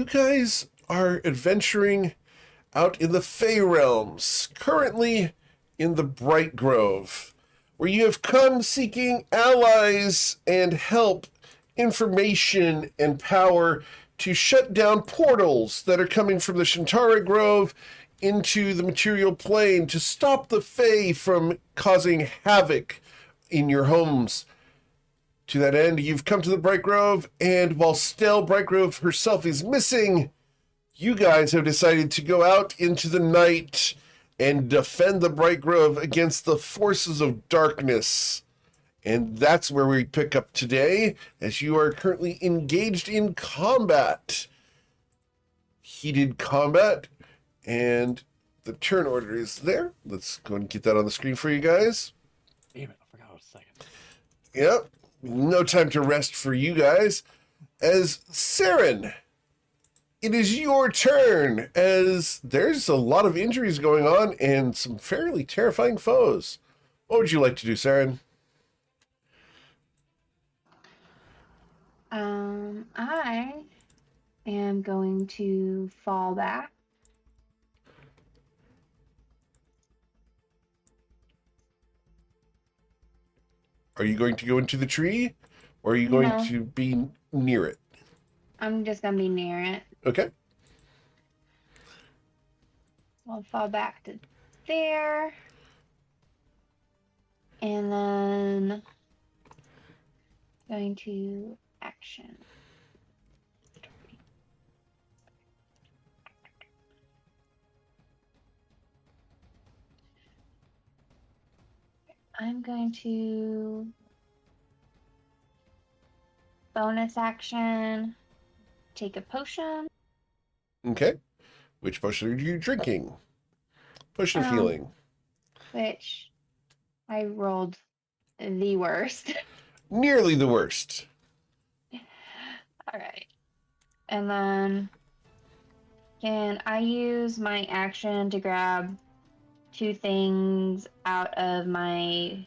guys are adventuring out in the Fey realms, currently in the Bright Grove, where you have come seeking allies and help, information and power to shut down portals that are coming from the Shantara Grove into the material plane to stop the Fey from causing havoc in your homes. To that end, you've come to the Bright Grove, and while still Bright Grove herself is missing, you guys have decided to go out into the night and defend the Bright Grove against the forces of darkness. And that's where we pick up today, as you are currently engaged in combat. Heated combat, and the turn order is there. Let's go and get that on the screen for you guys. Damn it, I forgot I was second. Yep. No time to rest for you guys. As Saren, it is your turn, as there's a lot of injuries going on and some fairly terrifying foes. What would you like to do, Saren? I am going to fall back. Are you going to go into the tree, or are you No. going to be near it? I'm just gonna be near it. Okay. I'll fall back to there. And then going to action. I'm going to bonus action, take a potion. Okay. Which potion are you drinking? Potion of healing. Which I rolled the worst. Nearly the worst. All right. And then can I use my action to grab 2 things out of my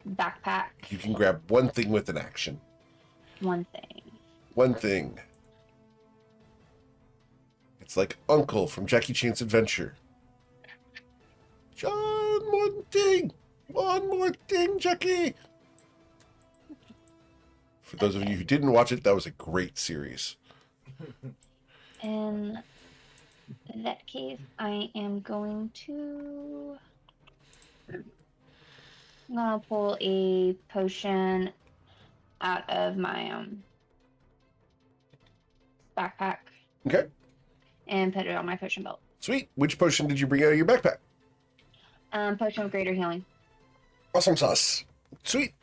backpack? You can grab one thing with an action. One thing. One thing. It's like Uncle from Jackie Chan's Adventure. John, one thing. One more thing, Jackie. For those of you who didn't watch it, that was a great series. In that case, I am going to... I'm gonna pull a potion out of my backpack. Okay. And put it on my potion belt. Sweet. Which potion did you bring out of your backpack? Potion of greater healing. Awesome sauce. Sweet.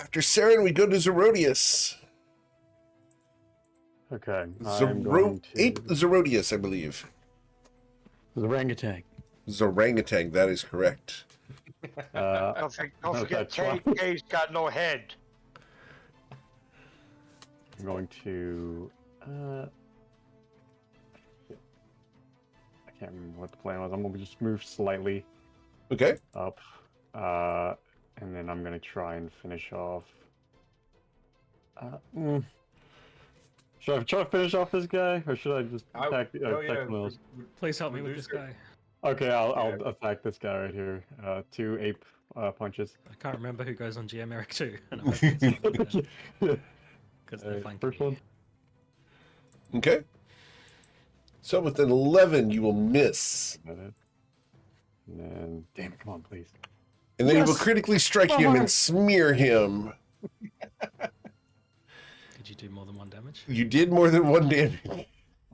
After Saren, we go to Zerodius. Okay, I'm going to... Ape Zerodius, I believe. Orangutan. Zorangutan, that is correct. Don't forget K's got no head. I'm going to... I can't remember what the plan was. I'm going to just move slightly Okay. up. And then I'm going to try and finish off... Should I try to finish off this guy, or should I just attack someone else? Please help me with this guy. Okay, I'll attack this guy right here. 2 ape punches. I can't remember who goes on GM Eric 2. Because they're flanking First me. one. Okay. So with an 11, you will miss. And then, damn it, come on, please. And then Yes! you will critically strike him and smear him. Did you do more than 1 damage? You did more than 1 damage.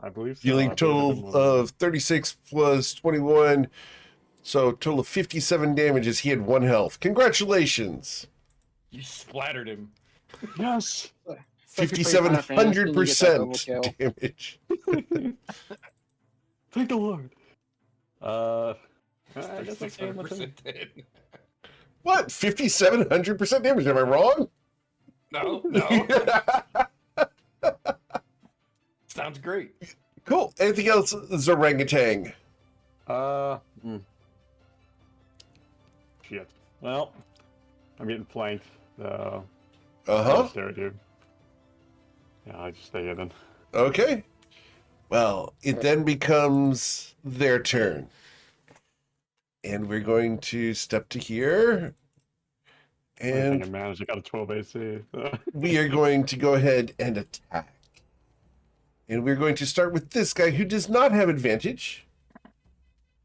I believe so. Dealing I believe I did total more than- of 36 plus 21. So total of 57 damages. He had 1 health. Congratulations. You splattered him. Yes! 5,700% damage. Thank the Lord. I guess that's 600% dead. What? 5,700% damage? Am I wrong? No. Sounds great. Cool. Anything else, Zorangutan? Shit. Well, I'm getting flanked. So Uh-huh. There, dude. Yeah, I just stay here then. Okay. Well, it then becomes their turn. And we're going to step to here. And I got a 12 AC. we are going to go ahead and attack. And we're going to start with this guy who does not have advantage.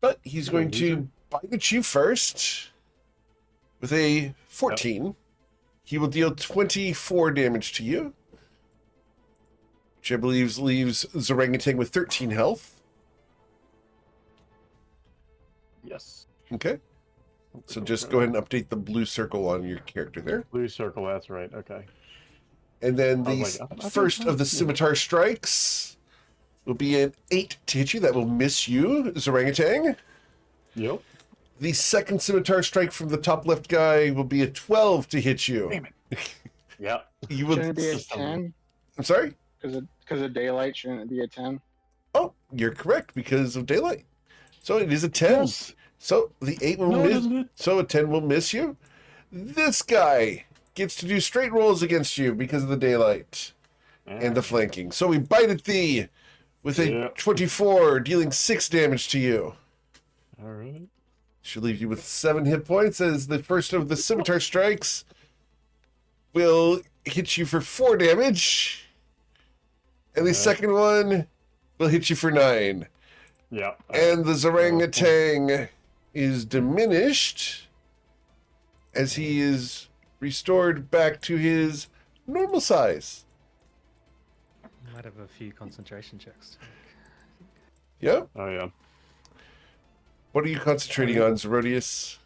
But he's going to bite at you first with a 14. Yep. He will deal 24 damage to you, which I believe leaves Zorangutan with 13 health. Yes. Okay. So just go ahead and update the blue circle on your character there. Blue circle, that's right. Okay. And then the first of the scimitar strikes will be an 8 to hit you. That will miss you, Zorangutan. Yep. The second scimitar strike from the top left guy will be a 12 to hit you. Damn it. Yeah. You will. Shouldn't it be a 10? I'm sorry? Because of daylight, shouldn't it be a 10? Oh, you're correct, because of daylight. So it is a 10. Yes. So the 8 will miss. So a 10 will miss you. This guy gets to do straight rolls against you because of the daylight and the flanking. So we bite at thee with a 24, dealing 6 damage to you. All right. Should leave you with 7 hit points, as the first of the scimitar strikes will hit you for 4 damage. And the second one will hit you for 9. Yeah. And the Zorangutan is diminished as he is restored back to his normal size. You might have a few concentration checks. Yep. Oh, yeah. What are you concentrating on, Zerodius?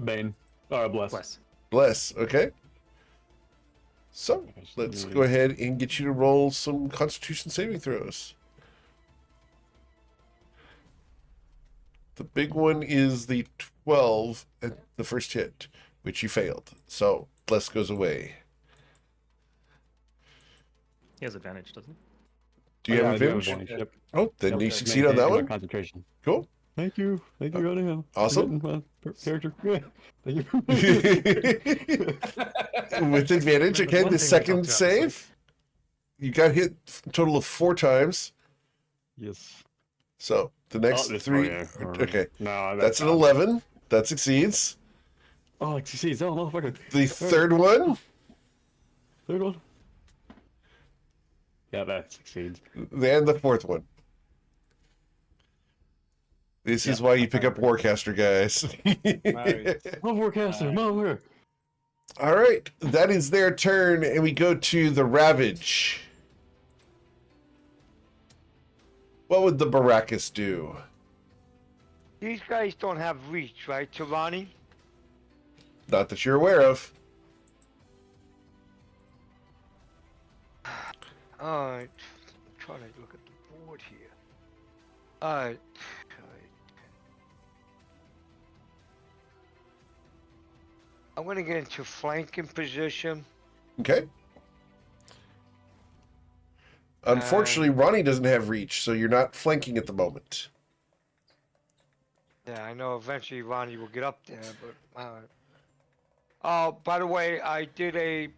Bane. Bless. Bless, okay. So, let's go ahead and get you to roll some Constitution saving throws. The big one is the 12 at the first hit, which you failed. So, Bless goes away. He has advantage, doesn't he? Do you have advantage? Oh, then you succeed on that one. Concentration. Cool. Thank you. Thank you, Rodeo. Awesome. Character. Thank you. With advantage, okay, the second save. You got hit a total of 4 times. Yes. So, the next 3... Okay. No, that's an 11. That succeeds. Oh, it succeeds. Oh, motherfucker. The third one. Third one. Yeah, that succeeds. And the fourth one. This is why you pick up Warcaster, guys. Warcaster, motherfucker. All right, that is their turn, and we go to the Ravage. What would the Baracus do? These guys don't have reach, right, Tirani? Not that you're aware of. Alright. I'm trying to look at the board here. Alright. I'm gonna get into flanking position. Okay. Unfortunately, Ronnie doesn't have reach, so you're not flanking at the moment. Yeah, I know eventually Ronnie will get up there, but alright. Oh, by the way, I did a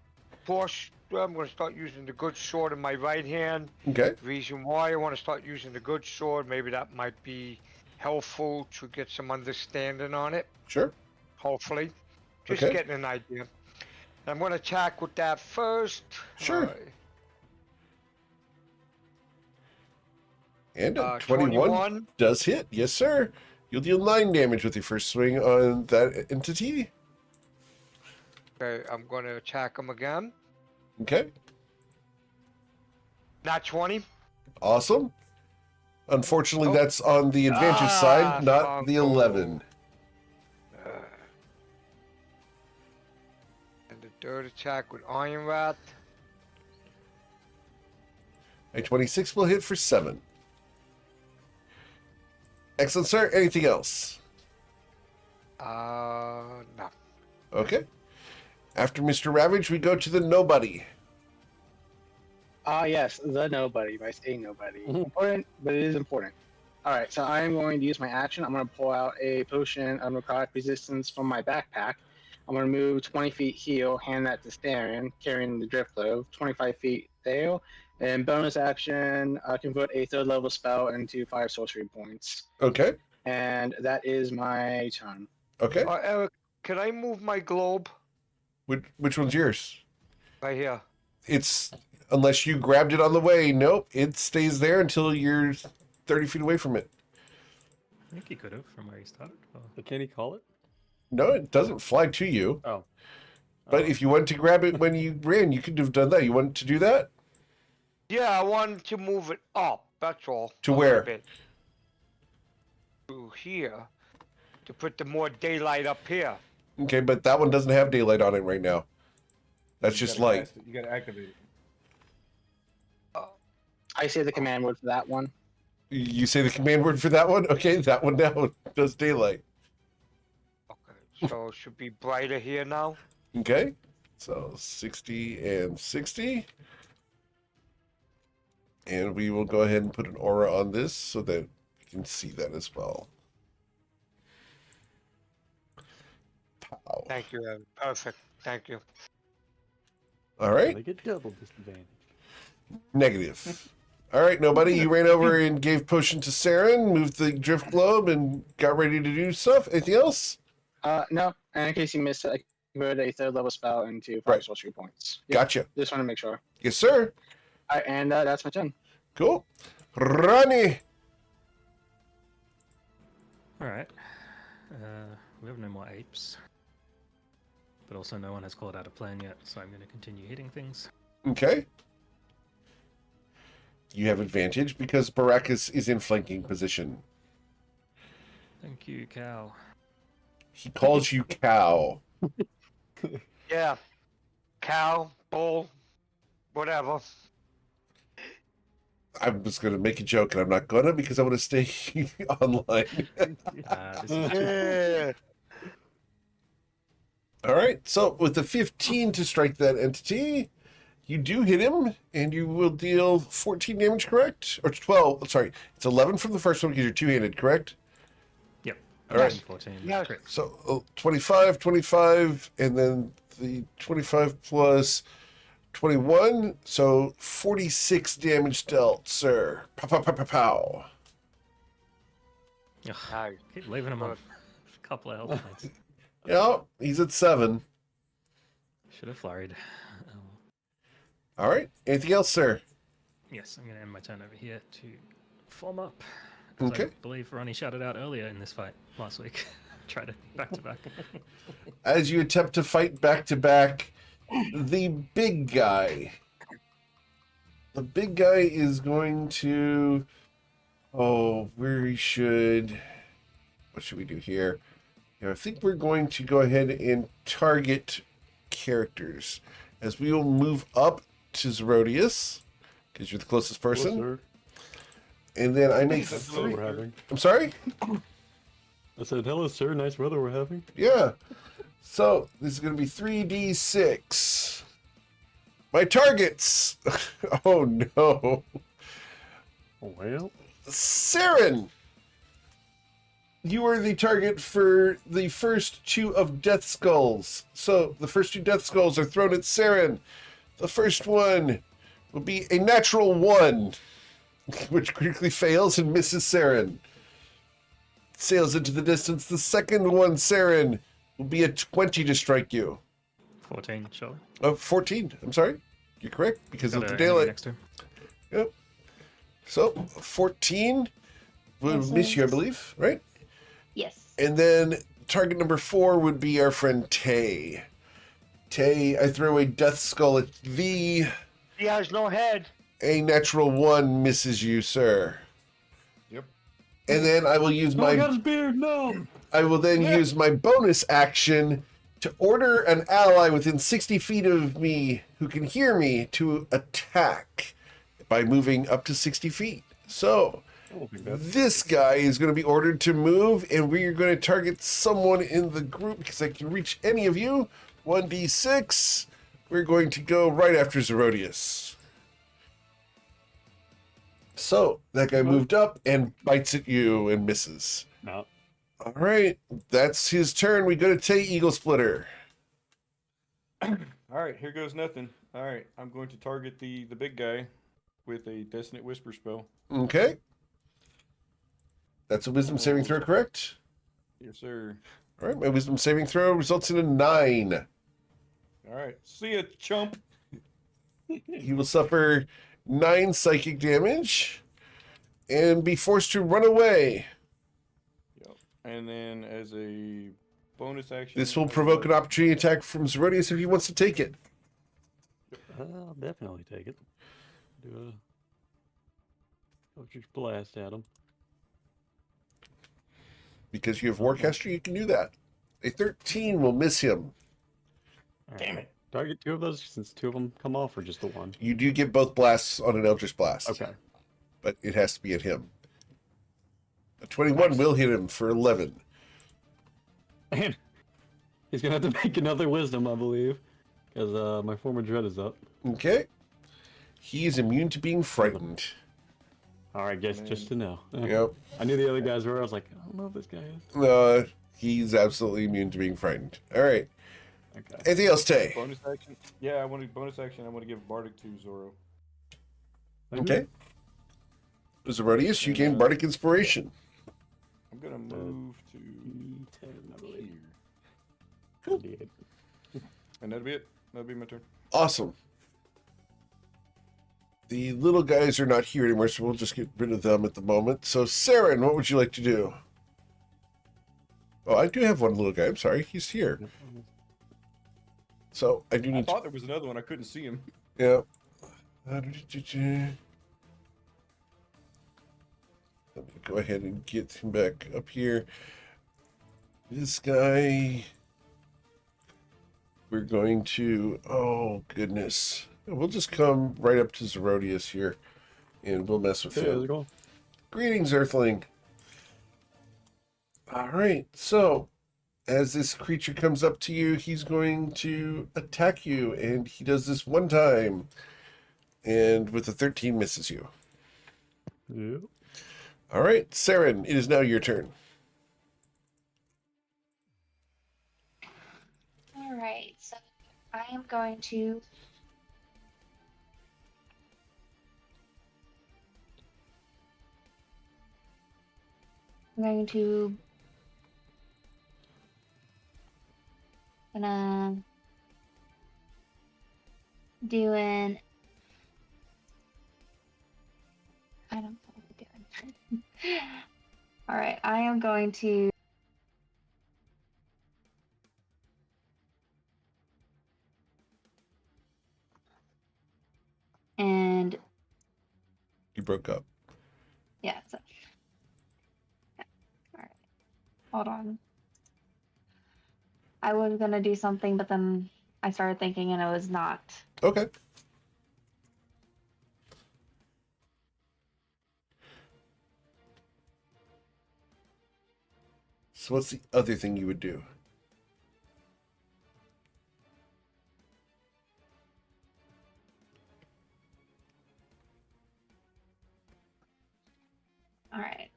push. I'm going to start using the good sword in my right hand. Okay. The reason why I want to start using the good sword, maybe that might be helpful to get some understanding on it. Sure. Hopefully. Just getting an idea. I'm going to attack with that first. Sure. And 21 does hit. Yes, sir. You'll deal 9 damage with your first swing on that entity. Okay, I'm going to attack him again. Okay. Not 20. Awesome. Unfortunately, that's on the advantage side, not the 11. And the third attack with Iron Rat. A 26 will hit for 7. Excellent, sir. Anything else? No. Okay. After Mr. Ravage, we go to the Nobody. Yes, the Nobody by saying Nobody. Important, but it is important. Alright, so I'm going to use my action. I'm going to pull out a potion of necrotic resistance from my backpack. I'm going to move 20 feet heal, hand that to Starin, carrying the drift loaf, 25 feet Thale, And bonus action, convert a 3rd level spell into 5 sorcery points. Okay. And that is my turn. Okay. Eric, can I move my globe Which one's yours? right here? It's unless you grabbed it on the way. Nope, it stays there until you're 30 feet away from it. I think he could have from where he started. Or... But can he call it? No, it doesn't fly to you. Oh. But if you wanted to grab it when you ran, you could have done that. You wanted to do that? Yeah, I wanted to move it up. That's all. To a where? little bit. To here. To put the more daylight up here. Okay, but that one doesn't have daylight on it right now. That's You just gotta light. cast it. You gotta activate it. I say the command word for that one. You say the command word for that one? Okay, that one now does daylight. Okay, so it should be brighter here now. Okay, so 60 and 60. And we will go ahead and put an aura on this so that we can see that as well. Pow. Thank you, Eric. Perfect. Thank you. All right, They get double disadvantage. negative. All right, nobody. You ran over and gave potion to Saren, moved the drift globe, and got ready to do stuff. Anything else? No. And in case you missed it, I converted a 3rd level spell into 5 Right. sorcery points. Yeah, Gotcha. just want to make sure. Yes, sir. Alright, and that's my turn. Cool. Ronnie. Alright. We have no more apes. But also no one has called out a plan yet, so I'm going to continue hitting things. Okay. You have advantage because Baracus is in flanking position. Thank you, cow. He calls you cow. Yeah. Cow, bull, whatever. I was going to make a joke, and I'm not going to because I want to stay online. This is Yeah. All right. So with the 15 to strike that entity, you do hit him, and you will deal 14 damage, correct? Or 12. Sorry. It's 11 from the first one because you're two-handed, correct? Yep. All right. 14. Yes. Crit. So 25, and then the 25 plus 21. So 46 damage dealt, sir. Pow, pow, pow, pow, pow. Ugh, Nice. keep leaving him on a couple of health points. Yeah, he's at 7. Should have flurried. All right. Anything else, sir? Yes, I'm going to end my turn over here to form up. As Okay. I believe Ronnie shouted out earlier in this fight last week. Try to back to back. As you attempt to fight back to back, the big guy. The big guy is going to. Oh, we should. What should we do here? I think we're going to go ahead and target characters as we will move up to Zerodius because you're the closest person. Hello, sir. And then I make Nice weather 3. we're having. I'm sorry? I said, hello, sir. Nice weather we're having. Yeah. So this is going to be 3d6. My targets. Oh no. Well, Saren. You are the target for the first 2 of Death Skulls. So the first 2 Death Skulls are thrown at Saren. The first one will be a natural 1, which critically fails and misses Saren. Sails into the distance. The second one, Saren, will be a 20 to strike you. 14, shall we? Oh, 14. I'm sorry. You're correct because Got of the an enemy daylight. next to him. Yep. So 14 will Yes, miss you, I miss. believe, right? Yes. And then target number 4 would be our friend Tay. Tay, I throw a death skull at thee. He has no head. A natural 1 misses you, sir. Yep. And then I will use oh, I got my his beard. No. I will then use my bonus action to order an ally within 60 feet of me who can hear me to attack by moving up to 60 feet. So I don't think that's this guy is going to be ordered to move, and we are going to target someone in the group because I can reach any of you. 1d6. We're going to go right after Zerodius. So that guy moved up and bites at you and misses. no. All right, that's his turn. We go to Tay Eagle Splitter. All right, here goes nothing. All right, I'm going to target the big guy. with a Dissonant Whisper spell. Okay. That's a wisdom saving throw, correct? Yes, sir. All right, my wisdom saving throw results in a 9. All right. See ya, chump. He will suffer 9 psychic damage and be forced to run away. Yep. And then as a bonus action... This will provoke an opportunity attack from Zerodius if he wants to take it. I'll definitely take it. Do a Eldritch Blast at him. Because you have Warcaster, you can do that. A 13 will miss him. Damn it. Target 2 of those since 2 of them come off, or just the 1? You do get both blasts on an Eldritch Blast. Okay. But it has to be at him. A 21 will hit him for 11. And he's going to have to make another wisdom, I believe. Because my former dread is up. Okay. He is immune to being frightened. Alright, guys, just to know. Yep. I knew the other guys were. I was like, I don't know if this guy is. He's absolutely immune to being frightened. All right. Okay. Anything else, Tay? Bonus action? Yeah, I want to bonus action. I want to give Bardic to Zoro. Okay. Zerodius, you gain Bardic Inspiration. I'm going to move to 10, I believe. Cool. And that'll be it. That'll be my turn. Awesome. The little guys are not here anymore, so we'll just get rid of them at the moment. So, Saren, what would you like to do? Oh, I do have one little guy. I'm sorry. He's here. So, I do need I thought there was another one. I couldn't see him. Yeah. Let me go ahead and get him back up here. This guy... We're going to... Oh, goodness. We'll just come right up to Zerodius here, and we'll mess with him. Greetings, Earthling. All right, so as this creature comes up to you, he's going to attack you, and he does this one time, and with a 13 misses you. Yep. All right, Saren, it is now your turn. All right, so I am going to gonna do an I don't know what I'm doing. All right, I am going to and You broke up. yeah, so yeah. All right. Hold on. I was gonna do something, but then I started thinking and it was not. Okay. So what's the other thing you would do? All right.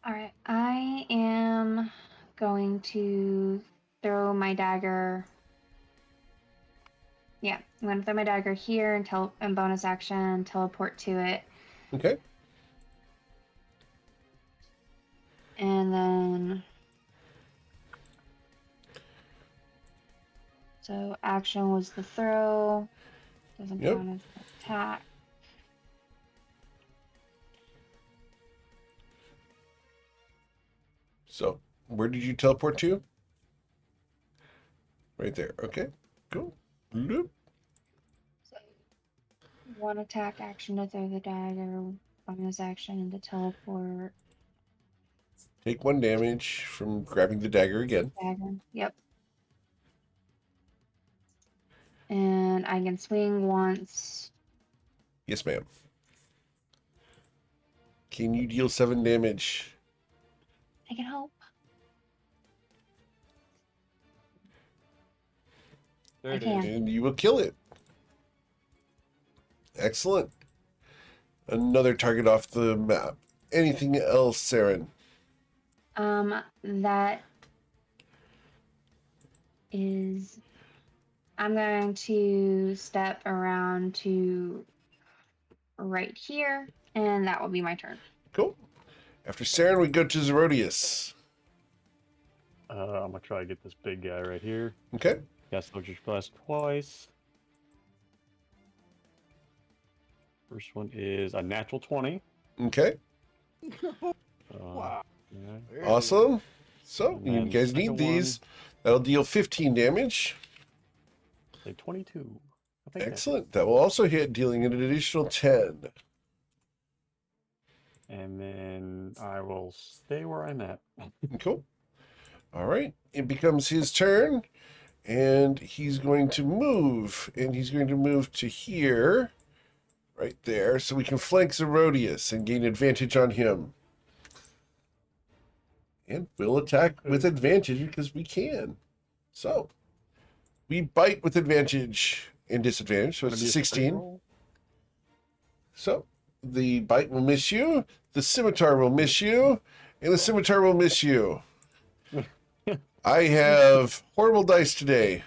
All right. I am going to throw my dagger. Yeah, I'm going to throw my dagger here and bonus action, teleport to it. Okay. And then... So action was the throw. Doesn't Yep. count as an attack. So, where did you teleport to? Right there. Okay. Cool. Bloop. So, one attack action to throw the dagger, bonus action to teleport. Take 1 damage from grabbing the dagger again. Dagger. Yep. And I can swing once. Yes, ma'am. Can you deal 7 damage? I can hope. There I it can. is. And you will kill it. Excellent. Another target off the map. Anything else, Saren? That is I'm going to step around to right here, and that will be my turn. Cool. After Saren, we go to Zerodius. I'm gonna try to get this big guy right here. Okay. Cast Eldritch Blast twice. First one is a natural 20. Okay. Wow. Yeah. Awesome. So, And you then guys need second these. That'll deal 15 damage. Say 22. I think Excellent. That will also hit, dealing an additional 10. And then I will stay where I'm at. Cool. All right. It becomes his turn. And he's going to move. And he's going to move to here. Right there. So we can flank Zerodius and gain advantage on him. And we'll attack with advantage because we can. So, we bite with advantage and disadvantage. So it's a 16. So, the bite will miss you. The scimitar will miss you. And the scimitar will miss you. I have horrible dice today.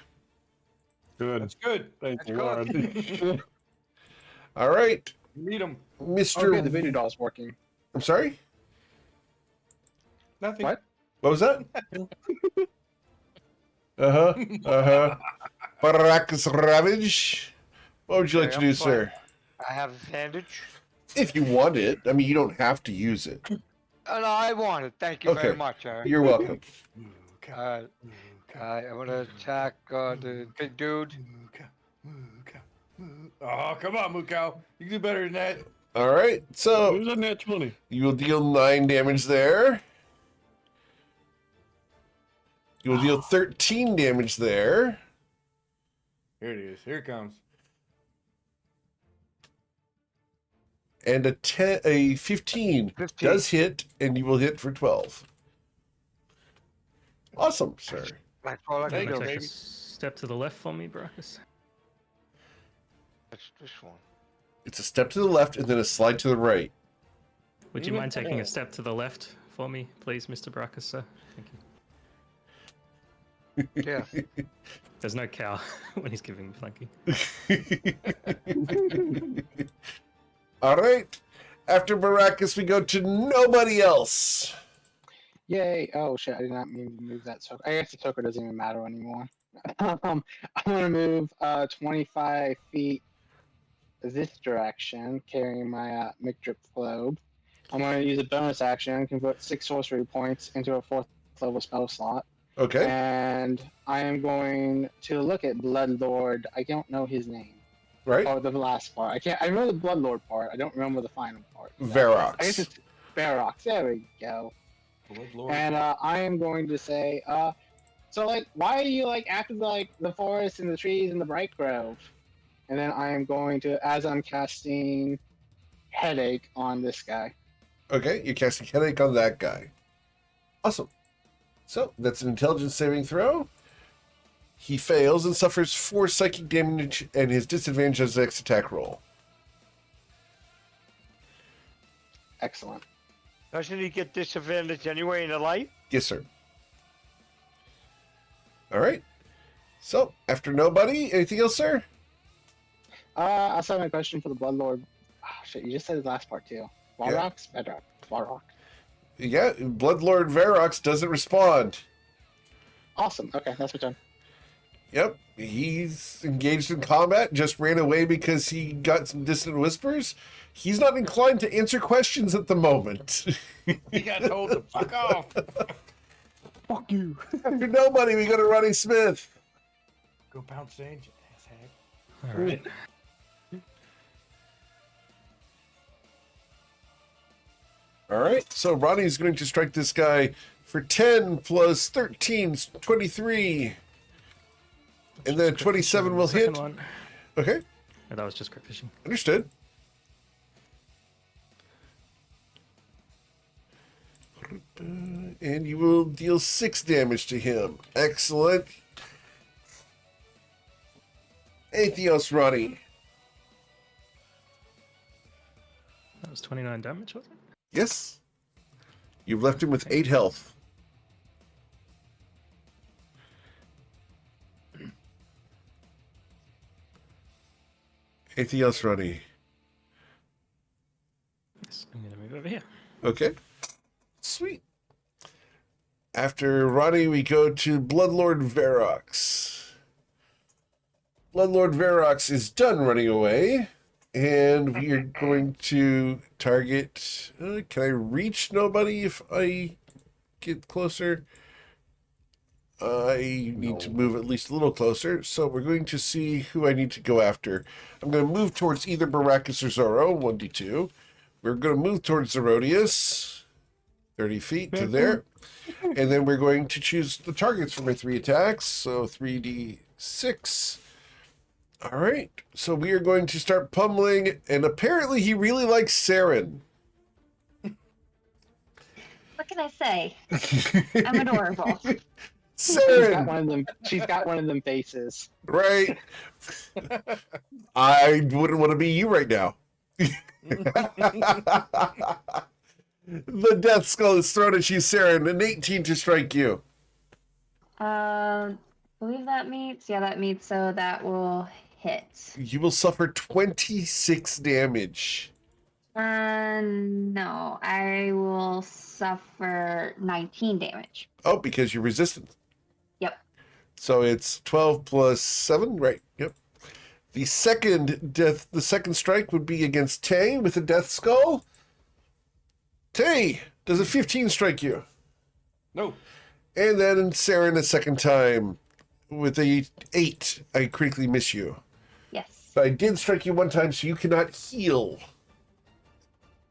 Good. That's good. Thank That's you, good. Lord. All right. Meet him. Mr. Okay, the voodoo doll's working. I'm sorry? Nothing. What? What was that? Baracus Ravage. What would you like to Okay, do, I'm fine. sir? I have advantage. If you want it. I mean, you don't have to use it. Oh, no, I want it. Thank you Okay. very much. You're welcome. Alright, I'm gonna attack the big dude. Oh, come on, Mukau. You can do better than that. All right. So Who's on that 20? you will deal 9 damage there. You will deal 13 damage there. Here it is. Here it comes. And a 15 15. does hit, and you will hit for 12. Awesome, sir. That's all I There can you do. go, Take a baby. step to the left for me, Brackus. That's this one. It's a step to the left and then a slide to the right. Would you mind taking a step to the left for me, please, Mr. Brackus, sir? Thank you. Yeah. There's no cow when he's giving me flanking. All right. After Baracus, we go to nobody else. Yay! Oh shit! I did not mean to move that token. I guess the token doesn't even matter anymore. I'm gonna move 25 feet this direction, carrying my Micdrip globe. I'm gonna use a bonus action, convert 6 sorcery points into a 4th level spell slot, Okay. and I am going to look at Bloodlord. I don't know his name. Right. Oh, the last part. I remember the Bloodlord part. I don't remember the final part. I guess Verox. it's Ferox. There we go. And I am going to say, so like, why are you like after the forest and the trees and the bright grove? And then I am going to, as I'm casting headache on this guy. Okay, you're casting headache on that guy. Awesome. So that's an intelligence saving throw. He fails and suffers 4 psychic damage and his disadvantage on his next attack roll. Excellent. Doesn't he get disadvantage anyway in the light? Yes, sir. All right. So after nobody, anything else, sir? I also have a question for the Bloodlord. Oh, shit, you just said the last part too. Balrox? Bedrock. Balrock. Yeah, Bloodlord Verox doesn't respond. Awesome. Okay, that's my turn. Yep, he's engaged in combat, just ran away because he got some distant whispers. He's not inclined to answer questions at the moment. He got told to fuck off. Fuck you. After nobody, we go to Ronnie Smith. Go pounce the engine, asshag. All right. All right, so Ronnie's going to strike this guy for 10 plus 13, 23. And then 27 will hit. Second one. Okay, No, that was just crit fishing. understood. And you will deal 6 damage to him. Excellent. Anything else, Ronnie? That was 29 damage, was it? Yes. You've left him with 8 health. Anything else, Ronnie? Yes, I'm gonna move over here. Okay. Sweet. After Ronnie, we go to Bloodlord Verox. Bloodlord Verox is done running away, and we are going to target. Can I reach nobody if I get closer? I need to move at least a little closer, so we're going to see who I need to go after. I'm going to move towards either Baracus or Zoro, 1d2. We're going to move towards Zerodius, 30 feet to there. And then we're going to choose the targets for my 3 attacks, so 3d6. All right, so we are going to start pummeling, and apparently he really likes Saren. What can I say? I'm adorable. She's got Saren, one of them. She's got one of them faces. right? I wouldn't want to be you right now. The death skull is thrown at you, Saren, an 18 to strike you. Believe that meets. Yeah, that meets. So that will hit. You will suffer 26 damage. No, I will suffer 19 damage. Oh, because you're resistant. Yep. So it's 12 plus 7, right? Yep. The second strike would be against Tay with a death skull. Tay, does a 15 strike you? No. And then Saren a second time with a 8. I critically miss you. Yes. But I did strike you one time, so you cannot heal.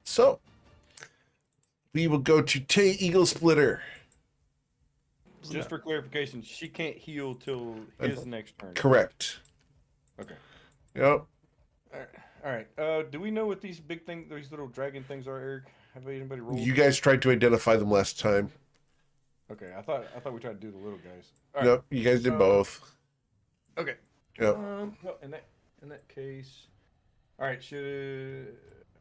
So we will go to Tay Eagle Splitter. Just for clarification, she can't heal till his next turn. Correct. Okay. Yep. All right. Do we know what these big things, these little dragon things are, Eric? Have anybody rolled? You guys tried to identify them last time. Okay. I thought we tried to do the little guys. All right. Nope, you guys did both. Okay. Yep. Well, in that case, all right.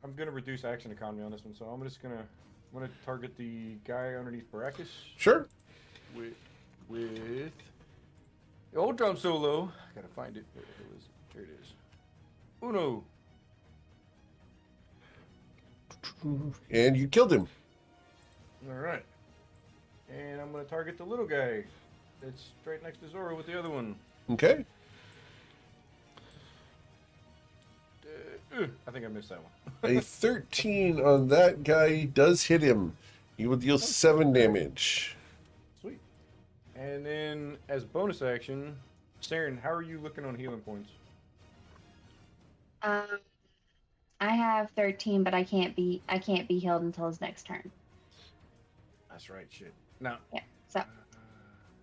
I'm gonna reduce action economy on this one, so I'm gonna target the guy underneath Baracus Sure. with the old drum solo. Gotta find it. Where the hell is it? Here it is. Uno. And you killed him. All right. And I'm gonna target the little guy that's right next to Zoro with the other one. Okay. I think I missed that one. A 13 on that guy does hit him. He will deal 7 damage. Sweet. And then as bonus action, Saren, how are you looking on healing points? I have 13, but I can't be healed until his next turn. That's right. Shit. No. Yeah. So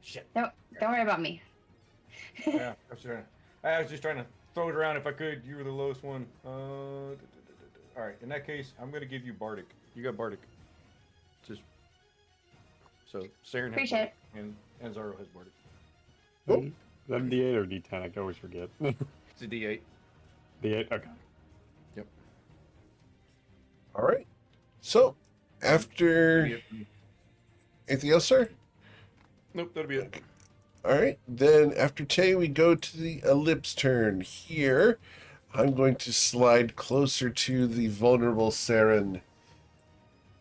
Shit. don't worry about me. Yeah. I was just trying to throw it around if I could. You were the lowest one. All right. In that case, I'm gonna give you Bardic. You got Bardic. Just so Saren has Appreciate Bardic, and Zaro has Bardic. Oh. Is that a D8 or D10? I can always forget. It's a D8. D8? Okay. Yep. All right. So, after... Anything else, sir? Nope, that'll be it. All right. Then after Tay, we go to the ellipse turn here. I'm going to slide closer to the vulnerable Saren.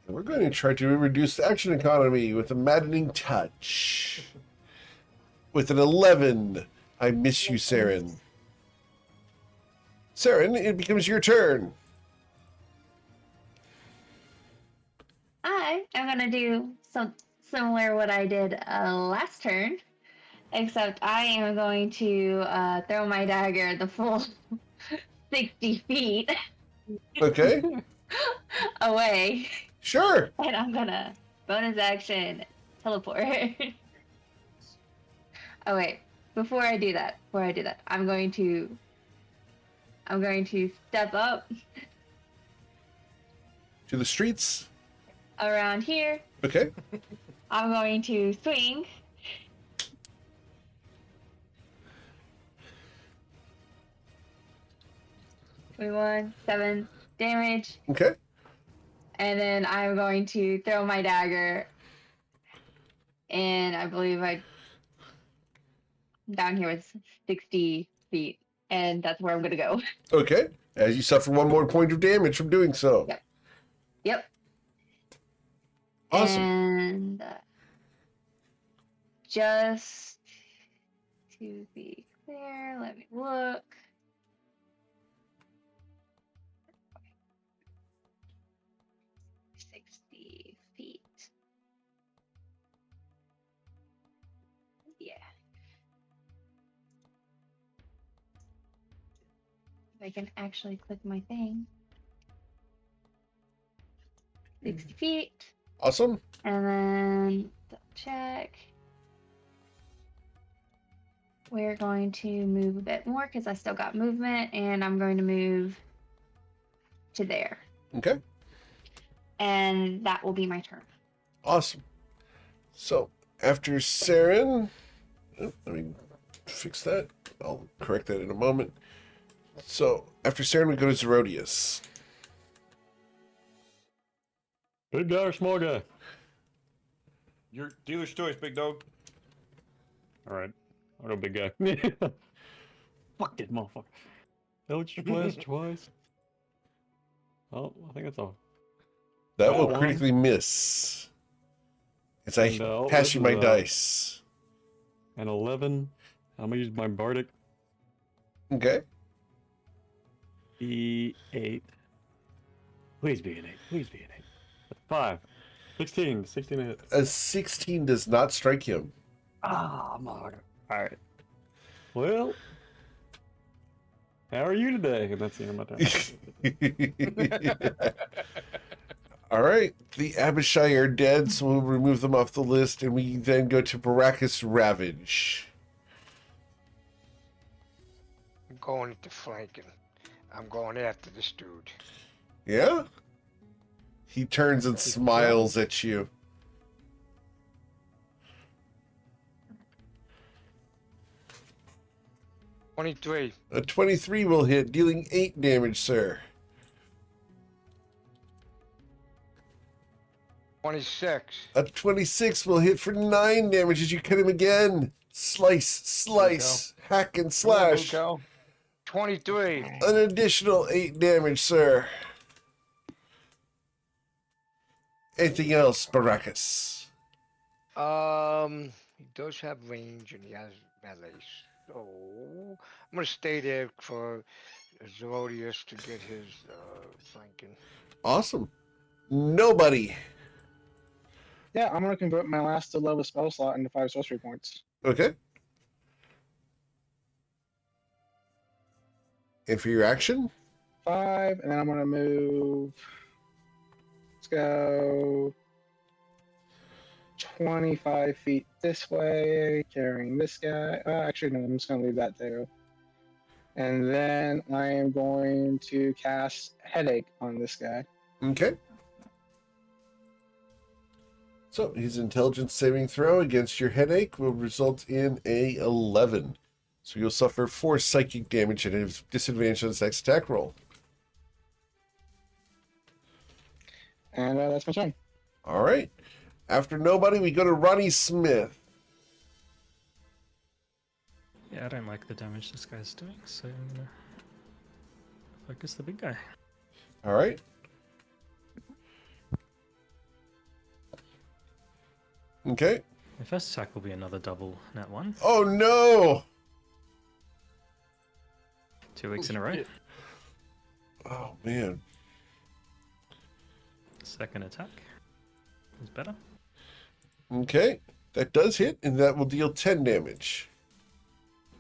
And we're going to try to reduce the action economy with a maddening touch. With an 11, I miss you, Saren. Saren, it becomes your turn. I am gonna do some similar what I did last turn, except I am going to throw my dagger the full 60 feet Okay. away, Sure. and I'm gonna bonus action teleport. Oh wait, before I do that, I'm going to step up To the streets. around here. Okay. I'm going to swing. One, 7 damage, Okay. and then I'm going to throw my dagger. And I believe down here was 60 feet. and that's where I'm gonna go. Okay. As you suffer 1 more point of damage from doing so. Yep. Yep. Awesome. And just to be clear, let me look. Okay. 60 feet. Yeah. If I can actually click my thing. 60 feet. Awesome. And then double check. We're going to move a bit more because I still got movement, and I'm going to move to there. Okay. And that will be my turn. Awesome. So after Saren, let me fix that. I'll correct that in a moment. So after Saren, we go to Zerodius. Big guy or small guy? Your dealer's choice, big dog. All right, I'll go big guy. Fuck it, motherfucker. Eldritch Blast twice. Oh, I think that's all. That Got will one. critically miss. As I No, pass this you is my a- dice. An 11. I'm gonna use my bardic Okay. E8. Please be an 8. Please be an 8. 5. 16. 16 to hit. A 16 does not strike him. Ah, motherfucker. Alright. Well, how are you today? And that's the end of my turn. All right. The Abishai are dead, so we'll remove them off the list, and we then go to Baracus Ravage. I'm going into flanking. I'm going after this dude. Yeah? He turns and smiles at you. $23. A 23 will hit, dealing 8 damage, sir. 26. A 26 will hit for 9 damage as you cut him again. Slice, slice, hack and slash. 23. An additional 8 damage, sir. Anything else, Baracus? He does have range and he has melee. So I'm gonna stay there for Zerodius to get his flanking. Awesome. Nobody. Yeah, I'm gonna convert my last level spell slot into 5 sorcery points. Okay. And for your action? 5, and then I'm gonna move. Let's go 25 feet this way, carrying this guy. Actually, no, I'm just gonna leave that there. And then I am going to cast Headache on this guy. Okay. So his intelligence saving throw against your headache will result in a 11. So you'll suffer 4 psychic damage and a disadvantage on his next attack roll. And that's my turn. All right. After nobody, we go to Ronnie Smith. Yeah, I don't like the damage this guy's doing, so I'm gonna focus the big guy. All right. Okay. My first attack will be another double nat 1. Oh no! 2 weeks in a row. Oh man. Second attack is better. Okay. That does hit, and that will deal 10 damage.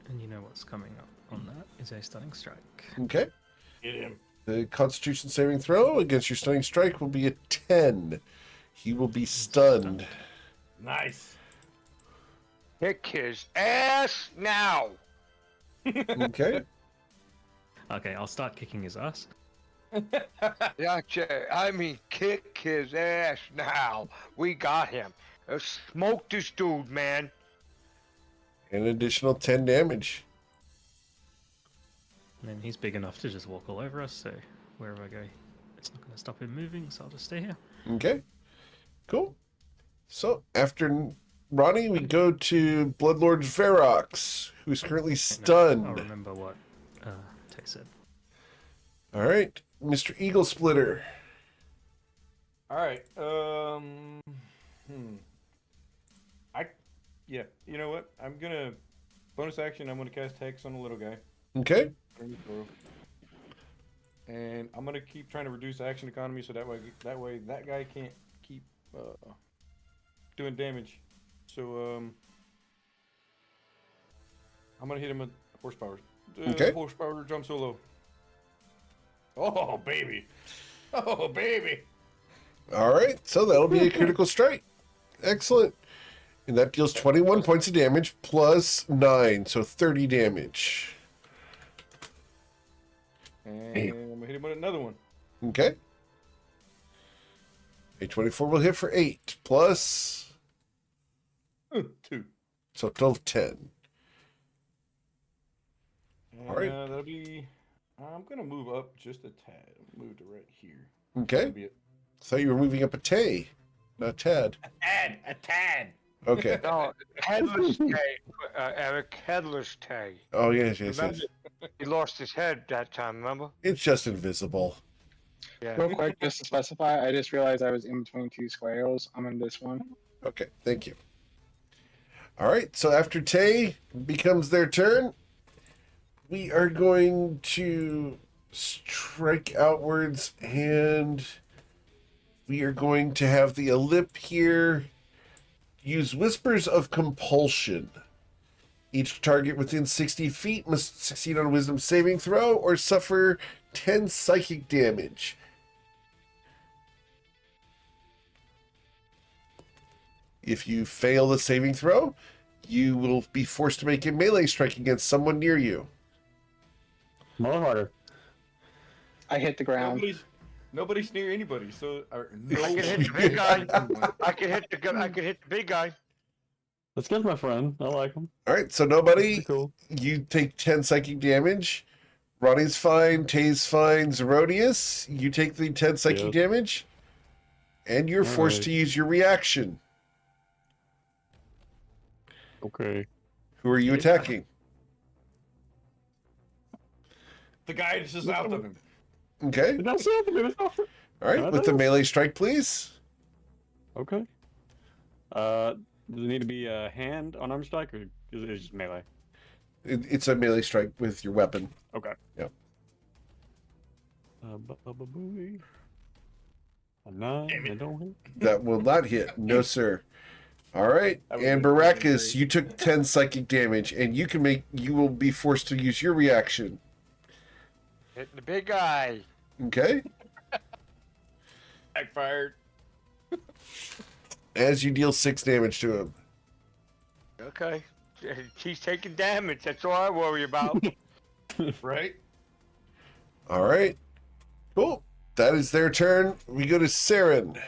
And you know what's coming up on that is a stunning strike. Okay. Hit him. The Constitution saving throw against your stunning strike will be a 10. He will be stunned. Nice. Kick his ass now. Okay. Okay, I'll start kicking his ass. Gotcha. I mean, kick his ass now. We got him. Smoke this dude, man. An additional 10 damage. And then he's big enough to just walk all over us, so wherever I go, it's not going to stop him moving, so I'll just stay here. Okay. Cool. So, after Ronnie, we go to Bloodlord Ferox, who's currently I'll stunned. remember what Tay said. All right, Mr. Eagle Splitter. All right. Yeah. You know what? I'm gonna bonus action. I'm gonna cast Hex on the little guy. Okay. And I'm gonna keep trying to reduce action economy so that way that guy can't keep doing damage. So I'm gonna hit him with horsepower. Okay. Horsepower jump solo. Oh baby. Oh baby. All right, so that'll be a critical strike. Excellent. And that deals 21 points of damage plus 9, so 30 damage. And I'm gonna hit him with another one. Okay. A 24 will hit for 8 plus 2. so 12, 10. And, All right. That'll be. I'm gonna move up just a tad. Move to right here. Okay. That'll be it. Thought you were moving up a Tay, not Tad. A tad. Okay. No, headless Tay, Eric, headless Tay. Oh, yes, yes, Remember? yes. He lost his head that time, remember? It's just invisible. Yeah. Real quick, just to specify, I just realized I was in between two squares. I'm in this one. Okay, thank you. All right, so after Tay becomes their turn, we are going to strike outwards, and we are going to have the Ellip here use Whispers of Compulsion. Each target within 60 feet must succeed on a Wisdom saving throw or suffer 10 psychic damage. If you fail the saving throw, you will be forced to make a melee strike against someone near you. More harder. I hit the ground. Nobody's near anybody, so I can hit the big guy. I can hit the big guy. Let's get my friend. I like him. All right, so nobody, Pretty cool. you take 10 psychic damage. Ronnie's fine, Tay's fine, Zerodius, you take the 10 psychic Yep. damage, and you're All forced right. to use your reaction. Okay. Who are you attacking? the guy is just out of him. Okay. Did I say that? It was not for- All right, with the melee strike, please. Okay. Does it need to be a hand unarmed strike, or is it just melee? It's a melee strike with your weapon. Okay. Yep. Booey. A 9. I don't hit. That will not hit. No, sir. All right. That would And be Baracus, great. you took 10 psychic damage, and you will be forced to use your reaction. Hit the big guy. Okay? Backfired. As you deal 6 damage to him. Okay. He's taking damage. That's all I worry about. Right? All right. Cool. That is their turn. We go to Saren.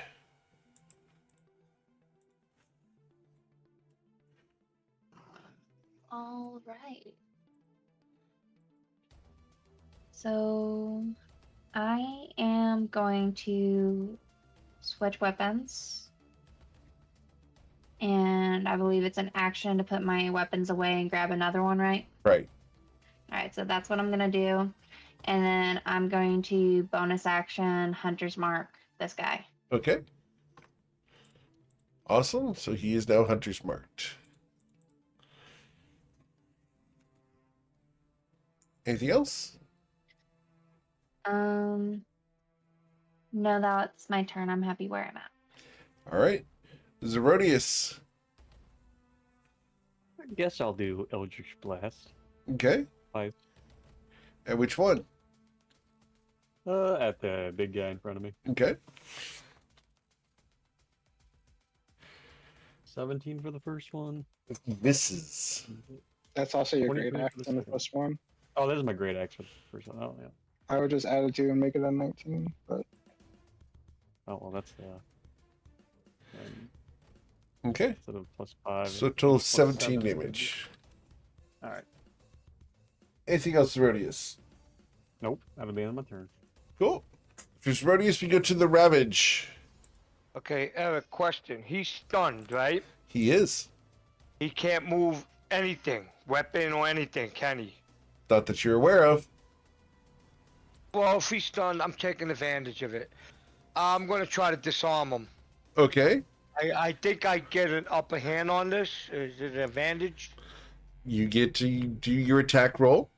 All right. So I am going to switch weapons. And I believe it's an action to put my weapons away and grab another one, right? Right. Alright, so that's what I'm going to do. And then I'm going to bonus action Hunter's Mark this guy. Okay. Awesome. So he is now Hunter's Marked. Anything else? No, that's my turn. I'm happy where I'm at. All right. Zerodius. I guess I'll do Eldritch Blast. Okay. 5. And which one? At the big guy in front of me. Okay. 17 for the first one. Misses. That's also your 20 great for axe the on the second. first one. Oh, this is my great axe for the first one. Oh, yeah. I would just add a 2 and make it a 19, but Oh, well, that's the. Okay. Instead of +5. So total plus 17 7. damage. Alright. Anything else, Zerodius? Nope. That'll be on my turn. Cool. For Zerodius, we go to the Ravage. Okay, Eric, question. He's stunned, right? He is. He can't move anything, weapon or anything, can he? Not that you're aware of. Well, if he's stunned, I'm taking advantage of it. I'm gonna try to disarm him. Okay. I think I get an upper hand on this. Is it an advantage? You get to do your attack roll.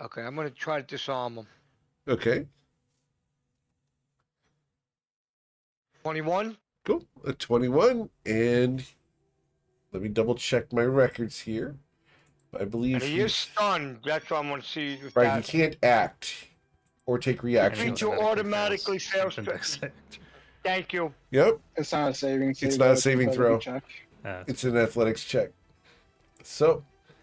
Okay, I'm gonna try to disarm him. Okay. 21? Cool. A 21. And let me double check my records here. I believe And he is stunned. That's what I'm gonna see. If right. that... He can't act or take reaction. Creature automatically fails strength and to- dex save. Thank you. Yep. It's not a saving. It's not a saving athletic throw. check. It's an athletics check. So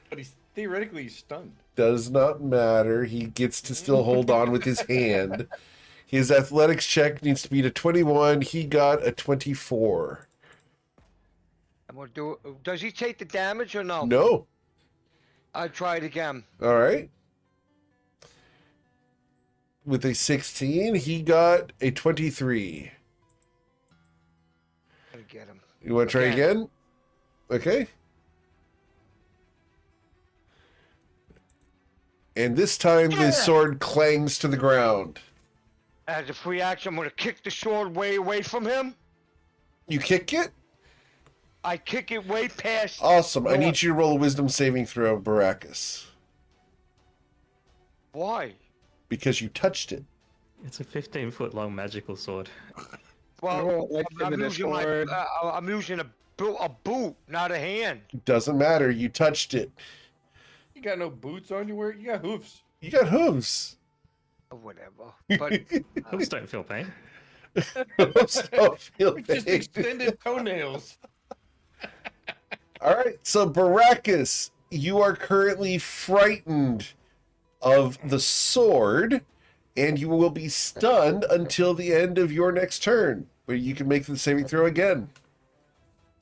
But he's theoretically stunned. does not matter. He gets to still hold on with his hand. His athletics check needs to be to 21. He got a 24. I'm gonna do it. Does he take the damage or no? No. I'll try it again. All right. With a 16, he got a 23. Gotta get him. You want to try again? Okay. And this time the sword clangs to the ground. As a free action, I'm gonna kick the sword way away from him. You kick it? I kick it way past. Awesome. I No, need you to roll a wisdom saving throw, Baracus. Why? Because you touched it. It's a 15-foot long magical sword. Well, Like in the Discord. I'm using a boot, not a hand. Doesn't matter. You touched it. You got no boots on you. You got hoofs. You got hooves. Or whatever. But Hooves don't feel pain. Hooves don't feel Just pain. extended toenails. All right. So, Baracus, you are currently frightened of the sword, and you will be stunned until the end of your next turn, where you can make the saving throw again.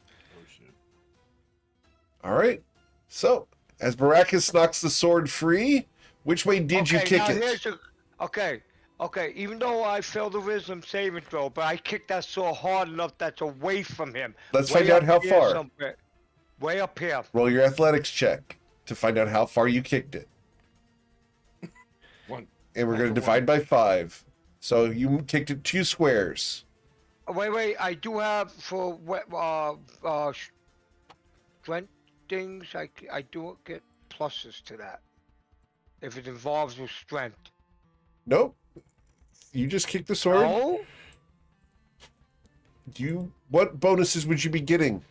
Oh shit. All right. So, as Baracus knocks the sword free, which way did you kick now it? here's the- okay. Even though I failed the wisdom saving throw, but I kicked that sword hard enough that's away from him. Let's Way find out up how here far. somewhere. Way up here. Roll your athletics check to find out how far you kicked it. One. And we're going to divide by 5. So you kicked it 2 squares. Wait. I do have for strength things. I do get pluses to that if it involves with strength. Nope. You just kicked the sword. No. What bonuses would you be getting?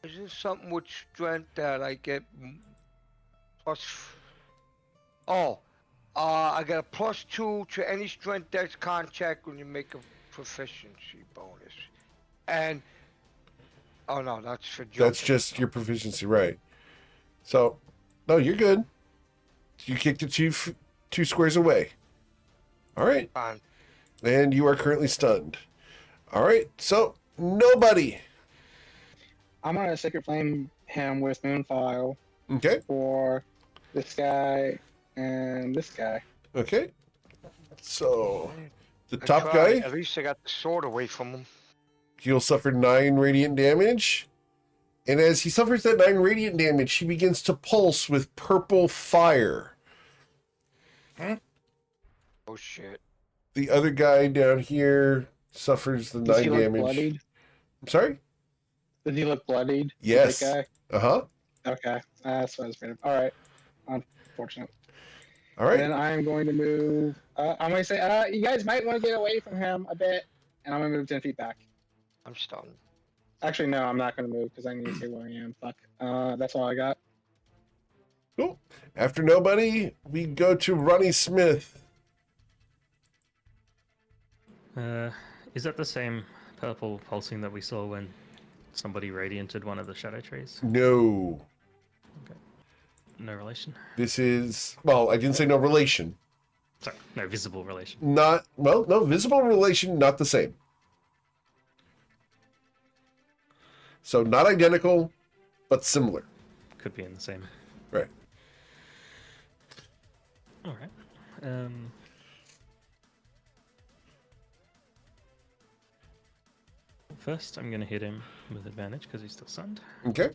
Is this something with strength that I get plus? Oh, I get a +2 to any strength dex con check when you make a proficiency bonus. And oh no, that's for jumping. That's just your proficiency, right? So, no, you're good. You kicked it 2 squares away. All right. Fine. And you are currently stunned. All right. So, nobody. I'm gonna Sacred Flame him with Moonfile Okay. for this guy and this guy. Okay. So, the I top tried. guy, At least I got the sword away from him. he'll suffer 9 radiant damage. And as he suffers that 9 radiant damage, he begins to pulse with purple fire. Oh shit. The other guy down here suffers the Does 9 he look damage. bloodied? I'm sorry? Does he look bloodied? Yes. That Uh-huh. guy? Okay. That's what I was afraid of. All right. Unfortunate. All right. Then I'm going to move. I'm going to say, you guys might want to get away from him a bit, and I'm going to move 10 feet back. I'm stunned. Actually, no, I'm not going to move because I need to see where I am. Fuck. That's all I got. Cool. After nobody, we go to Ronnie Smith. Is that the same purple pulsing that we saw when somebody radianted one of the shadow trees? No. No relation. This is, well, I didn't say no relation. Sorry, no visible relation. No, visible relation, not the same. So not identical, but similar. Could be in the same. Right. All right. First, I'm going to hit him with advantage because he's still stunned. Okay.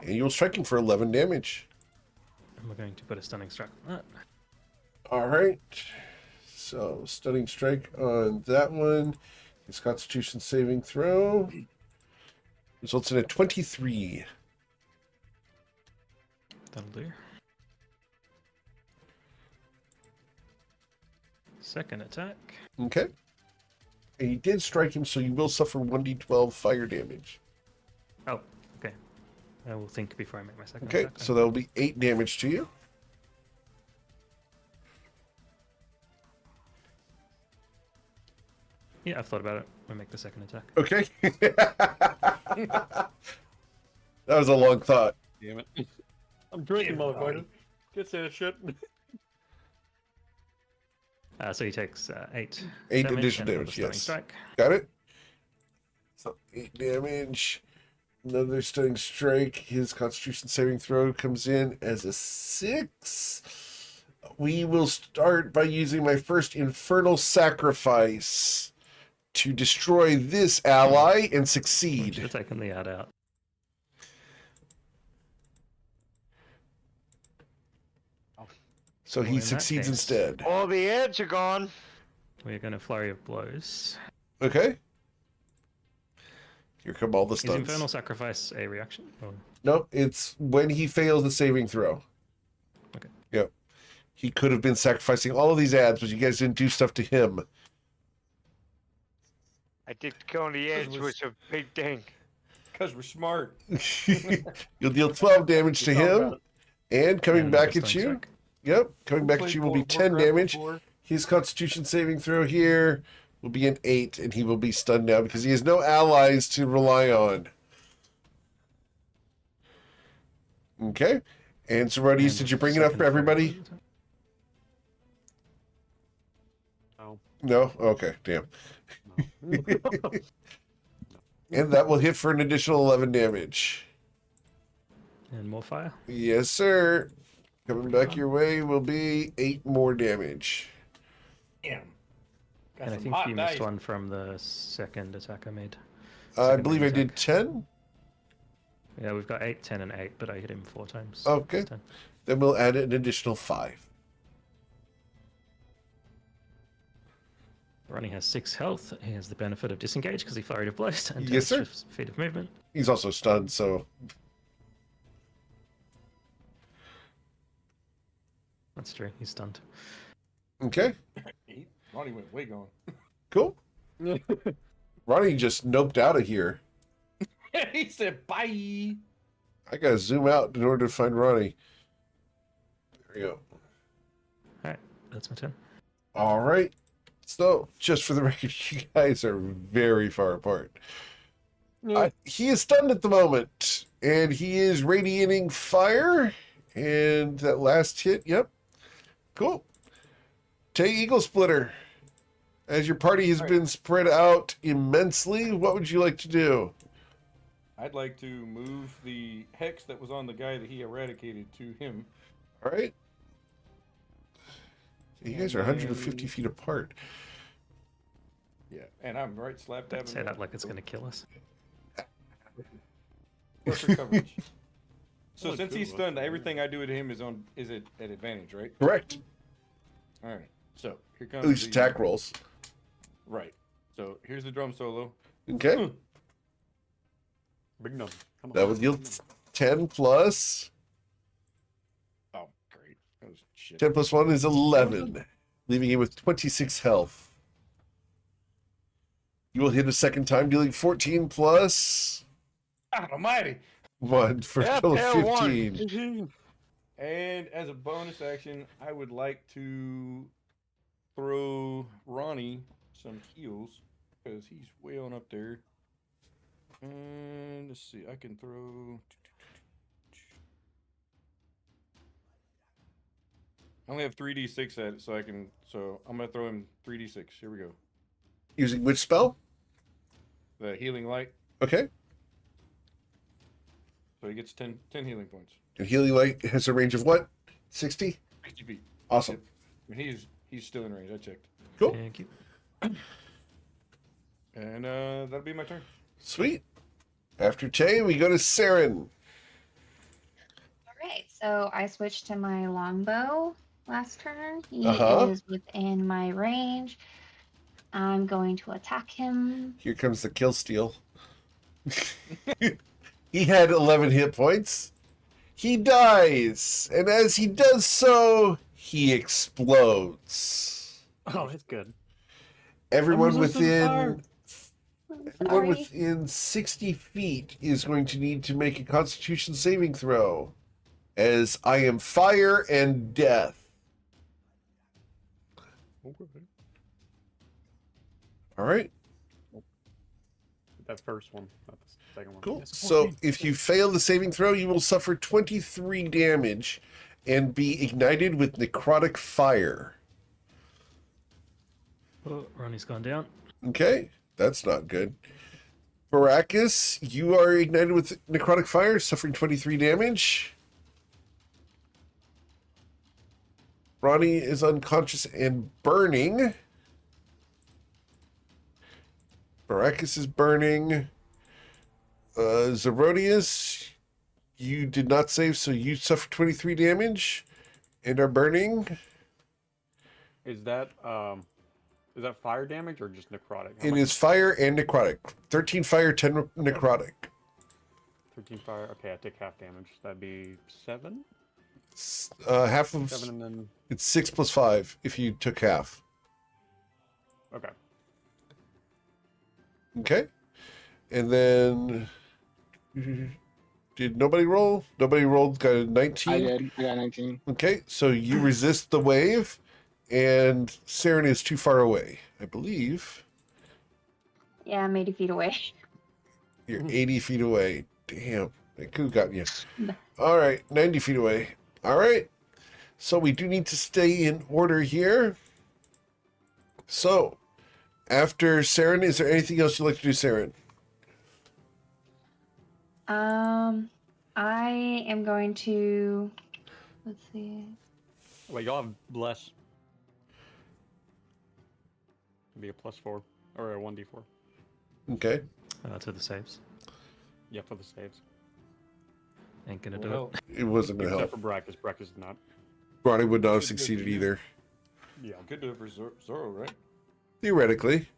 And you'll strike him for 11 damage. And we're going to put a stunning strike on that. All right. So, stunning strike on that one. His Constitution saving throw results in a 23. That'll do. Second attack. Okay. And you did strike him, so you will suffer 1d12 fire damage. Oh, okay. I will think before I make my second Okay, attack. so that'll be 8 damage to you. Yeah, I've thought about it. We'll make the second attack. Okay. That was a long thought. Damn it. I'm drinking, motherfucker. Get that shit. So he takes 8. 8 damage additional and another damage, stunning yes. Strike. Got it? So 8 damage. Another stunning strike. His Constitution saving throw comes in as a 6. We will start by using my first Infernal Sacrifice to destroy this ally and Should succeed. have taken the ad out. So Well, he in that succeeds case- instead. All the ads are gone. We're going to flurry of blows. Okay. Here come all the Is stuns. Infernal Sacrifice a reaction? Or... No, it's when he fails the saving throw. Okay. Yep. He could have been sacrificing all of these ads, but you guys didn't do stuff to him. I did kill the ads was a big thing. Because we're smart. You'll deal 12 damage to him, and coming and back another at stunning you. strike. Yep, coming back at you will be 10 damage. His Constitution saving throw here will be an 8, and he will be stunned now because he has no allies to rely on. Okay. And Sororities, And did you bring enough second for everybody? Oh. No? Okay, damn. And that will hit for an additional 11 damage. And more fire. Yes, sir. Coming back your way will be 8 more damage. Damn. Got And I some think hot you dice. missed one from the second attack I made. I Second believe I attack. did 10. Yeah, we've got 8, 10, and 8, but I hit him 4 times. Okay. It's 10. Then we'll add an additional 5. Ronnie has 6 health. He has the benefit of disengage because he flurried of blows and Yes, sir. 10 feet of movement. He's also stunned, so That's true. He's stunned. okay, Ronnie went way gone. cool. Ronnie just noped out of here. He said bye. I gotta zoom out in order to find Ronnie. There we go. Alright, that's my turn. All right. So, just for the record, you guys are very far apart. He is stunned at the moment, and he is radiating fire. And that last hit, yep. Cool. Tay Eagle Splitter. As your party has been spread out immensely, what would you like to do? I'd like to move the hex that was on the guy that he eradicated to him. All right. You guys are 150 feet apart. Yeah, and I'm right slap dab Don't in say the that like it's going to kill us. perfect coverage. So Oh, since cool. he's stunned, everything I do to him is at advantage, right? Correct. All right. So here comes At least the- attack rolls. Right. So here's the drum solo. Okay. Big number. Come on. That would yield 10 plus. Oh, great. That was shit. 10 plus 1 is 11, leaving him with 26 health. You will hit a second time, dealing 14 plus God almighty. 1 for a Yeah, total pair of one. 15. And as a bonus action, I would like to throw Ronnie some heals because he's way on up there. And let's see, I can throw. I only have 3d6 at it, so I can. So I'm gonna throw him 3d6. Here we go. Using which spell? The healing light. Okay. So he gets 10 healing points. And Healing Light has a range of what? 60? 60 feet. Awesome. And he's still in range. I checked. Cool. Thank you. And that'll be my turn. Sweet. After Tay, we go to Saren. Okay, so I switched to my longbow last turn. He Uh-huh. is within my range. I'm going to attack him. Here comes the kill steal. He had 11 hit points. He dies, and as he does so, he explodes. Oh, that's good. Everyone resistant to fire. within I'm everyone sorry. within 60 feet is going to need to make a Constitution saving throw, as I am fire and death. Okay. All right, That first one, not the second one. cool. That's a So 14. if you fail the saving throw, you will suffer 23 damage and be ignited with necrotic fire. Oh, Ronnie's gone down. Okay, that's not good. Baracus, you are ignited with necrotic fire, suffering 23 damage. Ronnie is unconscious and burning. Baracus is burning. Zerodius, you did not save, so you suffer 23 damage and are burning. Is that fire damage or just necrotic? How It much? is fire and necrotic. 13 fire, 10 necrotic. 13 fire. Okay, I take half damage. That'd be 7. Half of 7 and then it's 6 plus 5 if you took half. okay. Okay. And then did nobody roll? Nobody rolled, got a 19. I did. I got 19. Okay, so you resist the wave, and Saren is too far away, I believe. Yeah, I'm 80 feet away. You're 80 feet away. Damn, that could have gotten you. All right, 90 feet away. All right, so we do need to stay in order here. So, after Saren, is there anything else you'd like to do, Saren? I am going to. Let's see. Wait, y'all have bless. It'd be a +4 or a 1d4. Okay. To the saves. Yeah, for the saves. Ain't gonna do Well, it. It wasn't going to Except help. for Brackus. Brackus is not. Ronnie would not have Good for succeeded you. either. Yeah. could do it for Zoro, right? Theoretically.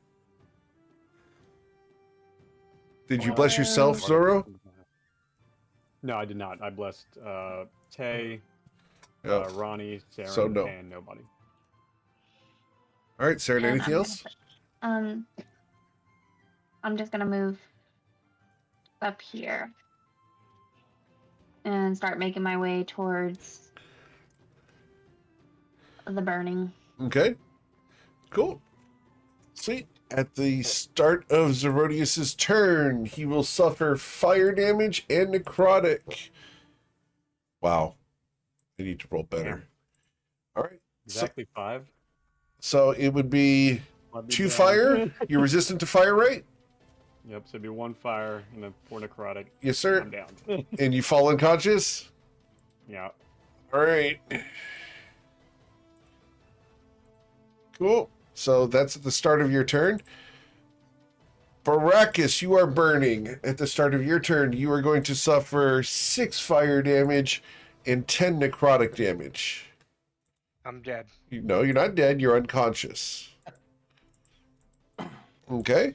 Did you bless yourself, Zoro? No, I did not. I blessed Tay, Oh. Ronnie, Saren, So no. and nobody. All right, Saren, And anything I'm else? I'm just gonna move up here and start making my way towards the burning. Okay. Cool. Sweet. At the start of Zerodius's turn, he will suffer fire damage and necrotic. Wow. I need to roll better. Damn. All right. Exactly 5. So it would be I'd be 2 down. fire. You're resistant to fire, right? Yep, so it'd be 1 fire and then 4 necrotic. Yes, sir. I'm down. And you fall unconscious? Yeah. All right. Cool. So that's at the start of your turn. Baracus, you are burning. At the start of your turn, you are going to suffer 6 fire damage and 10 necrotic damage. I'm dead. No, you're not dead. You're unconscious. Okay.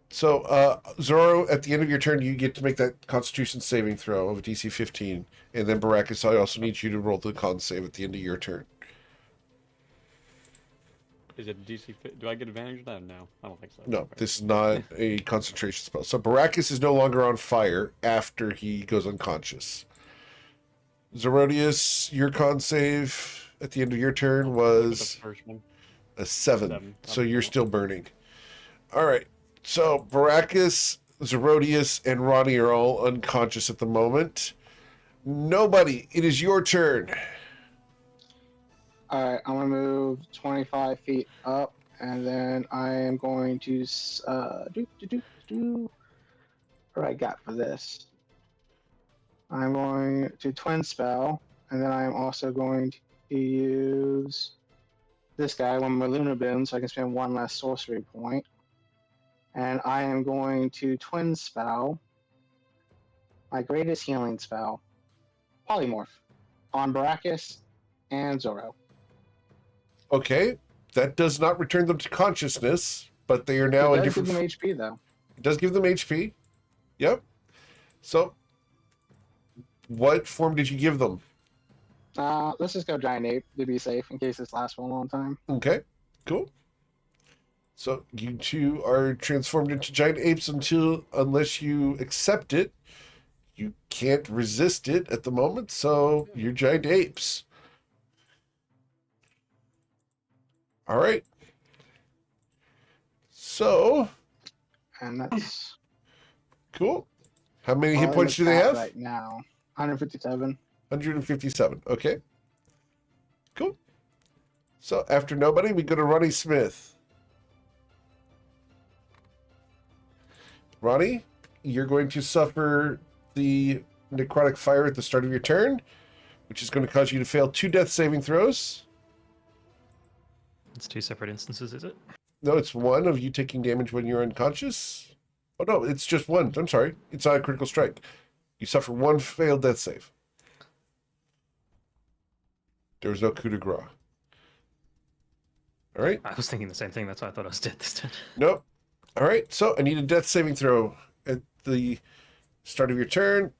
So, Zoro, at the end of your turn, you get to make that Constitution saving throw of a DC 15. And then Baracus, I also need you to roll the con save at the end of your turn. Is it DC? Do I get advantage of that? No, I don't think so. No, Okay. this is not a concentration spell. So Baracus is no longer on fire after he goes unconscious. Zerodius, your con save at the end of your turn Look at the was first one. a 7. 7. So you're still burning. All right. So Baracus, Zerodius, and Ronnie are all unconscious at the moment. Nobody, it is your turn. Alright, I'm gonna move 25 feet up, and then I am going to what do I got for this? I'm going to twin spell, and then I'm also going to use this guy, one of my lunar bin, so I can spend 1 less sorcery point. And I am going to twin spell my greatest healing spell, Polymorph, on Baracus and Zoro. Okay, that does not return them to consciousness, but they are now It in does give different. them HP though. It does give them HP. Yep. So, what form did you give them? Let's just go Giant Ape to be safe in case this lasts for a long time. Okay, cool. So you two are transformed into giant apes unless you accept it. You can't resist it at the moment, so you're giant apes. All right. So, And that's cool. How many hit all points do it's they at have? right now. 157. 157. Okay. Cool. So after nobody, we go to Ronnie Smith. Ronnie, you're going to suffer the necrotic fire at the start of your turn, which is going to cause you to fail 2 death saving throws. It's 2 separate instances, is it? No, it's 1 of you taking damage when you're unconscious. Oh no, it's just 1. I'm sorry. It's not a critical strike. You suffer 1 failed death save. There was no coup de grace. All right. I was thinking the same thing. That's why I thought I was dead this turn. Nope. All right. So I need a death saving throw at the start of your turn.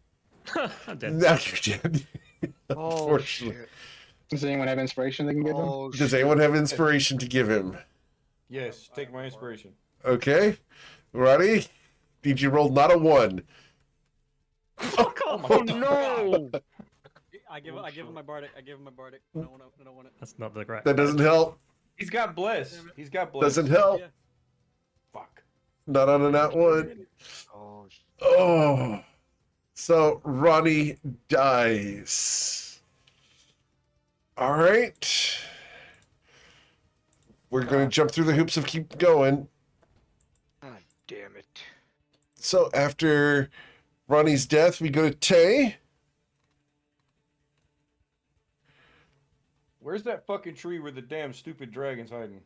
I'm dead. Now you're dead. Oh Unfortunately. shit! Does anyone have inspiration they can give them? Oh Does shit! anyone have inspiration to give him? Yes, take my inspiration. Okay. Ronnie, did you roll not a 1? Oh no! I give him my bardic. I give him my bardic. I don't want it. That's not the right. That doesn't help. He's got bless. He's got bless. Doesn't help. Yeah. Fuck. Not on a nat 1. Oh shit! Oh. So Ronnie dies. All right. We're going to jump through the hoops of keep going. God damn it! So after Ronnie's death, we go to Tay. Where's that fucking tree where the damn stupid dragon's hiding?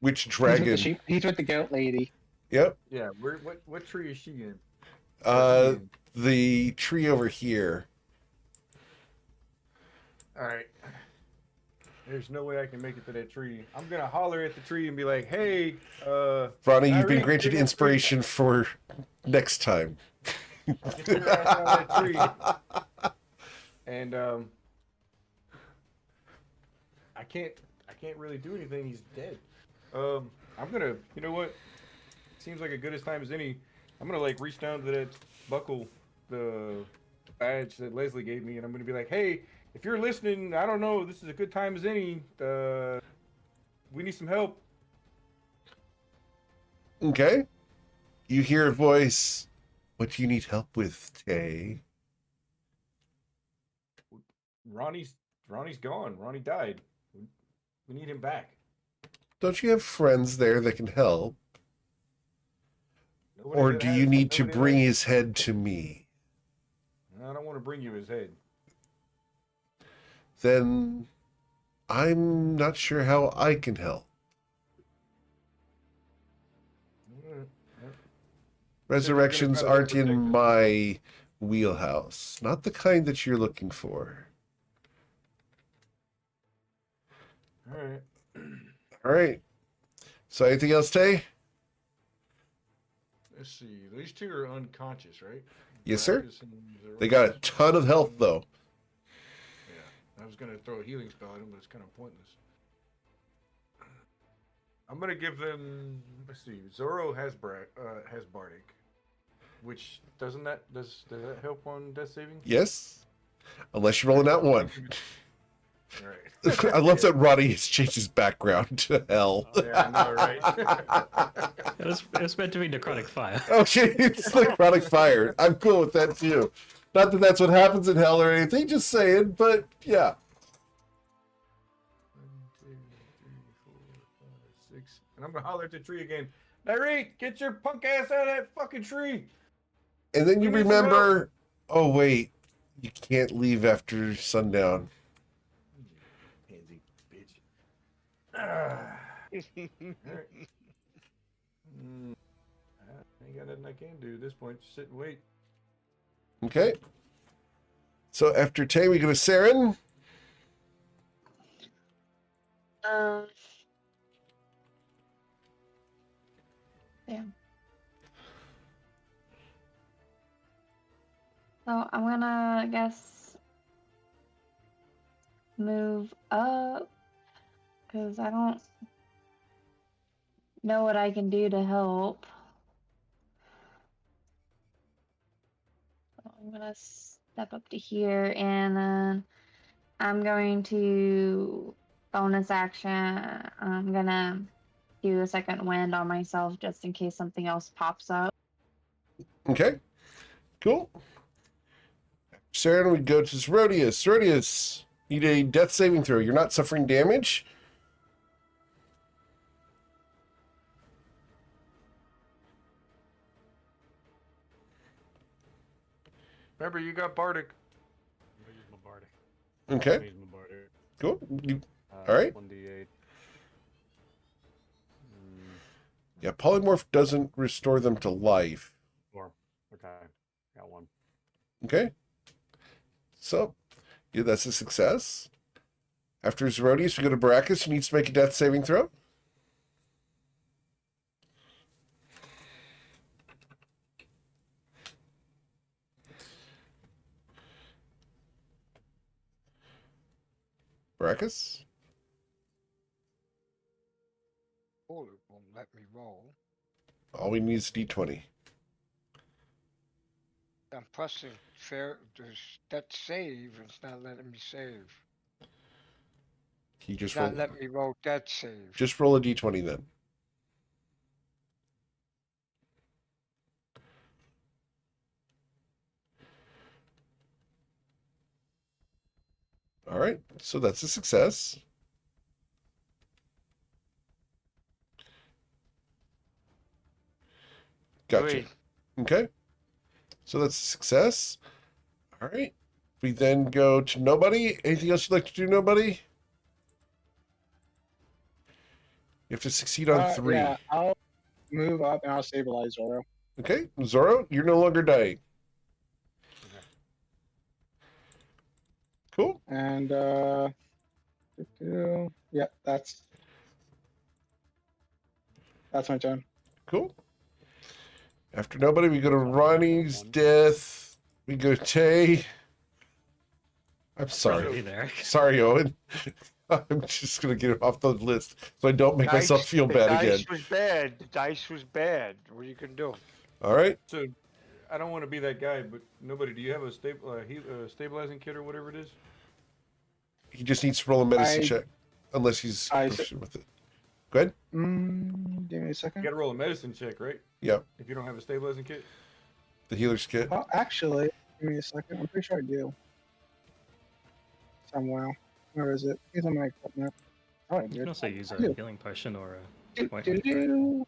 Which He's with the dragon? sheep. He's with the goat lady. Yep. Yeah, what tree is she in? The tree over here. Alright. There's no way I can make it to that tree. I'm gonna holler at the tree and be like, hey, Ronnie, you've been Irene, granted get that inspiration for next time. get your ass out of that tree. And I can't really do anything. He's dead. I'm gonna, you know what? Seems like a good as time as any. I'm gonna like reach down to that buckle, the badge that Leslie gave me, and I'm gonna be like, hey, if you're listening, I don't know, this is a good time as any. We need some help. Okay. You hear a voice. What do you need help with, Tay? Ronnie's gone. Ronnie died. We need him back. Don't you have friends there that can help? Nobody Or that do has- you need to nobody bring that- his head to me? I don't want to bring you his head. Then I'm not sure how I can help. Resurrections try to aren't in protect him. my wheelhouse. Not the kind that you're looking for. All right. All right. So anything else, Tay? Let's see. These two are unconscious, right? Yes, sir. Marcus and Zero. They got a ton of health, though. Yeah. I was gonna throw a healing spell at them, but it's kind of pointless. I'm gonna give them. Let's see. Zoro has Bardic, which does that help on death saving? Yes. Unless you're rolling out 1. All right. I love that Ronnie has changed his background to hell. Yeah, I know, right? It was meant to be necrotic fire. Okay, it's like chronic fire. I'm cool with that too. Not that that's what happens in hell or anything, just saying, but yeah. 1, 2, 3, 4, 5, 6. And I'm gonna holler at the tree again. Larry, get your punk ass out of that fucking tree! And then you We need some remember, oh wait, you can't leave after sundown. Pansy bitch. Alright. I got nothing I can do at this point. Just sit and wait. Okay. So after Tay, we go to Saren. Damn. So I'm gonna, I guess, move up because I don't know what I can do to help. So I'm gonna step up to here and then I'm going to bonus action. I'm gonna do a second wind on myself just in case something else pops up. Okay. Cool. Saren, we go to Rodius. Rodius, need a death saving throw. You're not suffering damage. Remember, you got Bardic. I'm gonna use my Bardic. Okay. I'm gonna use my Bardic. Cool. All right. 1d8. Yeah, polymorph doesn't restore them to life. 4. Okay. Got 1. Okay. So, yeah, that's a success. After Zerodius, we go to Baracus, who needs to make a death saving throw. Baracus? Oh, it won't let me roll. All we need is a d20. I'm pressing that save, and it's not letting me save. He just It's not roll, letting me roll that save. just roll a d20 then. All right, so that's a success. Gotcha. 3. Okay. So that's a success. All right. We then go to nobody. Anything else you'd like to do, nobody? You have to succeed on 3. Yeah, I'll move up and I'll stabilize Zoro. Okay. Zoro, you're no longer dying. Cool. And yeah, that's my turn. Cool. After nobody, we go to Ronnie's death. We go to Tay. I'm sorry. Hey there. Sorry, Owen. I'm just going to get it off the list so I don't make myself feel The bad again. dice was bad. The dice was bad. What are you gonna do? All right. So, I don't want to be that guy, but nobody, do you have a stabilizing kit or whatever it is? He just needs to roll a medicine I- check, unless he's I- proficient with it. Go ahead. Give me a You second. got to roll a medicine check, right? Yep. If you don't have a stabilizing kit. The healer's kit. Oh, actually, give me a second. I'm pretty sure I do. Somewhere. Where is it? It's on my equipment. Oh, You can also use a do. healing potion or a Do, point. do, do.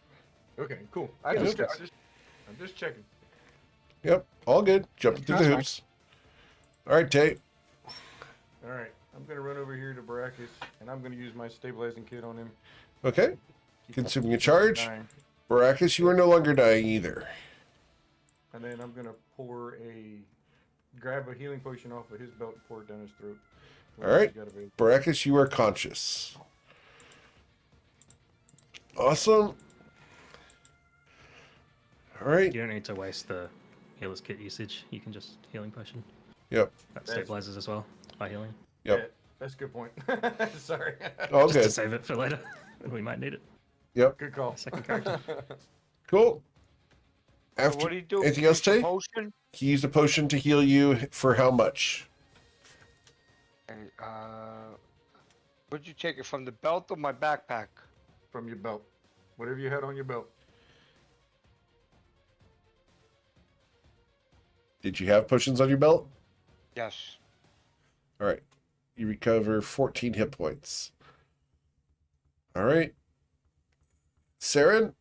Okay, cool. Yeah, I'm that's just checking. Yep. All good. Jumping through the That's fine. hoops. All right, Tay. All right, I'm gonna run over here to Baracus, and I'm gonna use my stabilizing kit on him. Okay. Keep Consuming a him charge. dying. Baracus, you are no longer dying either. And then I'm gonna grab a healing potion off of his belt and pour it down his throat. All right. He's got available. Baracus, you are conscious. Awesome. All right. You don't need to waste the healer's kit usage. You can just healing potion. Yep. That That's- stabilizes as well by healing. Yep. Yeah, that's a good point. Sorry. All Just to good. save it for later when we might need it. Yep. Good call. Second character. Cool. So After what do you do? anything else, Use a Tay? Potion? He used a potion to heal you for how much? Hey, where'd you take it from? The belt or my backpack? From your belt. Whatever you had on your belt. Did you have potions on your belt? Yes. All right. You recover 14 hit points. All right. Saren?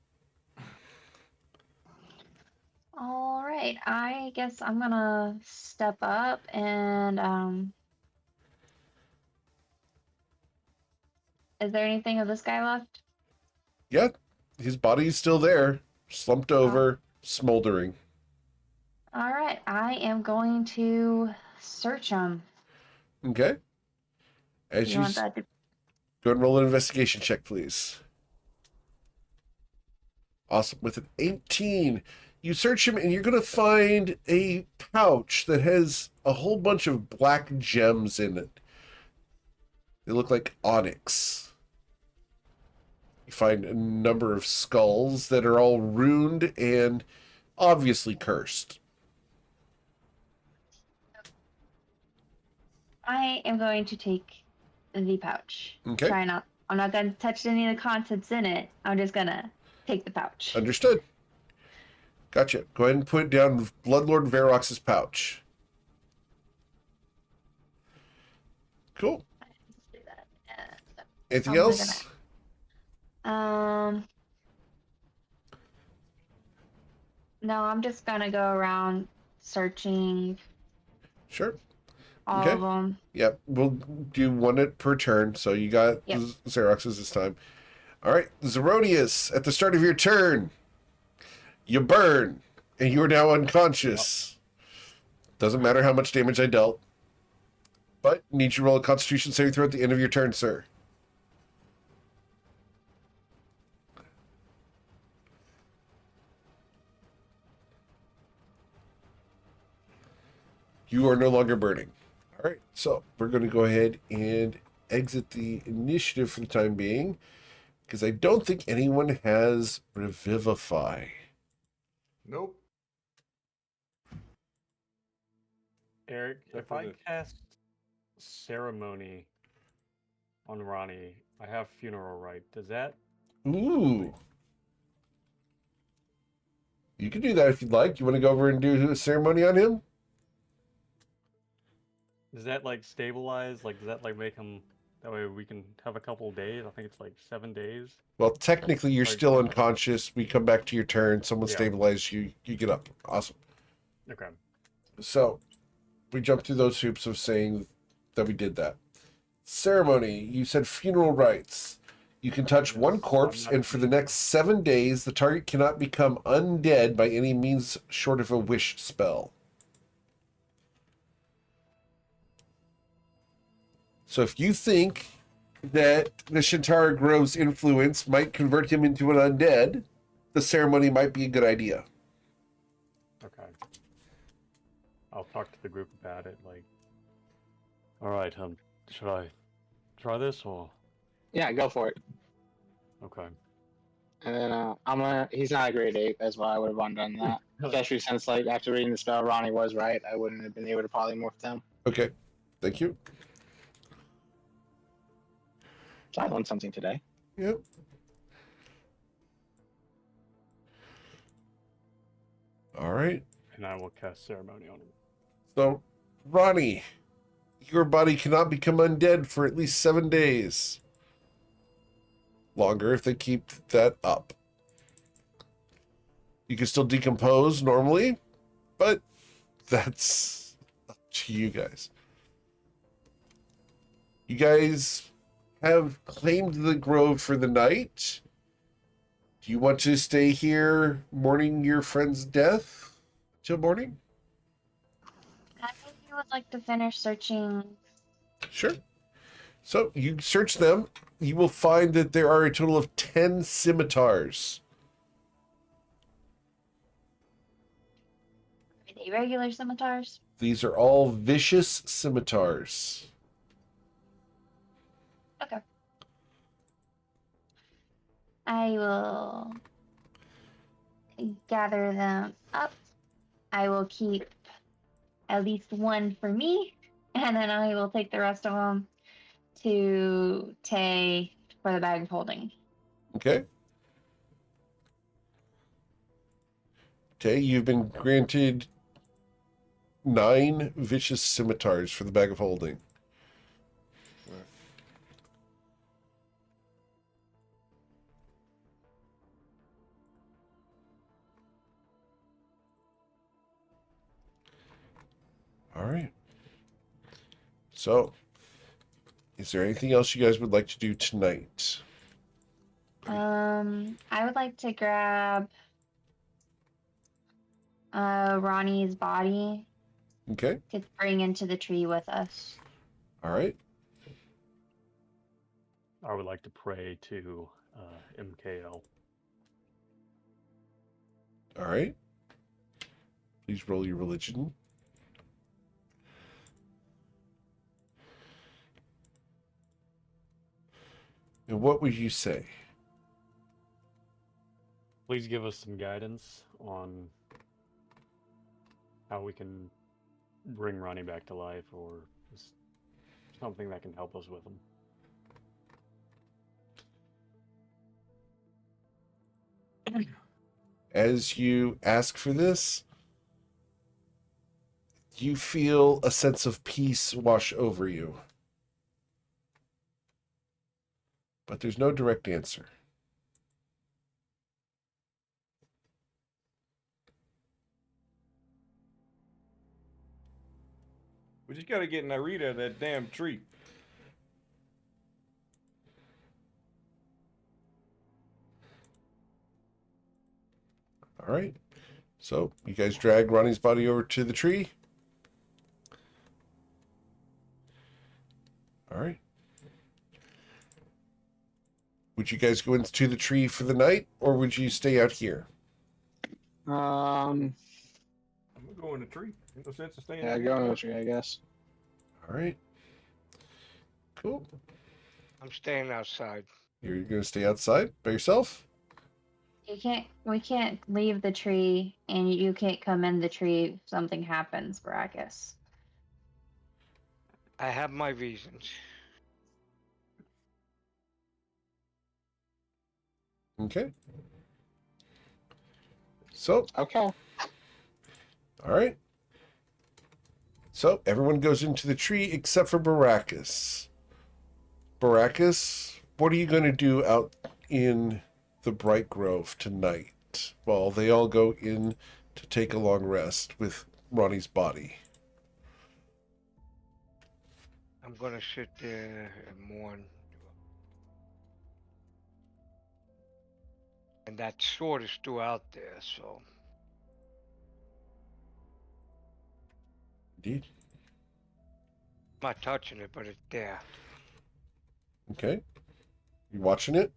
All right, I guess I'm gonna step up and is there anything of this guy left? Yeah. His body's still there. Slumped over. smoldering. All right, I am going to search them. Okay. As You you want that to... go and roll an investigation check, please. Awesome. With an 18, you search him and you're going to find a pouch that has a whole bunch of black gems in it. They look like onyx. You find a number of skulls that are all ruined and obviously cursed. I am going to take the pouch. Okay. I'm not going to touch any of the contents in it. I'm just going to take the pouch. Understood. Gotcha. Go ahead and put it down Bloodlord Verox's pouch. Cool. Do that. Anything Oh my else? No, I'm just gonna go around searching Sure. all Okay. of them. Yep. We'll do one per turn. So you got Yep. the Xeroxes this time. All right. Zeronius, at the start of your turn, you burn, and you are now unconscious. Doesn't matter how much damage I dealt. But need you to roll a Constitution saving throw at the end of your turn, sir. You are no longer burning. All right, so we're going to go ahead and exit the initiative for the time being, because I don't think anyone has Revivify. Nope. Eric, Except if for I the- cast Ceremony on Ronnie, I have Funeral Rite. Does that... Ooh. You can do that if you'd like. You want to go over and do a ceremony on him? Does that, like, stabilize? Like, does that, like, make him... That way we can have a couple of days? I think it's, like, 7 days. Well, technically, you're Like- still unconscious. We come back to your turn. Someone Yeah. stabilizes you. You get up. Awesome. Okay. So, we jump through those hoops of saying that we did that. Ceremony. You said funeral rites. You can touch one Yes, corpse, I'm not and for the funeral. next 7 days, the target cannot become undead by any means short of a wish spell. So if you think that the Shintara Grove's influence might convert him into an undead, the ceremony might be a good idea. Okay. I'll talk to the group about it, like... Alright, should I try this, or... Yeah, go for it. Okay. And then he's not a great ape, as well. I would have done that. Especially since, like, after reading the spell, Ronnie was right. I wouldn't have been able to polymorph them. Okay, thank you. So I learned something today. Yep. All right. And I will cast Ceremony on him. So, Ronnie, your body cannot become undead for at least 7 days. Longer if they keep that up. You can still decompose normally, but that's up to you guys. You guys have claimed the grove for the night. Do you want to stay here mourning your friend's death till morning? I think you would like to finish searching. Sure. So you search them. You will find that there are a total of 10 scimitars. Are they regular scimitars? These are all vicious scimitars. Okay. I will gather them up. I will keep at least one for me, and then I will take the rest of them to Tay for the bag of holding. Okay. Tay, you've been granted 9 vicious scimitars for the bag of holding. All right. So, is there anything else you guys would like to do tonight? I would like to grab Ronnie's body Okay. to bring into the tree with us. All right. I would like to pray to MKL. All right. Please roll your religion. And what would you say? Please give us some guidance on how we can bring Ronnie back to life, or just something that can help us with him. As you ask for this, you feel a sense of peace wash over you. But there's no direct answer. We just gotta get Narita out of that damn tree. All right. So you guys drag Ronnie's body over to the tree. All right. Would you guys go into the tree for the night, or would you stay out here? I'm gonna go in the tree. Ain't no sense in staying Yeah, out go here. in the tree, I guess. All right. Cool. I'm staying outside. You're going to stay outside by yourself? We can't leave the tree, and you can't come in the tree if something happens, Baracus. I have my reasons. Okay. So, Okay. all right. So, everyone goes into the tree except for Baracus. Baracus, what are you going to do out in the Bright Grove tonight while they all go in to take a long rest with Ronnie's body? I'm gonna sit there and mourn. And that sword is still out there, so Indeed. I'm not touching it, but it's there. Okay. You watching it?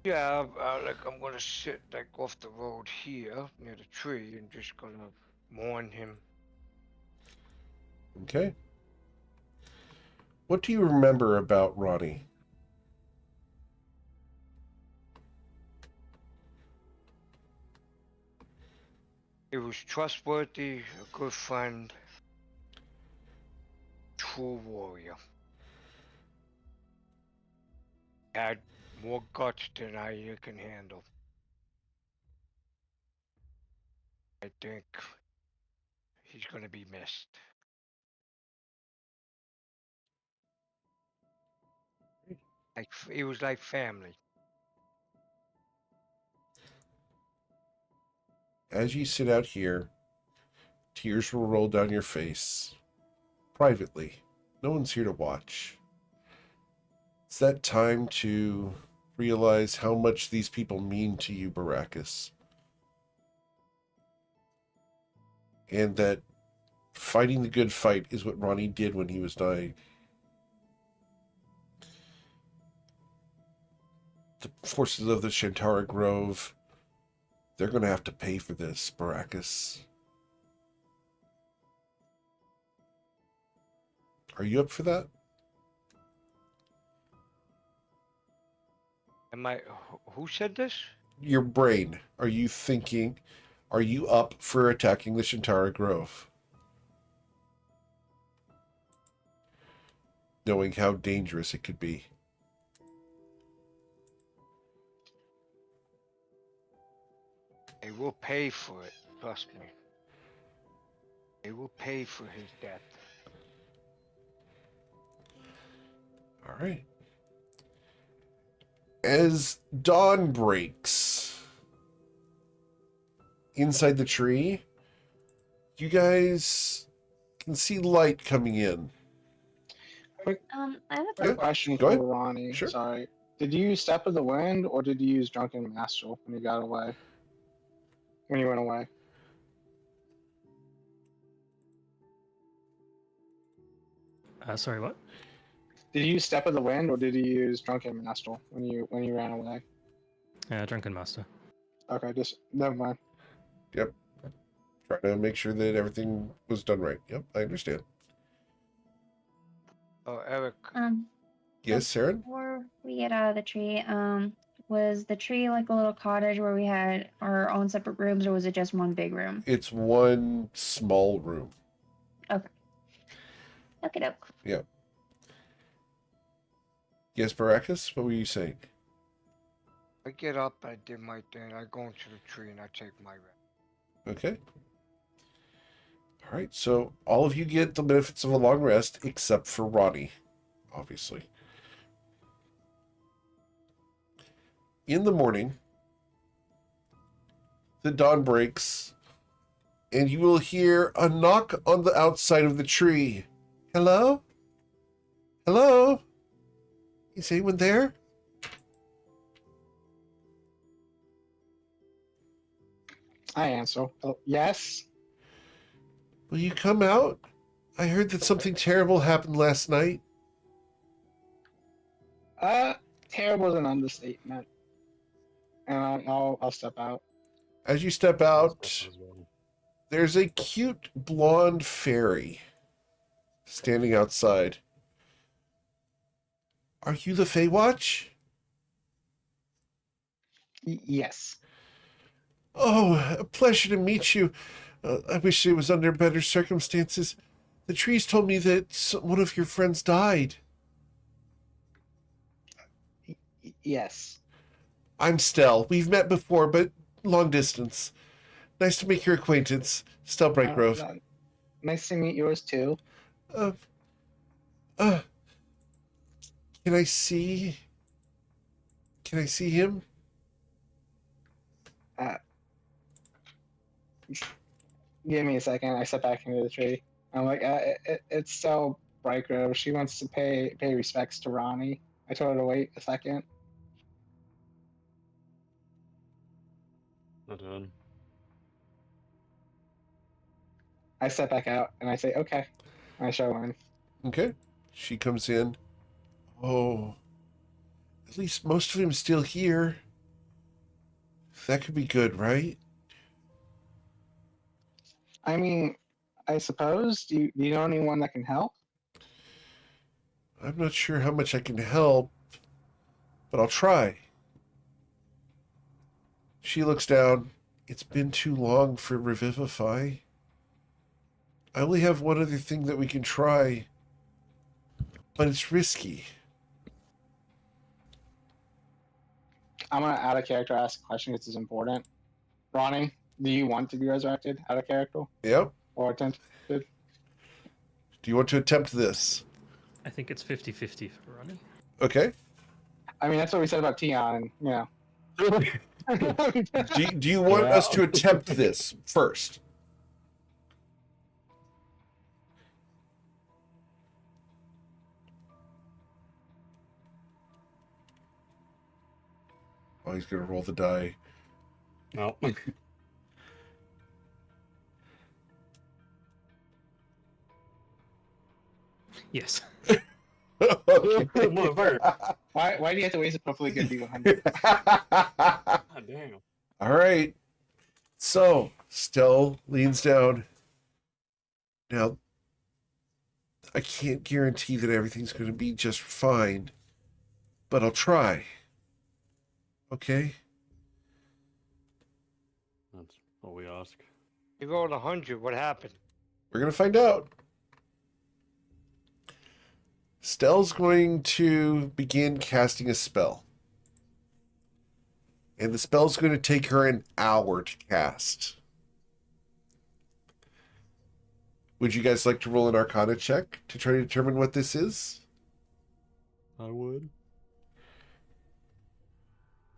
Yeah, I'm gonna sit like off the road here near the tree and just gonna mourn him. Okay. What do you remember about Ronnie? He was trustworthy, a good friend, true warrior. Had more guts than I can handle. I think he's gonna be missed. Like he was like family. As you sit out here, tears will roll down your face. Privately. No one's here to watch. It's that time to realize how much these people mean to you, Baracus. And that fighting the good fight is what Ronnie did when he was dying. The forces of the Shantara Grove, they're going to have to pay for this, Baracus. Are you up for that? Who said this? Your brain. Are you thinking? Are you up for attacking the Shantara Grove? Knowing how dangerous it could be. They will pay for it. Trust me. They will pay for his death. All right. As dawn breaks inside the tree, you guys can see light coming in. I have a Yeah, Quick question go for ahead. Ronnie. Sure. Sorry. Did you use Step of the Wind or did you use Drunken Master when you got away? when you went away. Sorry, what? Did you use Step of the Wind or did you use Drunken Minstrel when you ran away? Drunken Master. Okay, just never mind. Yep. Trying to make sure that everything was done right. Yep, I understand. Oh, Eric. Yes, Saren? Before we get out of the tree, was the tree like a little cottage where we had our own separate rooms, or was it just one big room? It's one small room. Okay. Look it up. Yeah. Yes, Baracus, what were you saying? I get up, I did my thing, I go into the tree and I take my rest. Okay. All right, so all of you get the benefits of a long rest, except for Ronnie, obviously. In the morning, the dawn breaks, and you will hear a knock on the outside of the tree. Hello? Hello? Is anyone there? I answer. Oh, yes. Will you come out? I heard that something terrible happened last night. Terrible is an understatement. And I'll step out. As you step out, there's a cute blonde fairy standing outside. Are you the Feywatch? Yes. Oh, a pleasure to meet you. I wish it was under better circumstances. The trees told me that one of your friends died. Yes. I'm Stell. We've met before, but long distance. Nice to make your acquaintance, Stell Brightgrove. Nice to meet yours too. Can I see? Can I see him? Give me a second. I step back into the tree. I'm like, it's so Brightgrove. She wants to pay respects to Ronnie. I told her to wait a second. Not done. I step back out and I say, okay. I show her. Okay. She comes in. Oh, at least most of him's still here. That could be good, right? I mean, I suppose. Do you know anyone that can help? I'm not sure how much I can help, but I'll try. She looks down. It's been too long for Revivify. I only have one other thing that we can try, but it's risky. I'm gonna out of character ask a question because it's important. Ronnie, do you want to be resurrected out of character Yep. or attempted? Do you want to attempt this? I think it's 50-50 for Ronnie. Okay. I mean, that's what we said about Tion. You know. Do you want us to attempt this first? Oh, he's gonna roll the die. No. Yes. Motherfucker. Why do you have to waste a perfectly good D100? God damn. All right. So, Stell leans down. Now, I can't guarantee that everything's going to be just fine, but I'll try. Okay? That's what we ask. You rolled 100. What happened? We're going to find out. Stell's going to begin casting a spell. And the spell's going to take her an hour to cast. Would you guys like to roll an Arcana check to try to determine what this is? I would.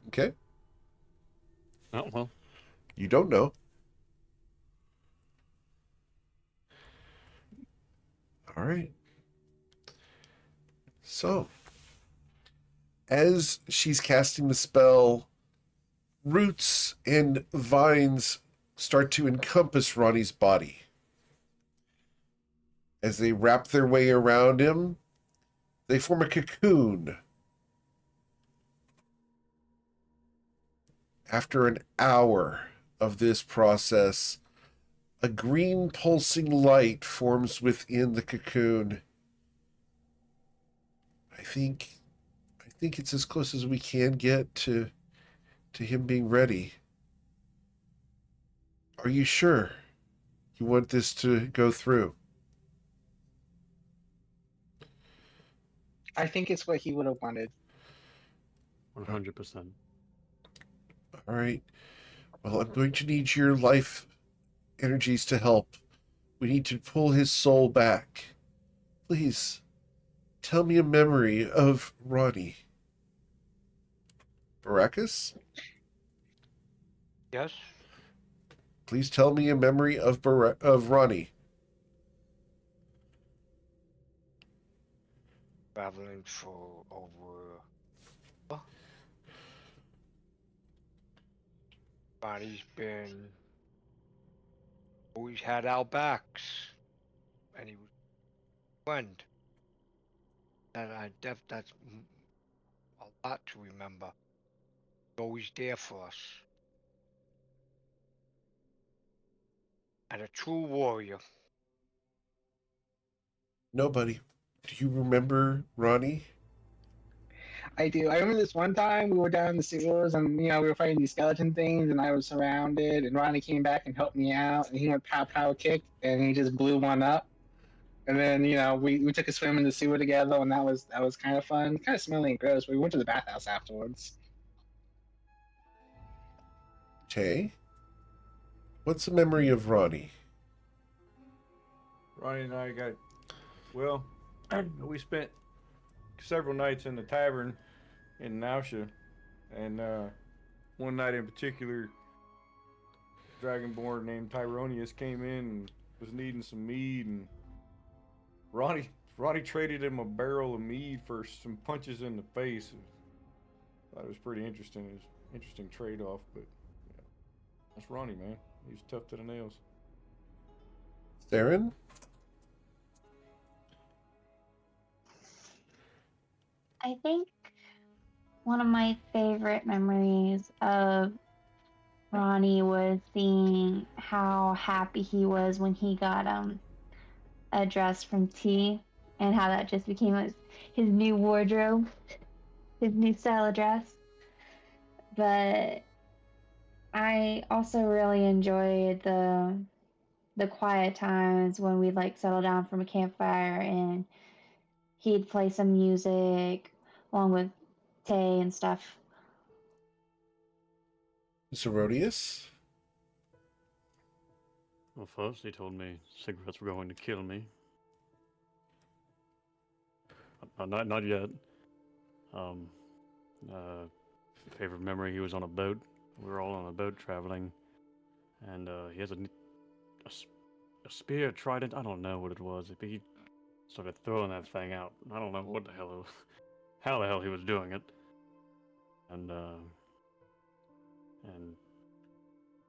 Okay. Oh, well. You don't know. All right. So, as she's casting the spell, roots and vines start to encompass Ronnie's body. As they wrap their way around him, they form a cocoon. After an hour of this process, a green pulsing light forms within the cocoon. I think it's as close as we can get to him being ready. Are you sure you want this to go through? I think it's what he would have wanted. 100%. All right. Well, I'm going to need your life energies to help. We need to pull his soul back. Please, tell me a memory of Ronnie. Baracus? Yes? Please tell me a memory of Ronnie. Traveling for over... Huh? Ronnie's been... always had our backs. And he was a friend. And that's a lot to remember. Always there for us. And a true warrior. Nobody. Do you remember Ronnie? I do. I remember this one time we were down in the sewers and we were fighting these skeleton things and I was surrounded and Ronnie came back and helped me out and he went pow kick and he just blew one up. And then we took a swim in the sewer together and that was kind of fun. Kind of smelly and gross, but we went to the bathhouse afterwards. Tay? What's a memory of Ronnie? Ronnie and I got, well, we spent several nights in the tavern in Nausea, and one night in particular, Dragonborn named Tyronius came in and was needing some mead, and Ronnie traded him a barrel of mead for some punches in the face. I thought it was pretty interesting. It was an interesting trade-off, but yeah, that's Ronnie, man. He was tough to the nails. Theron? I think one of my favorite memories of Ronnie was seeing how happy he was when he got a dress from T, and how that just became his new wardrobe, his new style of dress. But I also really enjoyed the quiet times when we'd settle down from a campfire and he'd play some music along with Tay and stuff. Zerodius? Well, first he told me cigarettes were going to kill me. Not yet. Favorite memory, he was on a boat. We were all on a boat traveling. And he has a spear, trident, I don't know what it was. But he started throwing that thing out. I don't know what the hell it was, how the hell he was doing it. And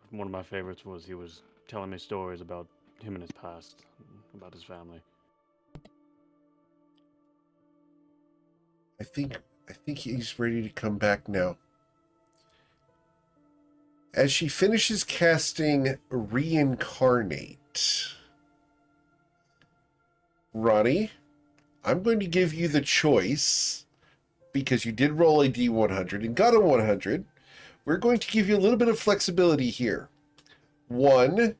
one of my favorites was he was telling me stories about him and his past, about his family. I think he's ready to come back now. As she finishes casting Reincarnate, Ronnie, I'm going to give you the choice, because you did roll a D100 and got a 100. We're going to give you a little bit of flexibility here. One,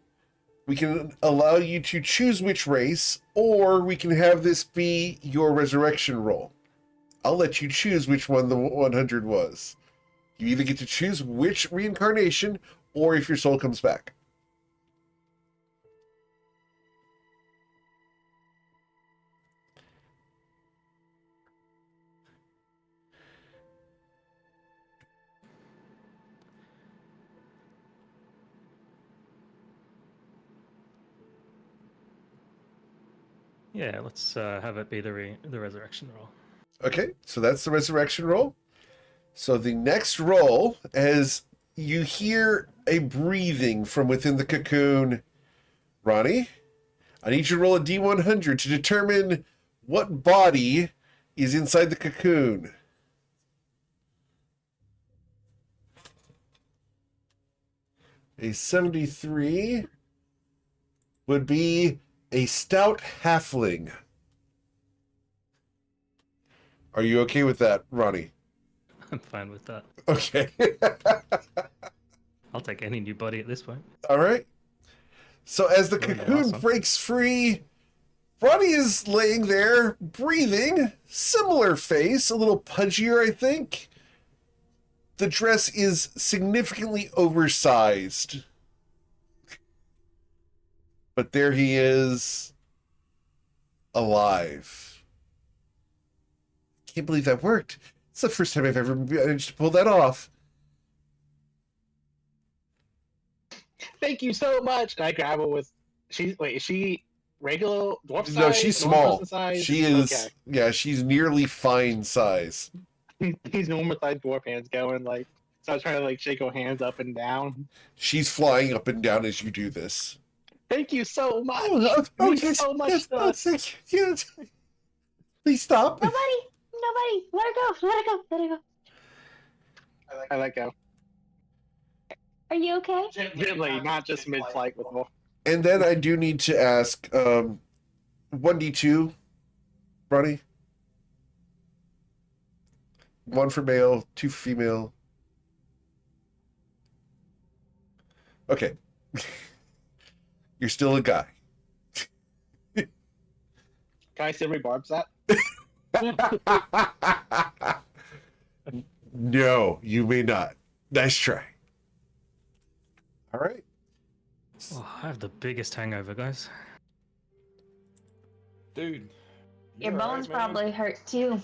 we can allow you to choose which race, or we can have this be your resurrection roll. I'll let you choose which one the 100 was. You either get to choose which reincarnation, or if your soul comes back. Yeah, let's have it be the resurrection roll. Okay, so that's the resurrection roll. So the next roll, as you hear a breathing from within the cocoon. Ronnie, I need you to roll a D100 to determine what body is inside the cocoon. A 73 would be a stout halfling. Are you okay with that, Ronnie? I'm fine with that. Okay. I'll take any new body at this point. All right. So as the Well, cocoon awesome. breaks free, Ronnie is laying there, breathing. Similar face, a little pudgier, I think. The dress is significantly oversized. But there he is, alive. Can't believe that worked. It's the first time I've ever managed to pull that off. Thank you so much. And I grab her with. Is she regular dwarf size? No, she's normal small. person size? She is, Okay. yeah, she's nearly fine size. These normal size dwarf hands going like. So I was trying to like shake her hands up and down. She's flying up and down as you do this. Thank you so much. Oh, Means yes, so much yes, to oh, us. thank you. Yes. Please stop. Nobody, let her go, let her go, let her go. I let go. Are you okay? Gently, not just mid-flight with her. And then I do need to ask, 1d2, Ronnie? 1 for male, 2 for female. Okay. You're still a guy. Can I still rebarbs that? No, you may not. Nice try. All right. Oh, I have the biggest hangover, guys. Dude. Your you all bones right, man? probably hurt too.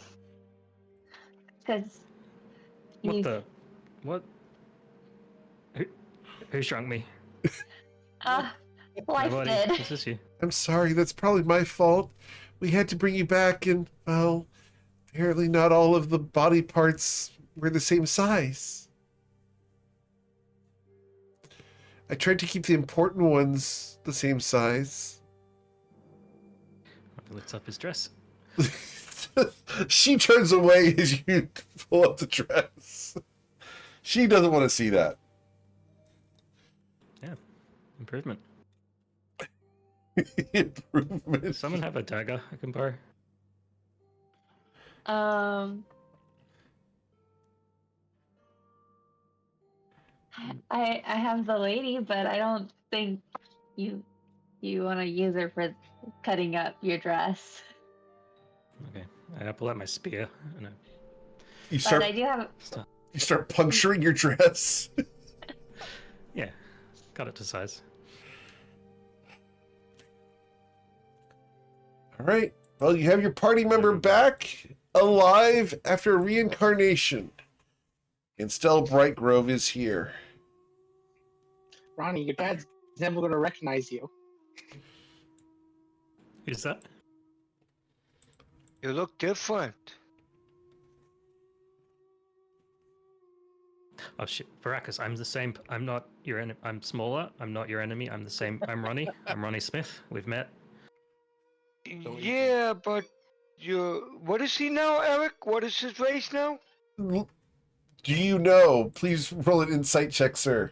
Because What you, the? What? Who shrunk me? life Nobody. did. Is this you? I'm sorry, that's probably my fault. We had to bring you back, and, well, apparently not all of the body parts were the same size. I tried to keep the important ones the same size. He lifts up his dress. She turns away as you pull up the dress. She doesn't want to see that. Yeah. Improvement. Improvement. Does someone have a dagger I can borrow? I have the lady, but I don't think you want to use her for cutting up your dress. Okay. I pull out my spear and I You But start I do have. start. you start puncturing your dress. Yeah. Cut it to size. All right. Well, you have your party member back alive after reincarnation. And Stella Brightgrove is here. Ronnie, your dad's never going to recognize you. Who's that? You look different. Oh shit, Baracus, I'm the same. I'm not your enemy. I'm smaller. I'm not your enemy. I'm the same. I'm Ronnie. I'm Ronnie Smith. We've met. Yeah, but you. What is he now, Eric? What is his race now? Do you know? Please roll an insight check, sir.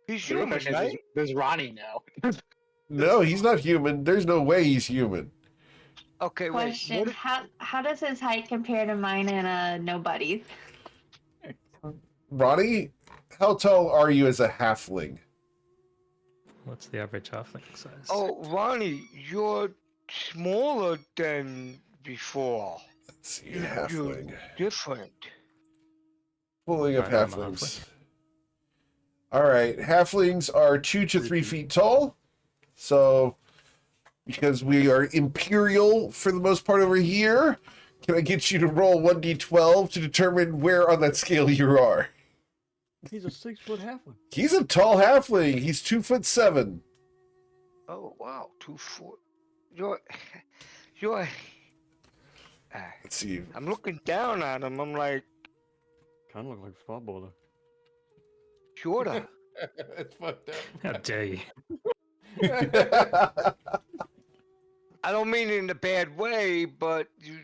He's The real human, question right? is, does Ronnie know? No, he's not human. There's no way he's human. Okay, wait. Question: What is, How does his height compare to mine and nobody's? Ronnie, how tall are you as a halfling? What's the average halfling size? oh, Ronnie, you're smaller than before. Let's see, You're halfling. different. Pulling up Alright, I'm a halflings. All right, halflings are 2 to 3 feet tall. So, because we are imperial for the most part over here, can I get you to roll 1d12 to determine where on that scale you are? He's a 6-foot halfling. He's a tall halfling. He's 2'7". Oh wow, 2 foot. You're. Let's see. I'm looking down at him. I'm like, Kind of look like Spotballer. Shorter. That's fucked How dare you? up. I don't mean it in a bad way, but you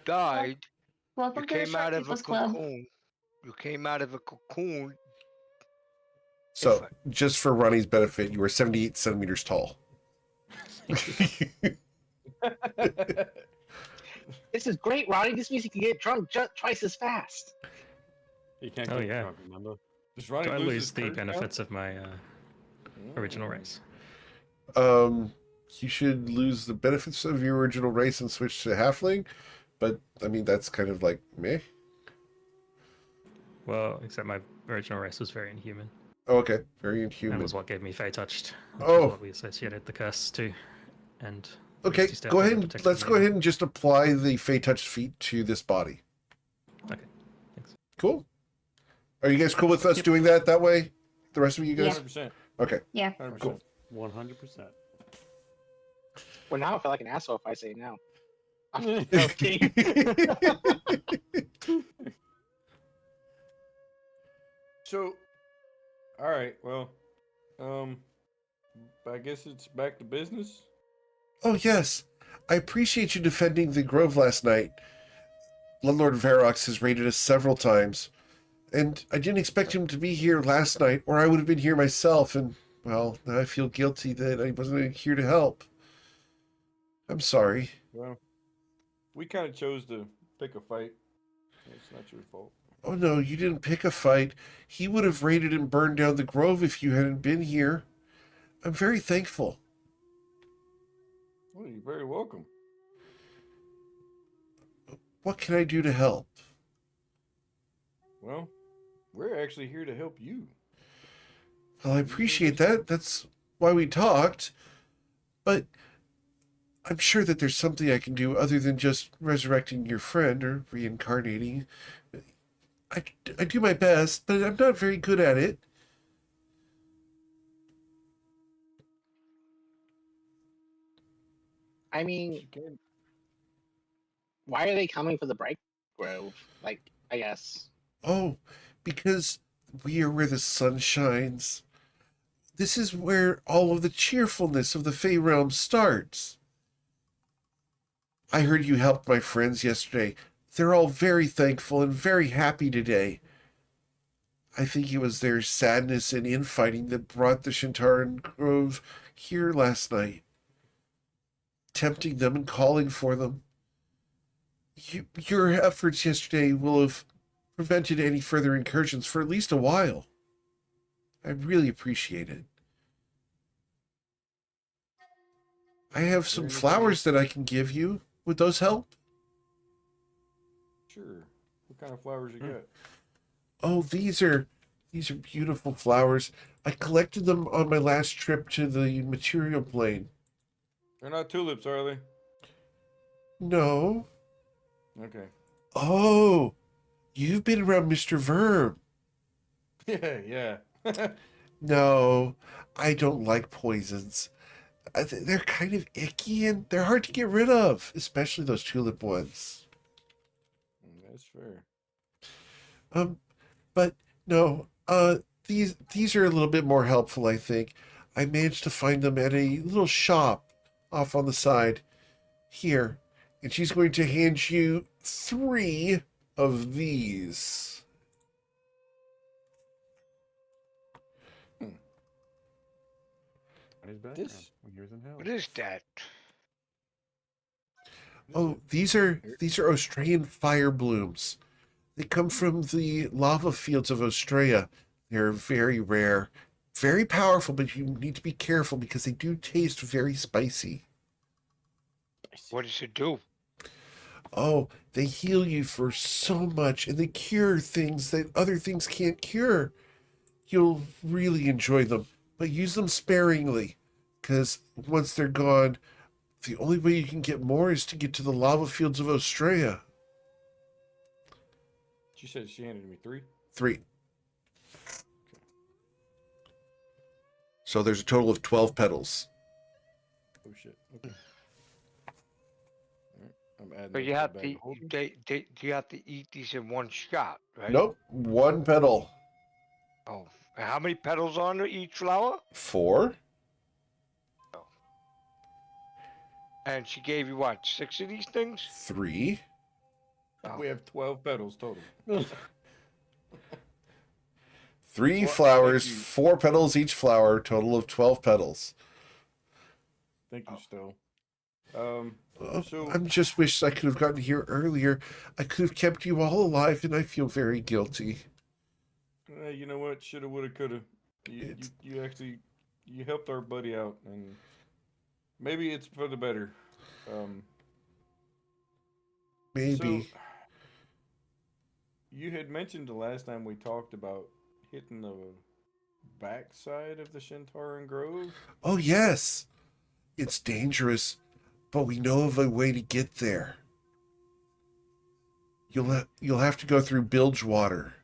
died. You Welcome to the came Short out of a People's Club. cocoon. You came out of a cocoon. So, Different. just for Ronnie's benefit, you are 78 centimeters tall. This is great, Ronnie. This means you can get drunk twice as fast. You can't Oh, get yeah. drunk, remember? Does Ronnie Do I lose lose his the curse now? benefits of my original race? You should lose the benefits of your original race and switch to halfling, but I mean that's kind of like meh. Well, except my original race was very inhuman. Oh, okay, very That inhuman. was what gave me Fey Touched, which Oh. is what we associated the curse to. And Okay, Misty Step go was ahead a and protective let's go measure. ahead and just apply the Fey Touch feat to this body. Okay, thanks. Cool. Are you guys cool with us Yep. doing that way? The rest of you guys? 100%. Okay. Yeah. 100%. Cool. 100%. Well, now I feel like an asshole if I say no. I'm joking. So, all right. Well, I guess it's back to business. Oh yes, I appreciate you defending the Grove last night. Bloodlord Verox has raided us several times, and I didn't expect him to be here last night, or I would have been here myself, and, well, now I feel guilty that I wasn't here to help. I'm sorry. Well, we kind of chose to pick a fight. It's not your fault. Oh no, you didn't pick a fight. He would have raided and burned down the Grove if you hadn't been here. I'm very thankful. Well, you're very welcome. What can I do to help? Well, we're actually here to help you. Well, I appreciate that. That's why we talked. But I'm sure that there's something I can do other than just resurrecting your friend or reincarnating. I do my best, but I'm not very good at it. I mean, why are they coming for the Bright Grove? Like, I guess. Oh, because we are where the sun shines. This is where all of the cheerfulness of the Fey realm starts. I heard you helped my friends yesterday. They're all very thankful and very happy today. I think it was their sadness and infighting that brought the Shintaran Grove here last night, tempting them and calling for them. Your efforts yesterday will have prevented any further incursions for at least a while. I really appreciate it. I have some flowers that I can give you. Would those help? Sure. What kind of flowers you got? Oh, these are beautiful flowers. I collected them on my last trip to the material plane. They're not tulips, are they? No. Okay. Oh, you've been around Mr. Verb. Yeah. No, I don't like poisons. They're kind of icky and they're hard to get rid of, especially those tulip ones. That's fair. But no, these are a little bit more helpful, I think. I managed to find them at a little shop off on the side here, and she's going to hand you 3 of these. His background when he was in hell. What is that? Oh, these are Australian fire blooms. They come from the lava fields of Australia. They're very rare, very powerful, but you need to be careful because they do taste very spicy. What does it do? Oh, they heal you for so much, and they cure things that other things can't cure. You'll really enjoy them, but use them sparingly, because once they're gone, the only way you can get more is to get to the lava fields of Australia. She said she handed me 3. 3. So there's a total of 12 petals. Oh shit. Okay. Alright, I'm adding. But those you to have the to bag of holding. you have to eat these in one shot, right? Nope, 1 petal. Oh, and how many petals on each flower? 4. And she gave you what? 6 of these things? 3. Oh. We have 12 petals total. 3 Well, flowers, thank you. 4 petals each flower, total of 12 petals. Thank you, Stell. So I just wish I could have gotten here earlier. I could have kept you all alive, and I feel very guilty. you know what? Shoulda, woulda, coulda. You actually you helped our buddy out, and maybe it's for the better. Maybe. So you had mentioned the last time we talked about hitting the backside of the Shintaran Grove. Oh, yes. It's dangerous, but we know of a way to get there. You'll have to go through Bilgewater.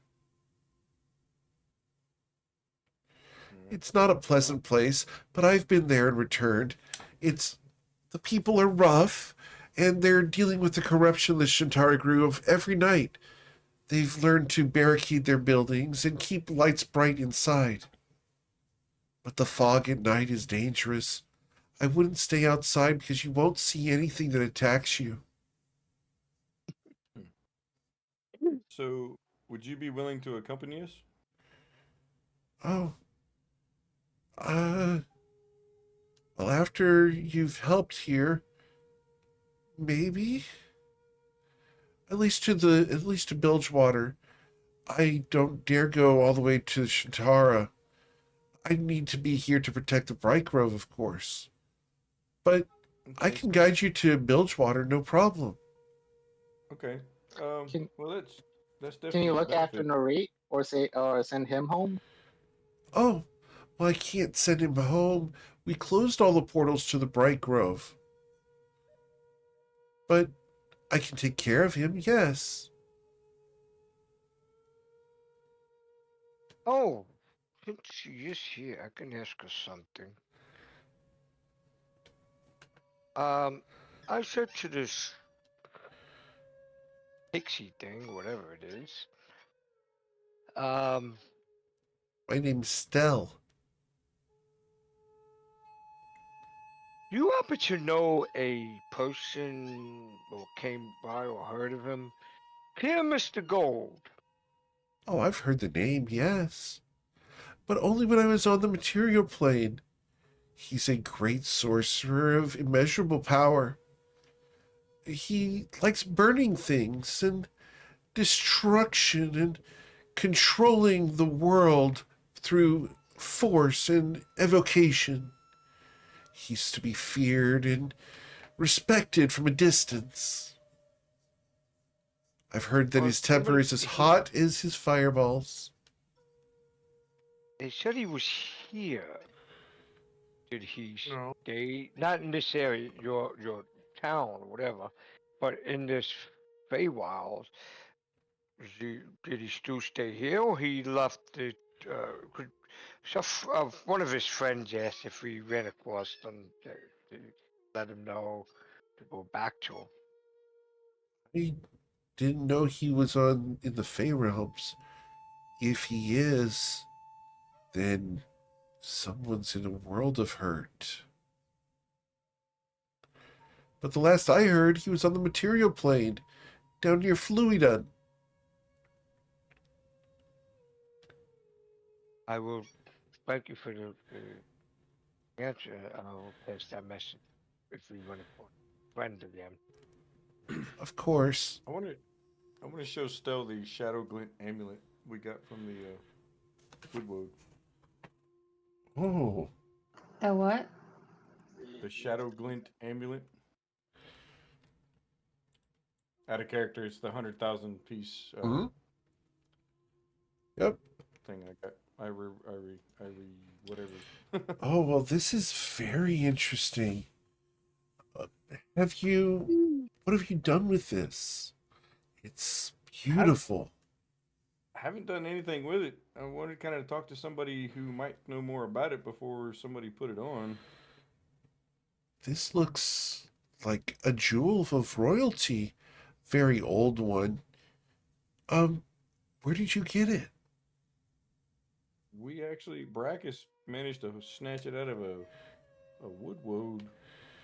It's not a pleasant place, but I've been there and returned. The people are rough, and they're dealing with the corruption of the Shintara Grove every night. They've learned to barricade their buildings and keep lights bright inside. But the fog at night is dangerous. I wouldn't stay outside because you won't see anything that attacks you. So, would you be willing to accompany us? Oh, well, after you've helped here, maybe? At least to Bilgewater. I don't dare go all the way to Shintara. I need to be here to protect the Bright Grove, of course. But I can guide you to Bilgewater, no problem. Okay. Well, that's definitely. Can you look after benefit. Narit or send him home? Oh, well, I can't send him home. We closed all the portals to the Bright Grove. But I can take care of him, yes. Oh, since she is here, I can ask her something. I said to this pixie thing, whatever it is. My name's Stell. You happen to know a person or came by or heard of him? Clear Mr. Gold. Oh, I've heard the name, yes. But only when I was on the material plane. He's a great sorcerer of immeasurable power. He likes burning things and destruction and controlling the world through force and evocation. He's to be feared and respected from a distance. I've heard that Well, his temper is as hot as his fireballs. They said he was here. Did he No. stay? Not in this area, your town or whatever, but in this Feywatch. Did he still stay here, or he left it? Could, one of his friends asked if we ran across them to let him know to go back to him. I didn't know he was in the Fey realms. If he is, then someone's in a world of hurt. But the last I heard, he was on the material plane, down near Fluidon. I will thank you for the answer. I'll pass that message if we run across a friend again. Of course. I want to show Stell the Shadow Glint amulet we got from the Woodwood. Oh, The what? The Shadow Glint amulet. Out of character, it's the 100,000 piece Mhm. Yep. thing I got. Whatever. Oh, well, this is very interesting. What have you done with this? It's beautiful. I haven't done anything with it. I wanted to kind of talk to somebody who might know more about it before somebody put it on. This looks like a jewel of royalty. Very old one. Where did you get it? we actually Brackus managed to snatch it out of a wood woad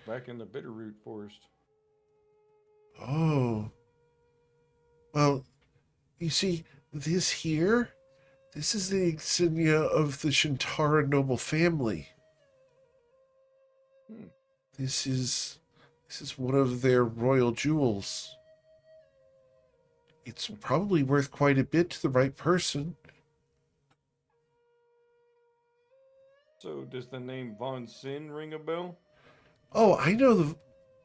back in the Bitterroot Forest. Oh. Well, you see, this is the insignia of the Shintara noble family. Hmm. This is one of their royal jewels. It's probably worth quite a bit to the right person. So does the name Von Sin ring a bell? Oh, I know the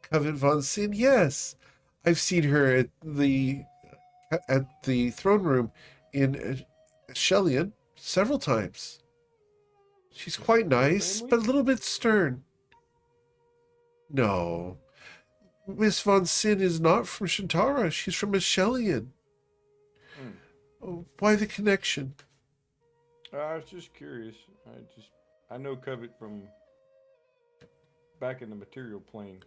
Covet von Sin. Yes, I've seen her at the throne room in Shellian several times. She's quite Your nice, family? but a little bit stern. No, Miss von Sin is not from Shintara. She's from Shellian. Hmm. Oh, why the connection? I was just curious. I know Covet from back in the material plane.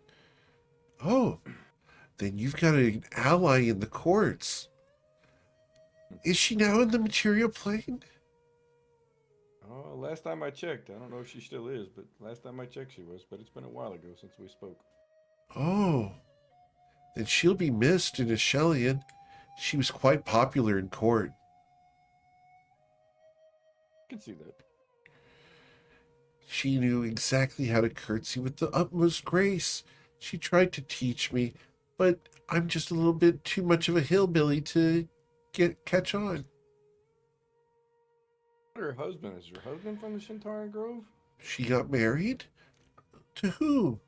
Oh, then you've got an ally in the courts. Is she now in the material plane? Oh, last time I checked, I don't know if she still is, but last time I checked she was, but it's been a while ago since we spoke. Oh, then she'll be missed in Shellian. She was quite popular in court. I can see that. She knew exactly how to curtsy with the utmost grace. She tried to teach me, but I'm just a little bit too much of a hillbilly to catch on. Her husband is her husband from the Shintaran Grove? She got married? To who?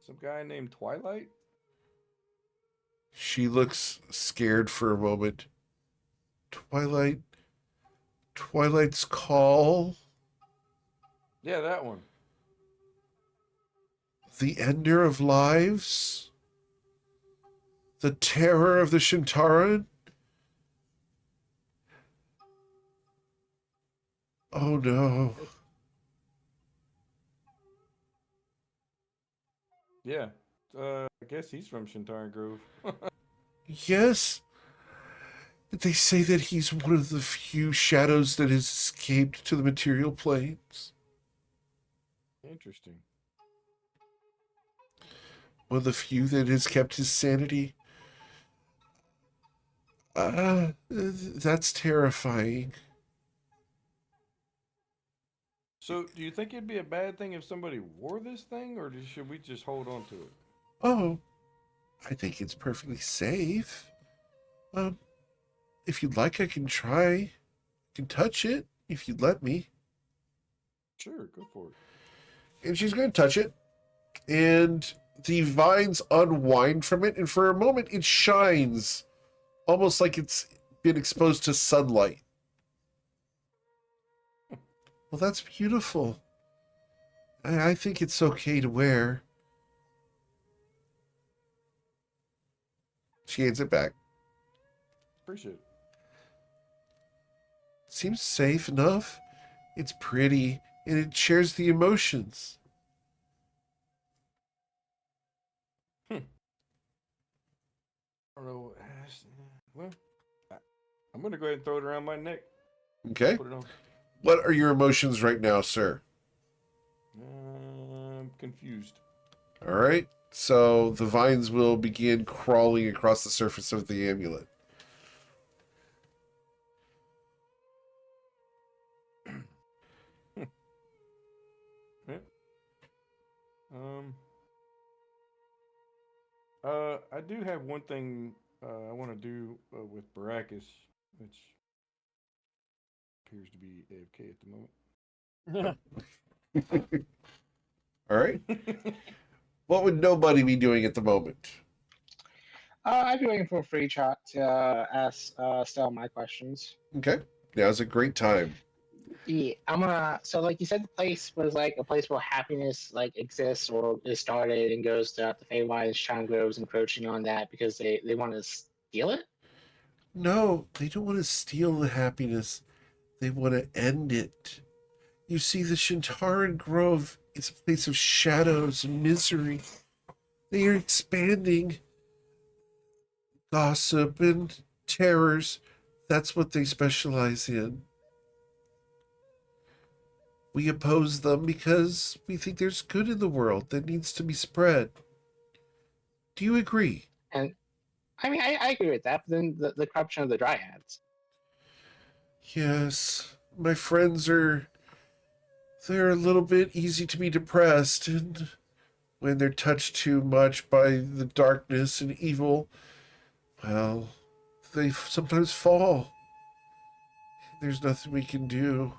Some guy named Twilight? She looks scared for a moment. Twilight's Call? Yeah, that one. The Ender of Lives? The Terror of the Shintaran? Oh no. Yeah. I guess he's from Shintaran Grove. Yes. They say that he's one of the few shadows that has escaped to the material planes. Interesting. One of the few that has kept his sanity. That's terrifying. So, do you think it'd be a bad thing if somebody wore this thing, or should we just hold on to it? Oh, I think it's perfectly safe. If you'd like, I can try. I can touch it, if you'd let me. Sure, go for it. And she's going to touch it. And the vines unwind from it. And for a moment, it shines. Almost like it's been exposed to sunlight. Well, that's beautiful. I think it's okay to wear. She hands it back. Appreciate it. Seems safe enough. It's pretty, and it shares the emotions. I don't know. Well, I'm going to go ahead and throw it around my neck. Okay. Put it on. What are your emotions right now, sir? I'm confused. All right. So the vines will begin crawling across the surface of the amulet. Yeah. I do have one thing I want to do with Baracus, which appears to be AFK at the moment. All right. What would nobody be doing at the moment? I'd be waiting for a free chat to ask Stella my questions. Okay. Now's a great time. Yeah, I'm gonna. So, like you said, the place was like a place where happiness like exists or is started and goes throughout the Feywatch. Sean Grove's encroaching on that because they want to steal it. No, they don't want to steal the happiness. They want to end it. You see, the Shintaran Grove is a place of shadows and misery. They are expanding gossip and terrors. That's what they specialize in. We oppose them because we think there's good in the world that needs to be spread. Do you agree? And I mean, I agree with that. But then the corruption of the dryads. Yes, my friends they're a little bit easy to be depressed, and when they're touched too much by the darkness and evil, well, they sometimes fall. There's nothing we can do.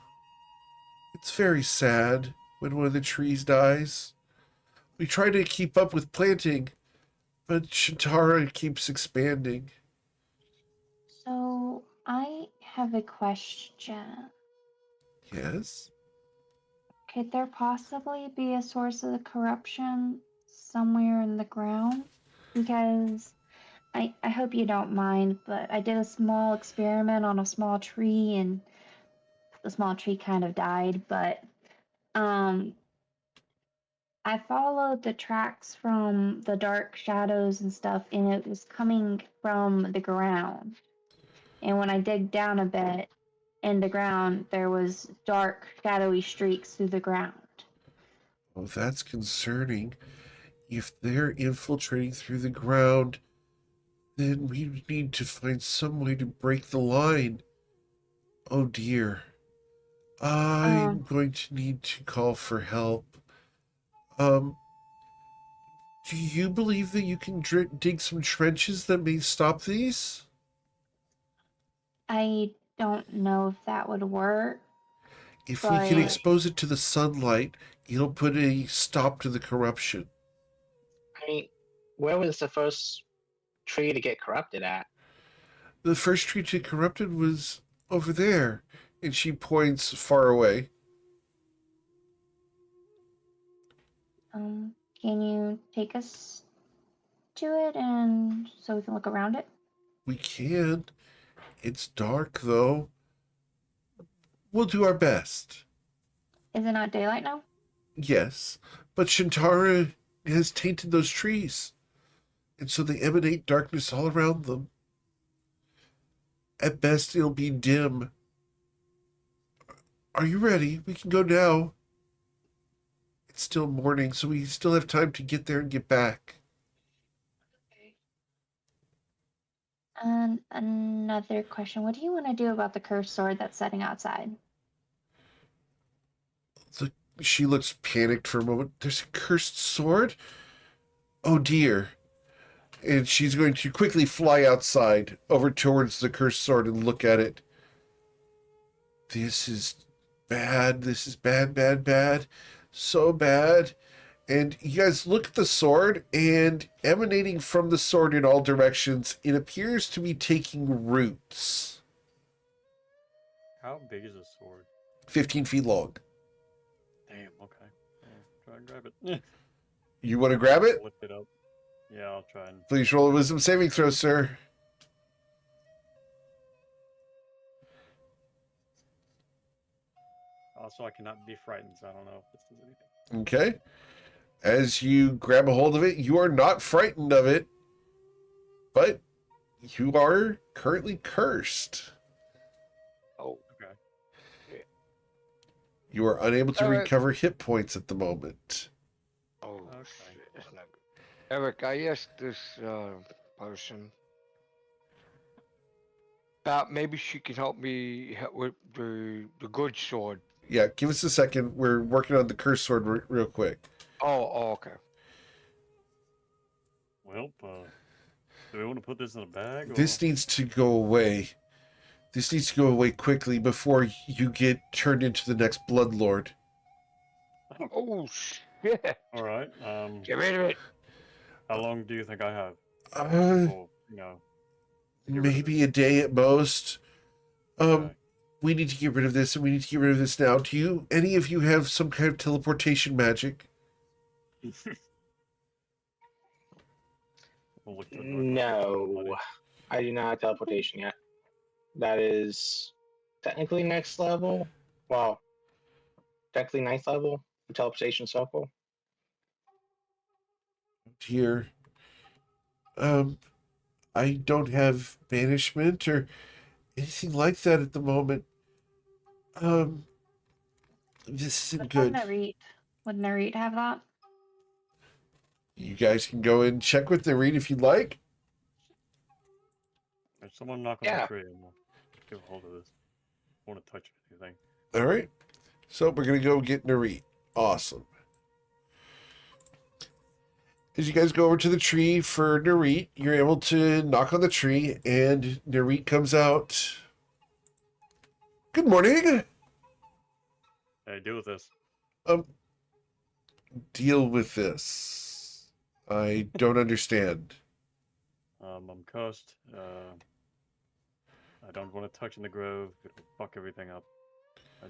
It's very sad when one of the trees dies. We try to keep up with planting, but Shintara keeps expanding. So I have a question. Yes? Could there possibly be a source of the corruption somewhere in the ground? Because I hope you don't mind, but I did a small experiment on a small tree and the small tree kind of died, but I followed the tracks from the dark shadows and stuff, and it was coming from the ground. And when I dig down a bit in the ground, there was dark, shadowy streaks through the ground. Oh, that's concerning. If they're infiltrating through the ground, then we need to find some way to break the line. Oh dear. I'm going to need to call for help. Do you believe that you can dig some trenches that may stop these? I don't know if that would work. If we can But- expose it to the sunlight, it'll put a stop to the corruption. I mean, where was the first tree to get corrupted at? The first tree to get corrupted was over there, and she points far away. Can you take us to it and so we can look around it? We can. It's dark, though. We'll do our best. Is it not daylight now? Yes, but Shintara has tainted those trees, and so they emanate darkness all around them. At best, it'll be dim. Are you ready? We can go now. It's still morning, so we still have time to get there and get back. And another question. What do you want to do about the cursed sword that's sitting outside? She looks panicked for a moment. There's a cursed sword? Oh dear. And she's going to quickly fly outside over towards the cursed sword and look at it. This is bad. This is bad, bad, bad. So bad. And you guys look at the sword, and emanating from the sword in all directions, it appears to be taking roots. How big is this sword? 15 feet long. Damn, okay. Yeah, try and grab it. You want to grab it? Lift it up. Yeah, I'll try and... Please roll a wisdom saving throw, sir. Also, I cannot be frightened, so I don't know if this does anything. Okay. As you grab a hold of it, you are not frightened of it, but you are currently cursed. Oh, Okay. You are unable to Alright. recover hit points at the moment. oh, Okay. shit, that's not good. Eric, I asked this person about maybe she can help me with the good sword. Yeah, give us a second. We're working on the curse sword real quick. Oh, okay. Well, do we want to put this in a bag? Or... This needs to go away. This needs to go away quickly before you get turned into the next Bloodlord. Oh shit! All right. Get rid of it. How long do you think I have? Or, you know, get rid of Maybe a day at most. okay. We need to get rid of this, and we need to get rid of this now. Do any of you have some kind of teleportation magic? We'll look to No, I do not have teleportation yet. That is technically next level. Well, technically ninth level for teleportation circle. Here, I don't have banishment or anything like that at the moment. This isn't Would good. Narit have that? You guys can go and check with the read if you'd like. There's someone knock on Yeah. the tree and we'll get a hold of this. I want to touch anything. All right. So we're going to go get Narit. Awesome. As you guys go over to the tree for Narit, you're able to knock on the tree, and Narit comes out. Good morning. Hey, deal with this. Deal with this. I don't understand. I'm cursed. I don't want to touch in the grove. It'll fuck everything up.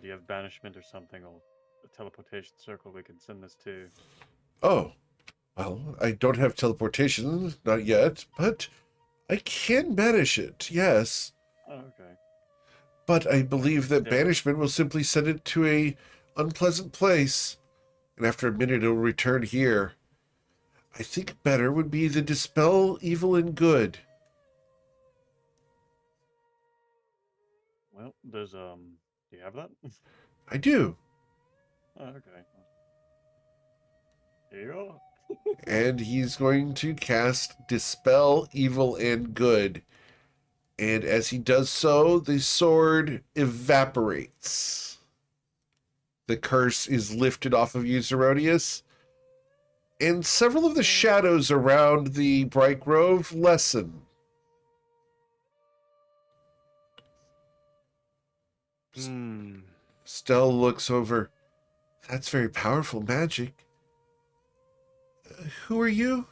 Do you have banishment or something, or a teleportation circle we can send this to? Oh, well, I don't have teleportation, not yet, but I can banish it, yes. Oh, okay. But I believe that Yeah. banishment will simply send it to a unpleasant place, and after a minute it will return here. I think better would be to dispel evil and good. Well, there's do you have that? I do. Oh, okay. Here you go. And he's going to cast Dispel Evil and Good. And as he does so, the sword evaporates. The curse is lifted off of you, Zerodius. And several of the shadows around the Bright Grove lessen. Stell looks over. That's very powerful magic. Who are you?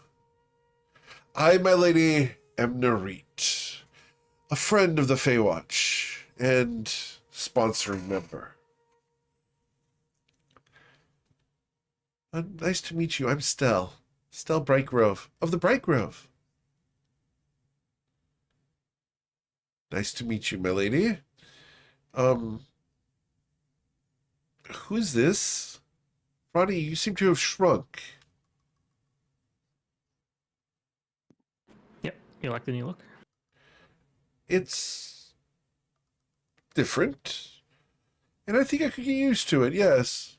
I, my lady, am Narit, a friend of the Feywatch and sponsoring member. Nice to meet you. I'm Stell. Stell Brightgrove of the Brightgrove. Nice to meet you, my lady. Who's this? Ronnie, you seem to have shrunk. Yep. You like the new look? It's different. And I think I could get used to it, yes.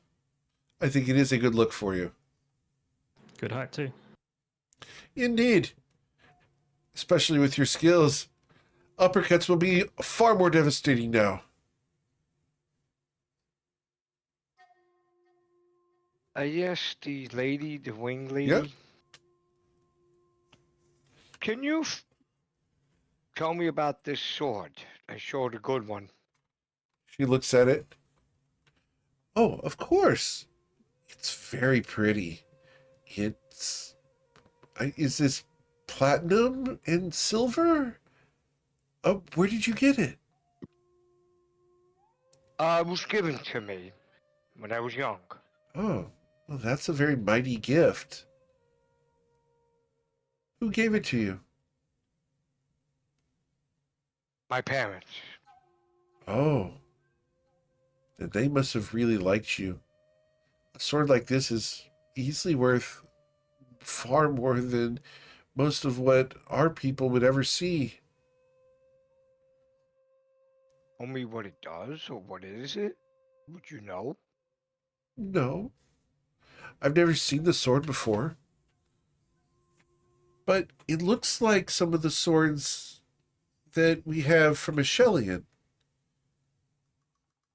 I think it is a good look for you. Good height too. Indeed. Especially with your skills. Uppercuts will be far more devastating now. Yes, the lady, the wing lady. Yep. Can you tell me about this sword? I showed a good one. She looks at it. Oh, of course. It's very pretty. It's... is this platinum and silver? Oh, where did you get it? It was given to me when I was young. Oh, well, that's a very mighty gift. Who gave it to you? My parents. Oh. Then they must have really liked you. A sword like this is easily worth far more than most of what our people would ever see. Tell me what it does, or what is it? Would you know? No. I've never seen the sword before. But it looks like some of the swords that we have from Ashelian.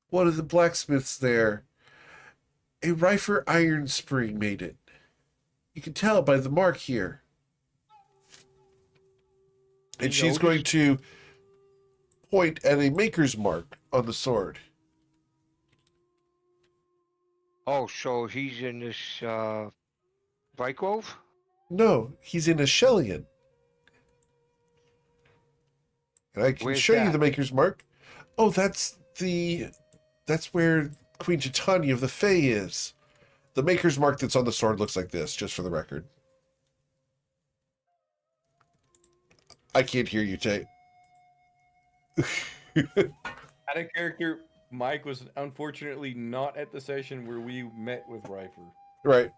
One of the blacksmiths there, a Rifer iron spring made it. You can tell by the mark here. And she's going to point at a maker's mark on the sword. Oh, so he's in this, Bright Grove? No, he's in Ashelian. And I can Where's show you that? the maker's mark. Oh, that's where Queen Titania of the Fae is. The maker's mark that's on the sword looks like this, just for the record. I can't hear you, Tay. Out of character, Mike was unfortunately not at the session where we met with Rifer. Right.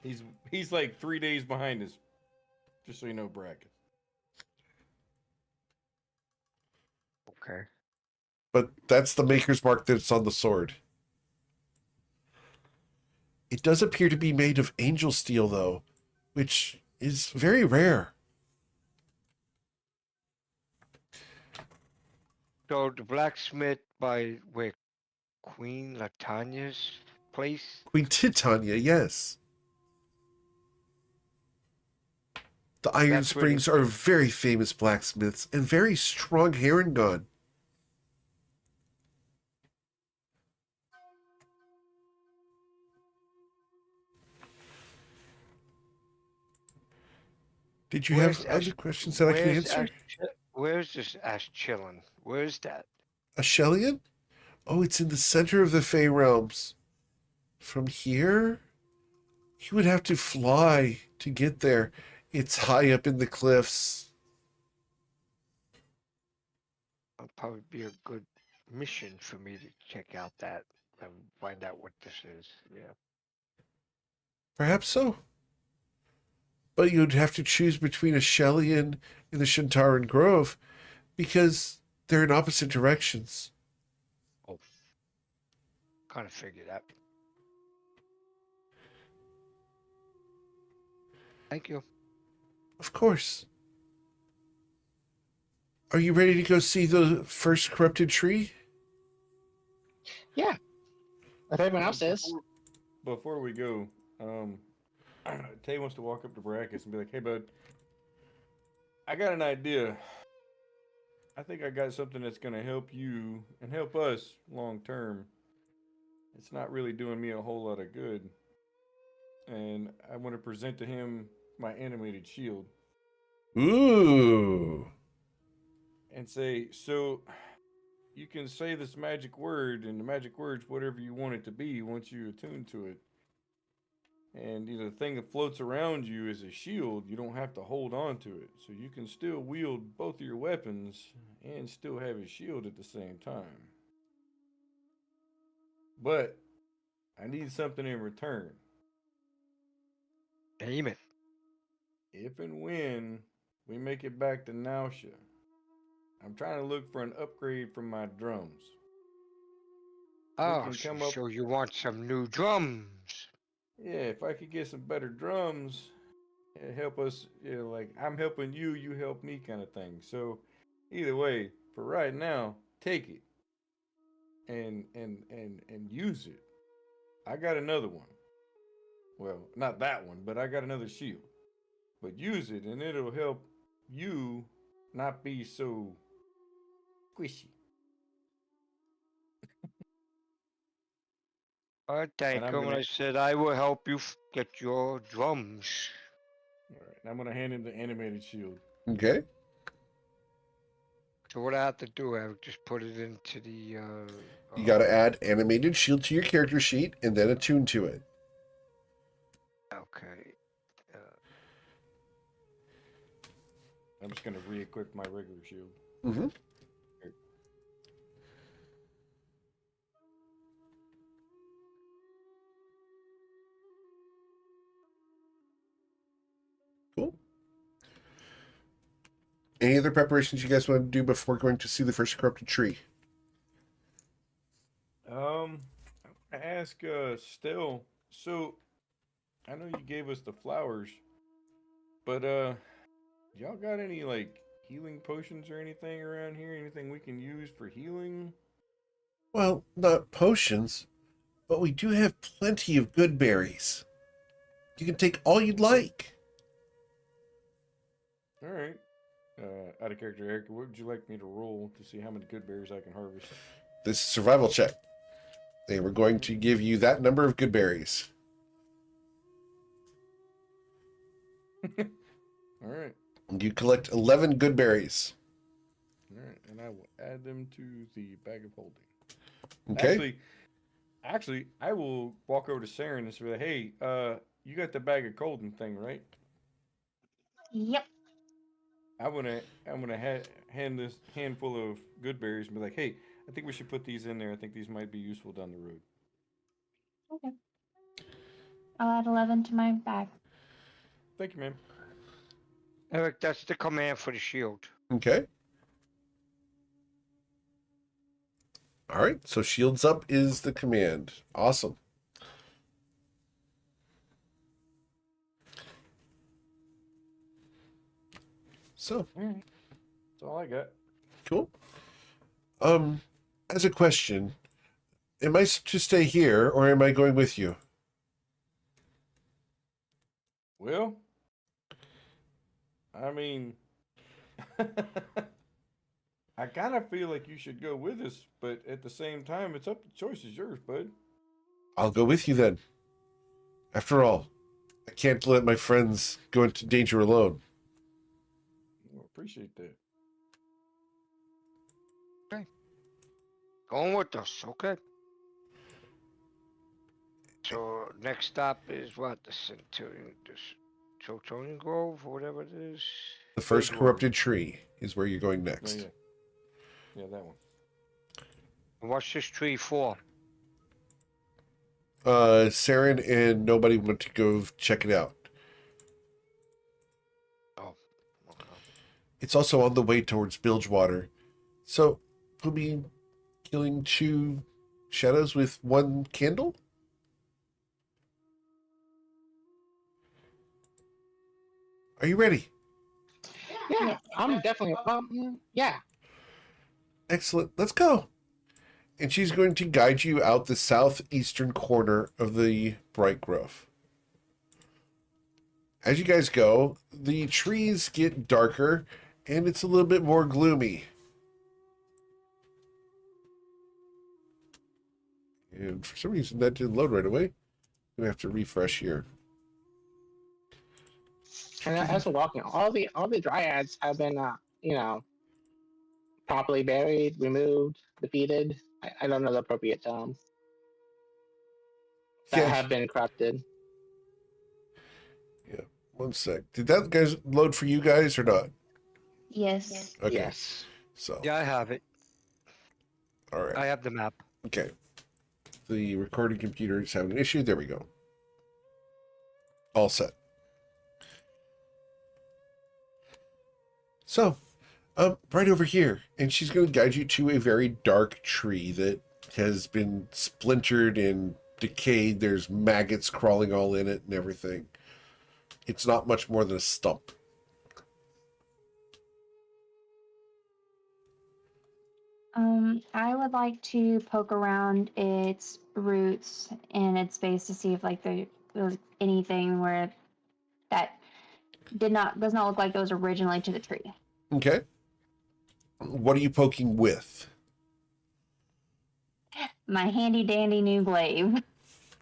He's like 3 days behind us. Just so you know, bracket. Okay. but that's the maker's mark that's on the sword. It does appear to be made of angel steel, though, which is very rare. So the blacksmith by where Queen Latanya's place. Queen Titania, yes. The Iron That's where Springs are very famous blacksmiths and very strong herringon. Did you have other questions that I can answer? Where's this Ash chillin'? Where's that? Ashelian? Oh, it's in the center of the Fey Realms. From here, you would have to fly to get there. It's high up in the cliffs. That'll probably be a good mission for me to check out that and find out what this is. Yeah. Perhaps so. But you'd have to choose between Ashelian and the Shantaran Grove because they're in opposite directions. Oh. Kind of figured that. Thank you. Of course. Are you ready to go see the first corrupted tree? Yeah. If everyone else is. Before we go, Tay wants to walk up to Brackus and be like, "Hey, bud, I got an idea. I think I got something that's going to help you and help us long term. It's not really doing me a whole lot of good. And I want to present to him my animated shield Ooh. and say, so you can say this magic word, and the magic word's whatever you want it to be once you attune to it. And the thing that floats around you is a shield. You don't have to hold on to it. So you can still wield both of your weapons and still have a shield at the same time. But I need something in return. Name it. If and when we make it back to Nausea, I'm trying to look for an upgrade from my drums. Oh, can come up- so you want some new drums? Yeah, if I could get some better drums, it'd help us, like I'm helping you, you help me kind of thing. So either way, for right now, take it and use it. I got another one. Well, not that one, but I got another shield. But use it and it'll help you not be so squishy. Thank I'm you. gonna- I said I will help you get your drums. All right, I'm gonna hand him the animated shield. Okay. So what I have to do, I would just put it into the. You got to add animated shield to your character sheet and then attune to it. Okay. I'm just gonna re-equip my regular shield. Mm-hmm. Cool. Any other preparations you guys want to do before going to see the first corrupted tree? I ask Still. So I know you gave us the flowers, but y'all got any like healing potions or anything around here? Anything we can use for healing? Well, not potions, but we do have plenty of good berries. You can take all you'd like. All right. Out of character, Eric, what would you like me to roll to see how many good berries I can harvest? This is survival check. They were going to give you that number of good berries. All right. You collect 11 good berries. All right, and I will add them to the bag of holding. Okay. Actually, I will walk over to Saren and say, "Hey, you got the bag of holding thing, right?" Yep. I'm gonna hand this handful of good berries and be like, "Hey, I think we should put these in there. I think these might be useful down the road." Okay. I'll add 11 to my bag. Thank you, ma'am. Eric, that's the command for the shield. Okay. All right, so shields up is the command. Awesome. So, That's all I got. cool. As a question, am I to stay here or am I going with you? Well, I mean, I kind of feel like you should go with us, but at the same time, it's up. The choice is yours, bud. I'll go with you then. After all, I can't let my friends go into danger alone. I appreciate that. Going with us, okay? So next stop is what? The Centurion, Chotonian Grove, or whatever it is. The first Bridgewater. corrupted tree is where you're going Oh, next. yeah. Yeah, that one. And what's this tree for? Saren and nobody went to go check it out. Oh, okay. It's also on the way towards Bilgewater. So, we'll be killing 2 shadows with 1 candle? Are you ready? Yeah, I'm definitely. Yeah. Excellent. Let's go. And she's going to guide you out the southeastern corner of the Bright Grove. As you guys go, the trees get darker and it's a little bit more gloomy. And for some reason that didn't load right away. We have to refresh here. And as we're walking, all the dryads have been, properly buried, removed, defeated. I don't know the appropriate term. That Yeah. have been corrupted. Yeah. 1 sec. Did that guys load for you guys or not? Yes. Okay. Yes. So, Yeah, I have it. all right. I have the map. Okay. The recording computer is having an issue. There we go. All set. So, right over here, and she's going to guide you to a very dark tree that has been splintered and decayed. There's maggots crawling all in it and everything. It's not much more than a stump. I would like to poke around its roots and its base to see if like there's anything where that does not look like it was originally to the tree. Okay. What are you poking with? My handy dandy new glaive.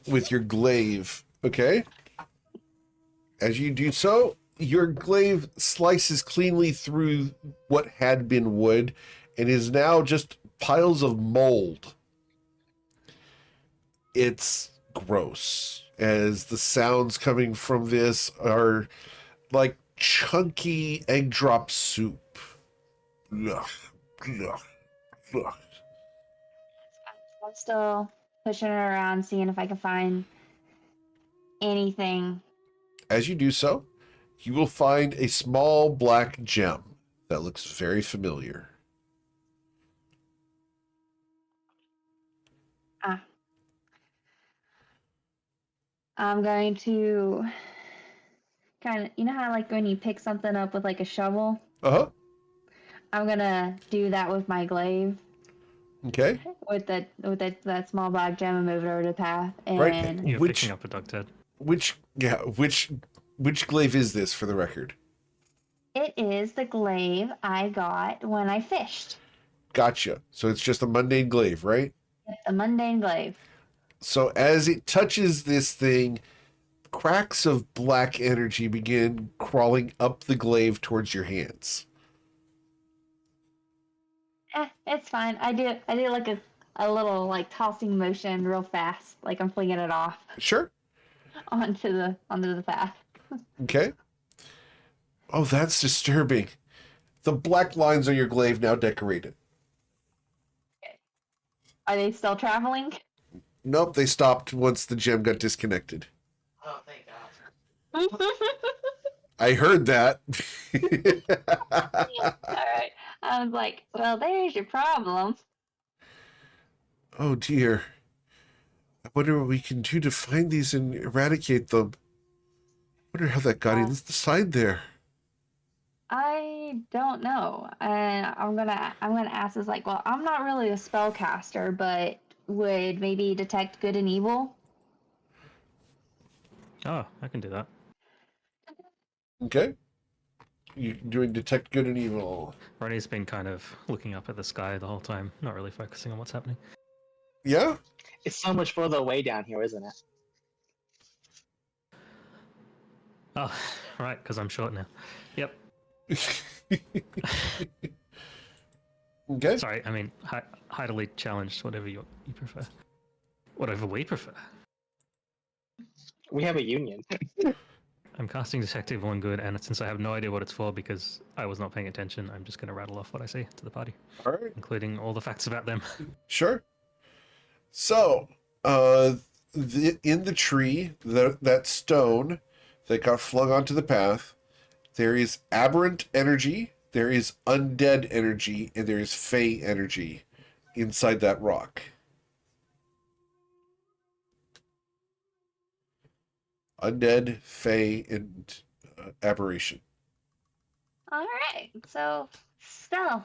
With your glaive. Okay. As you do so, your glaive slices cleanly through what had been wood and is now just piles of mold. It's gross, as the sounds coming from this are like chunky egg drop soup. Ugh, ugh, ugh. I'm still pushing it around, seeing if I can find anything. As you do so, you will find a small black gem that looks very familiar. I'm going to kind of, you know how like when you pick something up with like a shovel? Uh-huh. I'm gonna do that with my glaive, Okay. with that small black gem, and move it over to the path. And Right. You're Which- picking up a dog Ted. Which glaive is this for the record? it is the glaive I got when I fished. Gotcha. So it's just a mundane glaive, right? A mundane glaive. So as it touches this thing, cracks of black energy begin crawling up the glaive towards your hands. It's fine. I do like a little like tossing motion real fast, like I'm flinging it off Sure. onto the path. Okay. Oh, that's disturbing. The black lines on your glaive now decorated. Are they still traveling? Nope, they stopped once the gem got disconnected. Oh, thank God. I heard that. All right. I was like, well, there's your problem. Oh dear. I wonder what we can do to find these and eradicate them. I wonder how that got inside there. I don't know. And I'm gonna ask this like, well, I'm not really a spellcaster, but would maybe detect good and evil? Oh, I can do that. Okay. You doing detect good and evil. Ronnie's been kind of looking up at the sky the whole time, not really focusing on what's happening. Yeah? It's so much further away down here, isn't it? Oh, right, because I'm short now. Yep. Okay. Sorry, I mean, heightily challenged, whatever you prefer. Whatever we prefer. We have a union. I'm casting Detective One Good, and since I have no idea what it's for because I was not paying attention, I'm just going to rattle off what I see to the party, All right. including all the facts about them. Sure. So, in the tree, that stone that got flung onto the path, there is aberrant energy, there is undead energy, and there is fey energy inside that rock. Undead, fey, and aberration. All right. So, still,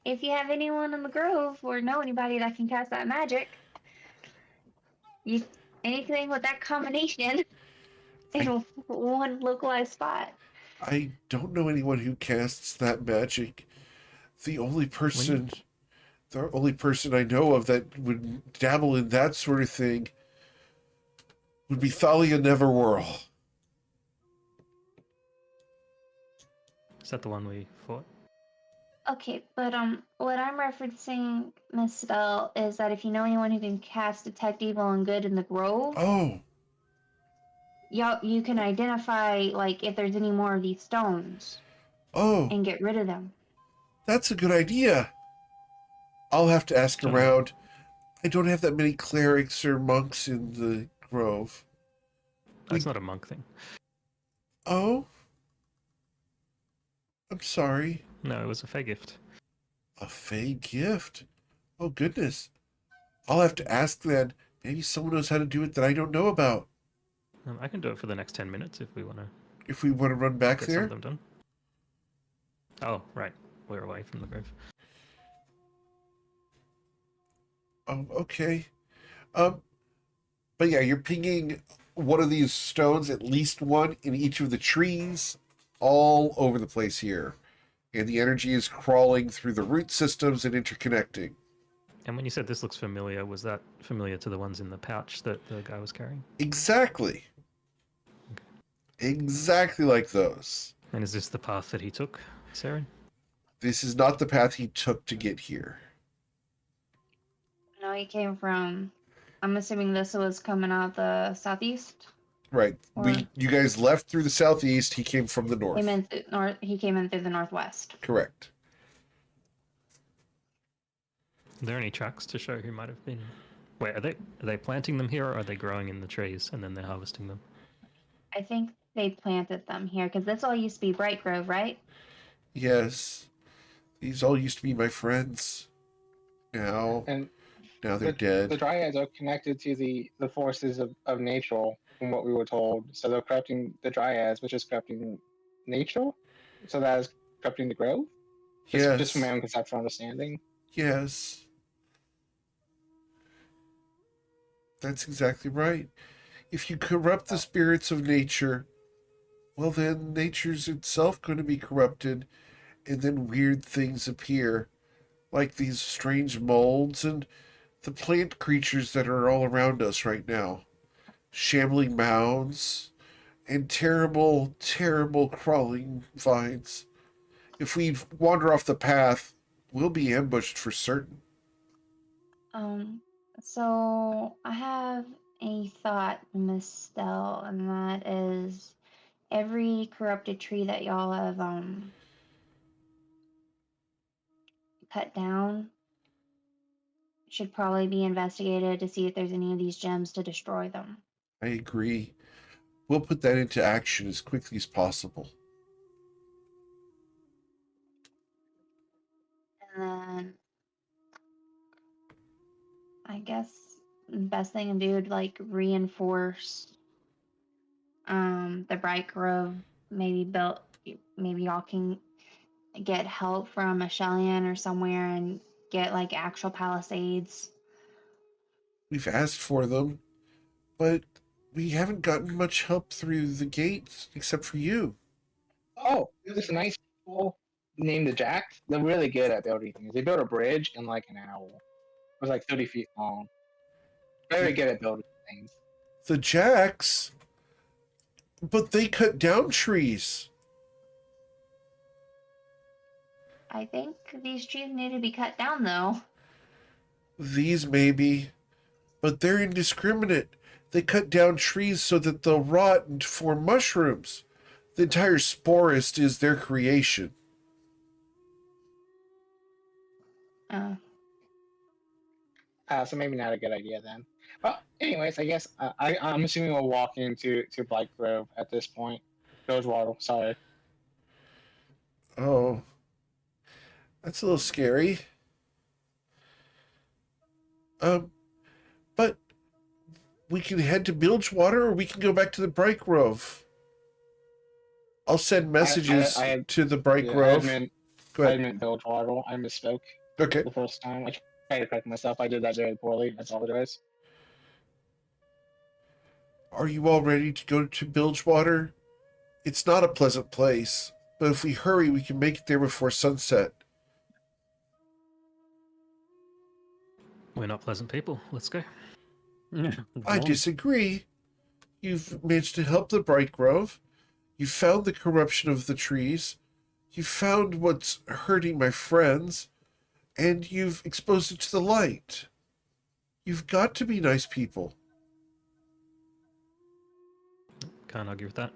if you have anyone in the grove or know anybody that can cast that magic, you anything with that combination in one localized spot. I don't know anyone who casts that magic. The only person I know of that would dabble in that sort of thing would be Thalia Neverwhirl. Is that the one we fought? Okay, but what I'm referencing, Miss Spell, is that if you know anyone who can cast Detect Evil and Good in the Grove, Oh, you can identify like if there's any more of these stones oh, and get rid of them. that's a good idea. I'll have to ask around. I don't have that many clerics or monks in the grove. That's not a monk thing. Oh? I'm sorry. No, it was a fey gift. A fey gift? Oh, goodness. I'll have to ask then. Maybe someone knows how to do it that I don't know about. I can do it for the next 10 minutes if we want to If we want to run back get there. some of them done. Oh, right. We're away from the grove. Oh, okay. But yeah, you're pinging one of these stones, at least one in each of the trees, all over the place here. And the energy is crawling through the root systems and interconnecting. And when you said this looks familiar, was that familiar to the ones in the pouch that the guy was carrying? Exactly. Exactly like those. And is this the path that he took, Saren? This is not the path he took to get here. No, he came from. I'm assuming this was coming out the southeast. Right. You guys left through the southeast. He came from the north. He came in through the northwest. Correct. Are there any tracks to show who might have been? Wait, are they planting them here, or are they growing in the trees and then they're harvesting them? I think they planted them here because this all used to be Bright Grove, right? Yes. These all used to be my friends. Now they're dead. The dryads are connected to the forces of nature, from what we were told. So they're corrupting the dryads, which is corrupting nature. So that is corrupting the grove. Just from my own conceptual understanding. Yes. That's exactly right. If you corrupt the spirits of nature, well then nature's itself going to be corrupted, and then weird things appear, like these strange molds and the plant creatures that are all around us right now. Shambling mounds and terrible, terrible crawling vines. If we wander off the path, we'll be ambushed for certain. So I have a thought, Miss Stell, and that is every corrupted tree that y'all have cut down should probably be investigated to see if there's any of these gems to destroy them. I agree. We'll put that into action as quickly as possible. And then I guess the best thing to do would like reinforce the Bright Grove. Maybe y'all can get help from a Shellian or somewhere and get like actual palisades. We've asked for them, but we haven't gotten much help through the gate except for you. Oh, there's a nice people named the Jacks. They're really good at building things. They built a bridge in like an hour. It was like 30 feet long. Very good at building things. The Jacks? But they cut down trees. I think these trees need to be cut down though. These maybe, but they're indiscriminate. They cut down trees so that they'll rot and form mushrooms. The entire sporist is their creation. So maybe not a good idea then. Well, anyways, I guess I'm assuming we'll walk into Blight Grove at this point. Rosewater, sorry. Oh, that's a little scary. But we can head to Bilgewater or we can go back to the Bright Grove. I'll send messages to the Bright Grove. Go ahead. I meant Bilgewater. I misspoke. Okay. The first time. I tried to correct myself. I did that very poorly. I apologize. Are you all ready to go to Bilgewater? It's not a pleasant place, but if we hurry, we can make it there before sunset. We're not pleasant people. Let's go. I disagree. You've managed to help the Bright Grove. You found the corruption of the trees. You found what's hurting my friends. And you've exposed it to the light. You've got to be nice people. Can't argue with that.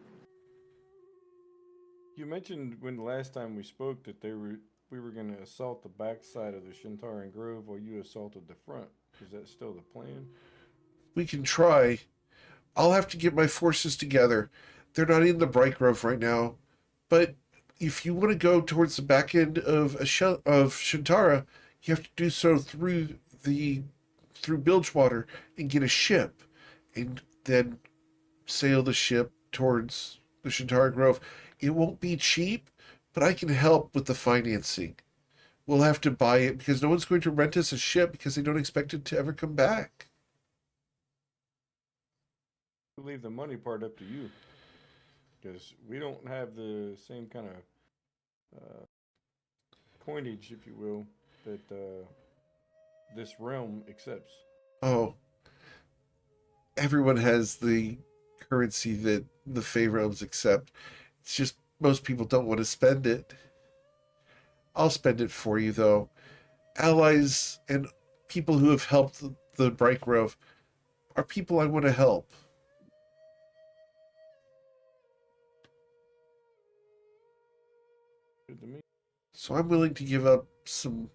You mentioned when the last time we spoke that we were going to assault the backside of the Shintaran Grove while you assaulted the front. Is that still the plan? We can try. I'll have to get my forces together. They're not in the Bright Grove right now. But if you want to go towards the back end of Shintara, you have to do so through Bilgewater and get a ship. And then sail the ship towards the Shintara Grove. It won't be cheap, but I can help with the financing. We'll have to buy it because no one's going to rent us a ship because they don't expect it to ever come back. We'll leave the money part up to you. Because we don't have the same kind of coinage, if you will, that this realm accepts. Oh. Everyone has the currency that the Fey realms accept. It's just most people don't want to spend it. I'll spend it for you, though. Allies and people who have helped the Bright Grove are people I want to help. Good to me. So I'm willing to give up some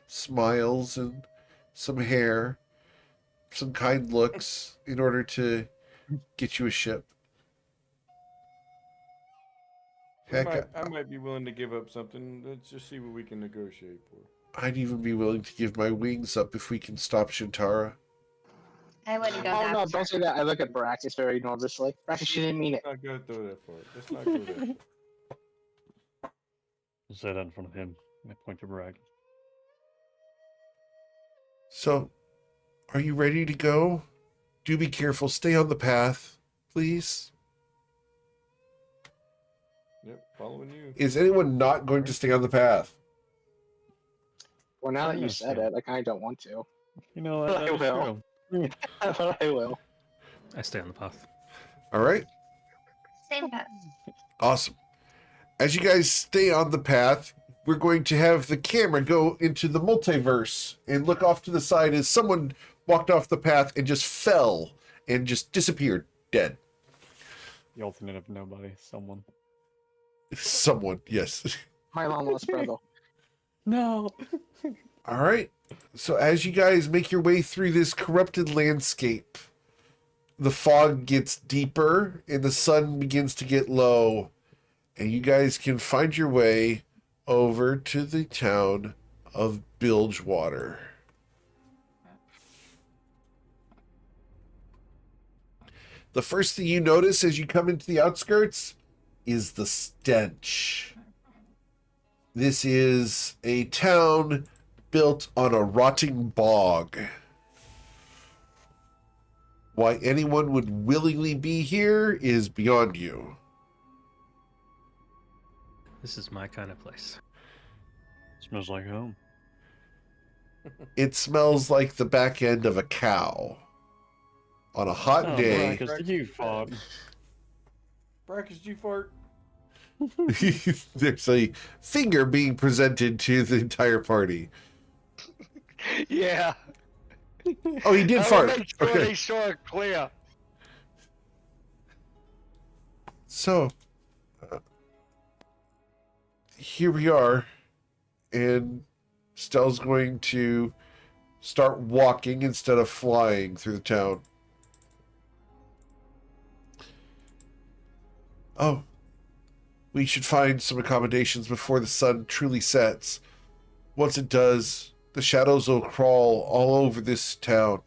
smiles and some hair, some kind looks in order to get you a ship. Heck, I might be willing to give up something. Let's just see what we can negotiate for. I'd even be willing to give my wings up if we can stop Shintara. I wouldn't go Oh that no, far. don't say that. I look at Braxis very nervously. Braxis, she didn't mean it. Let's not go through that far. Let's not go that far. Say that in front of him. I point to brag. So, are you ready to go? Do be careful. Stay on the path, please. Yep, following you. Is anyone not going to stay on the path? Well, now that I'm you gonna said stay. it, I kind of don't want to. You know, I that is will. true. But I will. I stay on the path. All right. Same path. Awesome. As you guys stay on the path, we're going to have the camera go into the multiverse and look off to the side as someone walked off the path and just fell and just disappeared, dead. The alternate of nobody. Someone. Someone, yes. My long lost brother. No. All right. So as you guys make your way through this corrupted landscape, the fog gets deeper and the sun begins to get low, and you guys can find your way over to the town of Bilgewater. The first thing you notice as you come into the outskirts is the stench. This is a town built on a rotting bog. Why anyone would willingly be here is beyond you. This is my kind of place. Smells like home. It smells like the back end of a cow. On a hot Oh, day, Brackus, did you fart? Brackus, did you fart? there's a finger being presented to the entire party. Yeah. Oh, he did I fart. wanna make sure Okay. they saw it clear. So, here we are, and Stell's going to start walking instead of flying through the town. Oh, we should find some accommodations before the sun truly sets. Once it does, the shadows will crawl all over this town.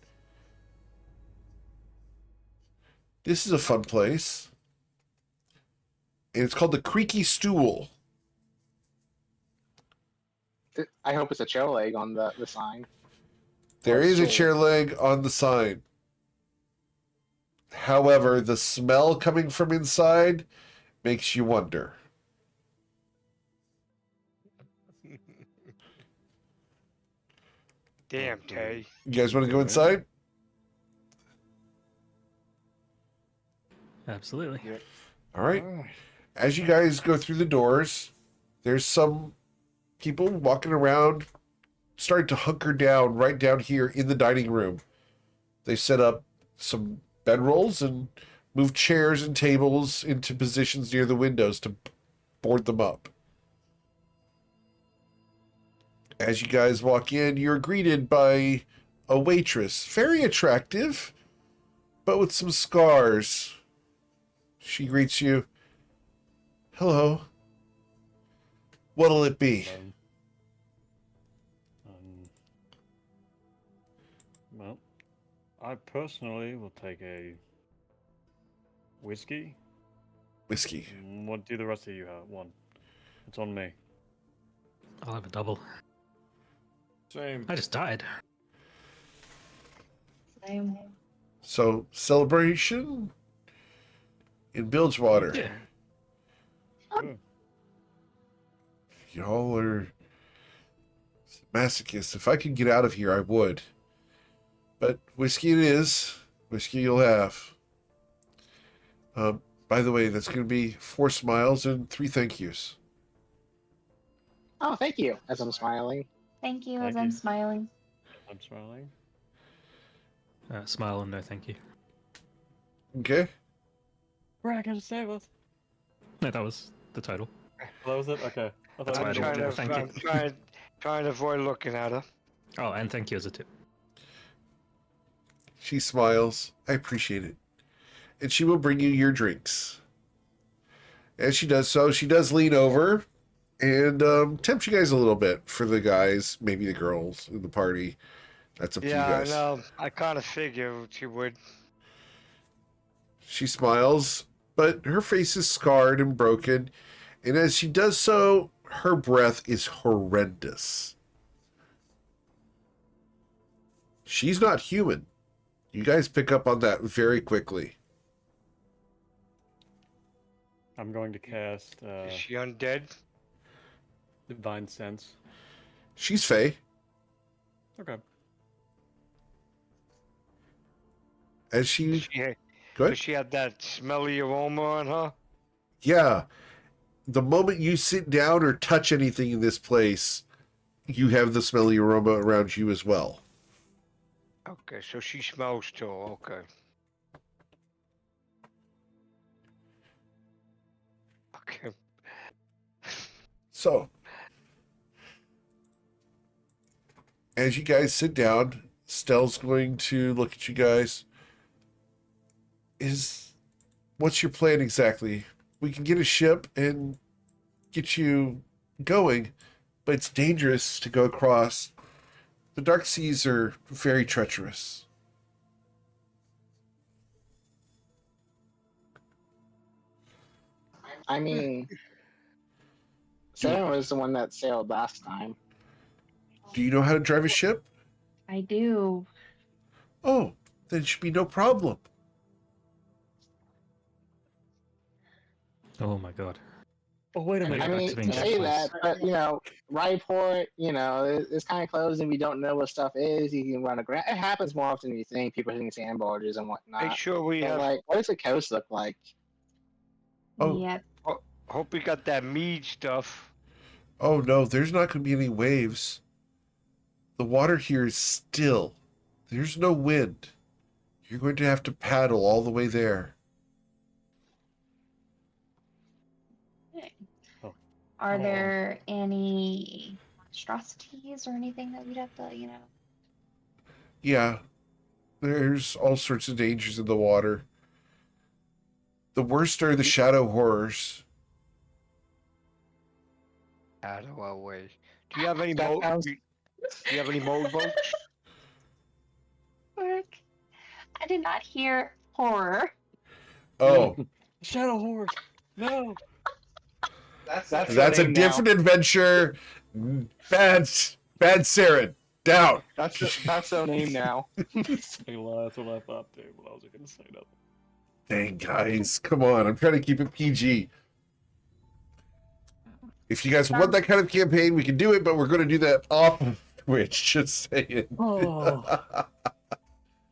This is a fun place. And it's called the Creaky Stool. I hope it's a chair leg on the sign. There Or is a stool. chair leg on the sign. However, the smell coming from inside makes you wonder. Damn, Tay. You guys want to go inside? Absolutely. All right. As you guys go through the doors, there's some people walking around, starting to hunker down right down here in the dining room. They set up some bedrolls and move chairs and tables into positions near the windows to board them up. As you guys walk in, you're greeted by a waitress, very attractive, but with some scars. She greets you. Hello. What'll it be? Well, I personally will take a whiskey. Whiskey. What do the rest of you want? It's on me. I'll have a double. Same. I just died. Same. So, celebration in Bilgewater. Yeah. Y'all are masochists. If I could get out of here, I would. But whiskey it is. Whiskey you'll have. By the way, that's going to be 4 smiles and 3 thank yous. Oh, thank you. As I'm smiling. Thank you Thank as you. I'm smiling. I'm smiling. Smile and no thank you. Okay? Brackus, save us. No, that was the title. That was it? Okay. I thought That's it why I was don't trying do to, a thank you. I'm trying to avoid looking at her. Oh, and thank you as a tip. She smiles. I appreciate it. And she will bring you your drinks. As she does so, she does lean over and tempt you guys a little bit for the guys, maybe the girls in the party. That's up to you Yeah, I guys. know. I kind of figured she would. She smiles, but her face is scarred and broken. And as she does so, her breath is horrendous. She's not human. You guys pick up on that very quickly. I'm going to cast Is she undead? Divine Sense. She's Faye. Okay. As she... She had, Go ahead. does she have that smelly aroma on her? Yeah. The moment you sit down or touch anything in this place, you have the smelly aroma around you as well. Okay, so she smells too. Okay. Okay. So, as you guys sit down, Stell's going to look at you guys. What's your plan exactly? We can get a ship and get you going, but it's dangerous to go across. The dark seas are very treacherous. I mean, Sarah was the one that sailed last time. Do you know how to drive a ship? I do. Oh, then it should be no problem. Oh my god. Oh, wait a minute. I back mean, to being you that say place. that, but you know, Ryport, you know, it's kind of closed and we don't know what stuff is. You can run aground. It happens more often than you think. People hitting sandbarges and Make whatnot. sure we But have. like, what does the coast look like? Oh. Yep. Hope we got that mead stuff. Oh no, there's not going to be any waves. The water here is still. There's no wind. You're going to have to paddle all the way there. Are Oh. there any monstrosities or anything that we'd have to, Yeah, there's all sorts of dangers in the water. The worst are the shadow horrors. Out of our way. Do you have any That mo? sounds- Do you have any motorboats? Rick, I did not hear horror. Oh, Shadow horse. No. That's that's a different adventure. Bad Saren. Down. That's their name now. That's what I thought too, but I wasn't gonna say nothing. Dang, guys. Come on. I'm trying to keep it PG. If you guys want that kind of campaign, we can do it, but we're going to do that off of Twitch. Just saying. Oh.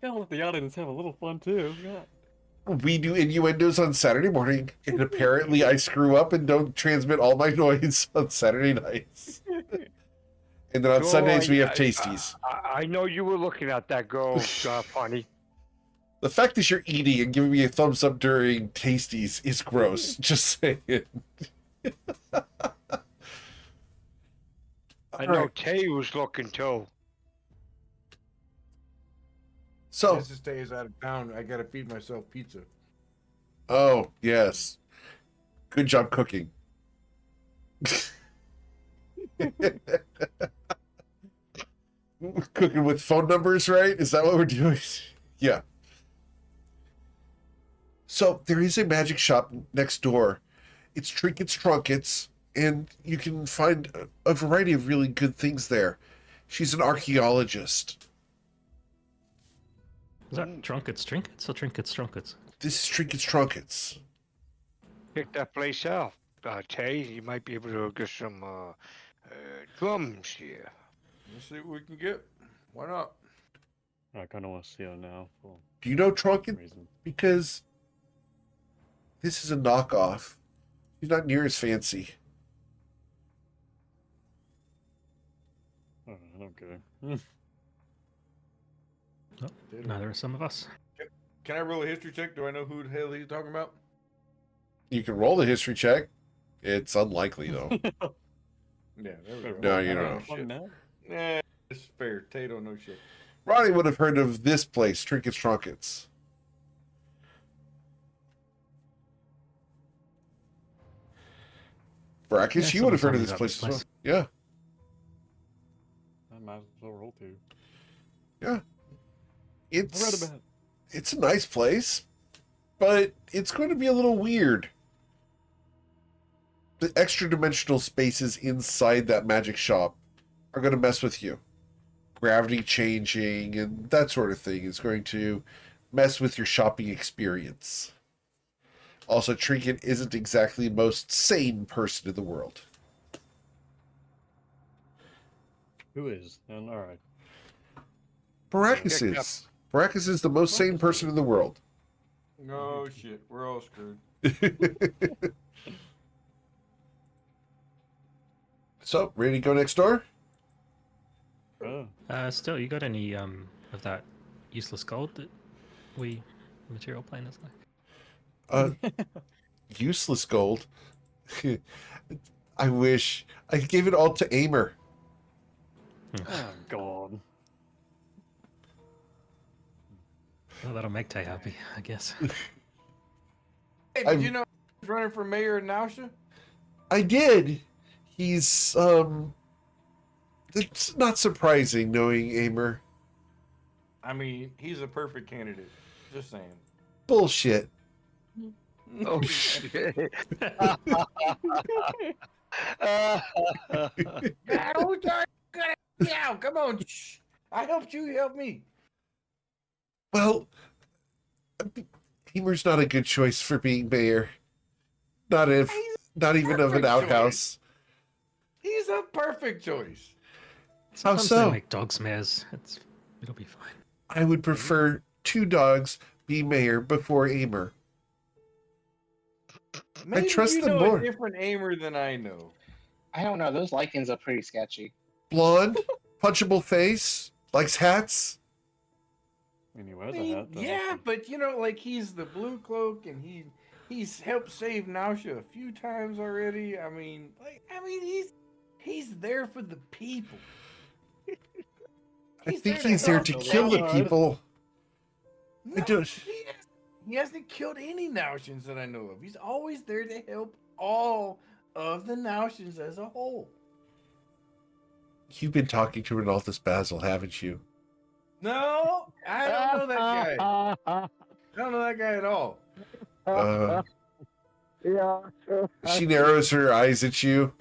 Gotta let the audience have a little fun too. Yeah. We do innuendos on Saturday morning, and apparently I screw up and don't transmit all my noise on Saturday nights. And then on No, Sundays we have I- tasties. I know you were looking at that girl, funny. The fact that you're eating and giving me a thumbs up during tasties is gross. Just saying. I know Tay was looking too. So, This stays out of town. I gotta feed myself pizza. oh, yes. Good job cooking. Cooking with phone numbers, right? Is that what we're doing? Yeah. So there is a magic shop next door. It's Trinkets Trunkets, and you can find a variety of really good things there. She's an archaeologist. Is that Trunkets Trinkets or Trinkets Trunkets? This is Trinkets Trunkets. Pick that place out, Tay. You might be able to get some drums here. Let's see what we can get. Why not? I kind of want to see her now for Do you know some Trunkets? reason. Because this is a knockoff. She's not near as fancy. Oh, okay. Neither are some of us. Can I roll a history check? Do I know who the hell he's talking about? You can roll the history check. It's unlikely, though. Yeah, there we go. No, you I don't know know. shit. Now? Nah, it's fair. Tay don't know shit. Ronnie would have heard of this place, Trinkets Trunkets. Brackus, Yeah, you would have someone heard of told this me place as about well. this Yeah. I might as well roll too. It's I read about it. it's a nice place, but it's going to be a little weird. The extra dimensional spaces inside that magic shop are going to mess with you. Gravity changing and that sort of thing is going to mess with your shopping experience. Also, Trinket isn't exactly the most sane person in the world. Who is? And all right. Baracus Picked up. is. Baracus is the most sane person in the world. No shit. We're all screwed. So, ready to go next door? Oh, Still, you got any of that useless gold that we material planers like? Useless gold. I wish. I gave it all to Aimer. oh God. Well, that'll make Tay happy, I guess. Hey, did you know he's running for mayor in Nausea? I did. He's, it's not surprising knowing Aimer. I mean, he's a perfect candidate. Just saying. Bullshit. Oh shit. Man, who tried to cut me out? Come on. Shh. I helped you. You helped me. Well, Emer's not a good choice for being mayor. Not even of an perfect outhouse. He's a perfect choice. How Sometimes so? they make dogs mayors. It'll be fine. I would prefer 2 dogs be mayor before Emer. Maybe trust you them know more. a different aimer than I know. I don't know. Those lichens are pretty sketchy. Blonde, punchable face, likes hats. Anyway, I the mean, hat. though. yeah, but you know, like he's the blue cloak, and he's helped save Nausea a few times already. I mean, he's there for the people. I think there he's there to help kill the them. people. I No, don't. he hasn't killed any Nausians that I know of. He's always there to help all of the Nausians as a whole. You've been talking to Renaldus Basil, haven't you? No, I don't know that guy. I don't know that guy at all. Yeah. She narrows her eyes at you.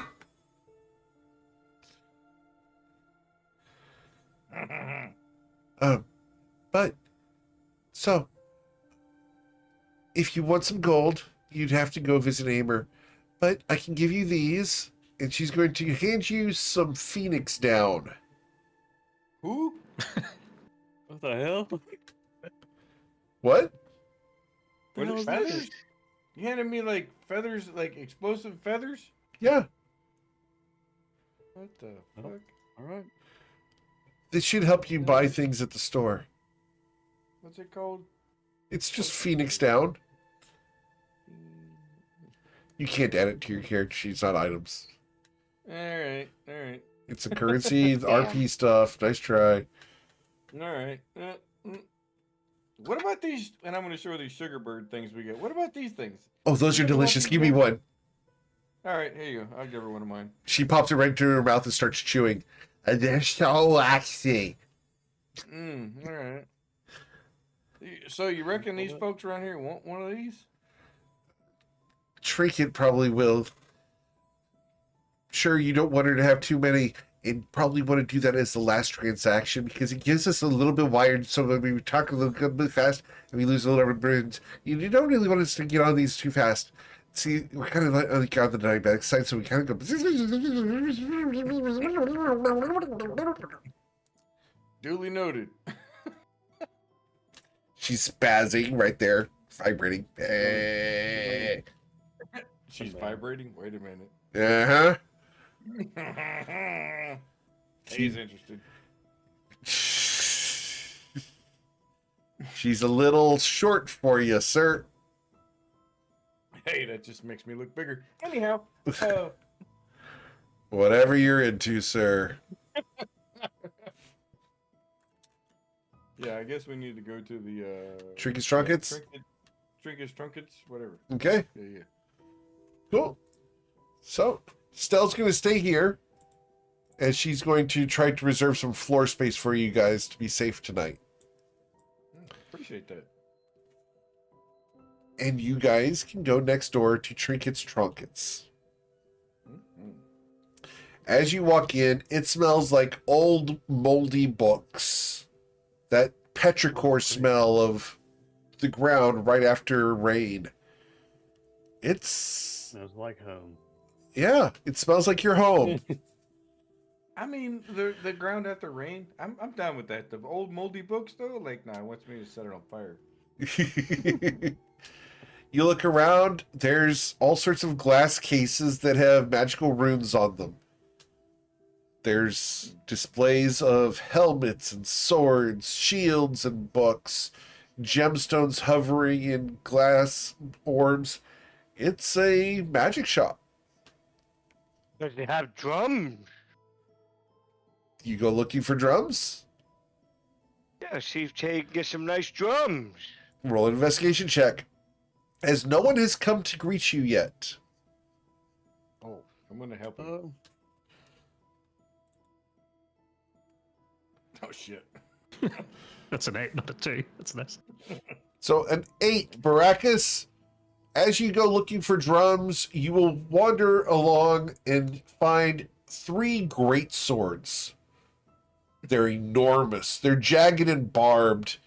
But, so, if you want some gold, you'd have to go visit Amer. But I can give you these, and she's going to hand you some Phoenix down. Who? What the hell? What? Were hell it is feathers? this? You handed me like feathers, like explosive feathers? Yeah, What the Oh. fuck? All right. this should help you buy things at the store. What's it called? It's just Phoenix down. You can't add it to your character sheets, not items. Alright, alright, It's a currency, the RP stuff. Nice try. alright. What about these? And I'm going to show these sugar bird things we get. What about these things? Oh, those You are ever want delicious. these Give me guys? one. Alright, here you go. I'll give her one of mine. She pops it right into her mouth and starts chewing. And they're so waxy. Alright. So you reckon these folks around here want one of these? Trinket probably will. Sure, you don't want her to have too many, and probably want to do that as the last transaction because it gives us a little bit wired. So when we talk a little bit fast and we lose a little bit of brains, you don't really want us to get on these too fast. See, we're kind of like on the diabetic side, so we kind of go. Duly noted. She's spazzing right there, vibrating. She's vibrating? Wait a minute. Uh-huh. He's interested. She's a little short for you, sir. Hey, that just makes me look bigger. Anyhow, Whatever you're into, sir. yeah, I guess we need to go to the Trinkets, trunkets? Trinkets, trunkets, whatever. Okay, Yeah. cool. So, Stell's going to stay here, and she's going to try to reserve some floor space for you guys to be safe tonight. Appreciate that. And you guys can go next door to Trinkets, Trunkets. As you walk in, it smells like old moldy books. That petrichor smell of the ground right after rain. It's... Smells like home. Yeah, it smells like your home. I mean, the ground after rain. I'm down with that. The old moldy books though, like, nah, it wants me to set it on fire. You look around, there's all sorts of glass cases that have magical runes on them. There's displays of helmets and swords, shields and books, gemstones hovering in glass orbs. It's a magic shop. Does it have drums? You go looking for drums? Yeah, see if they can get some nice drums. Roll an investigation check. As no one has come to greet you yet. Oh, I'm gonna help him. Oh shit. That's an 8, not a 2. That's nice. So an 8, Baracus. as you go looking for drums, you will wander along and find 3 great swords. They're enormous. They're jagged and barbed.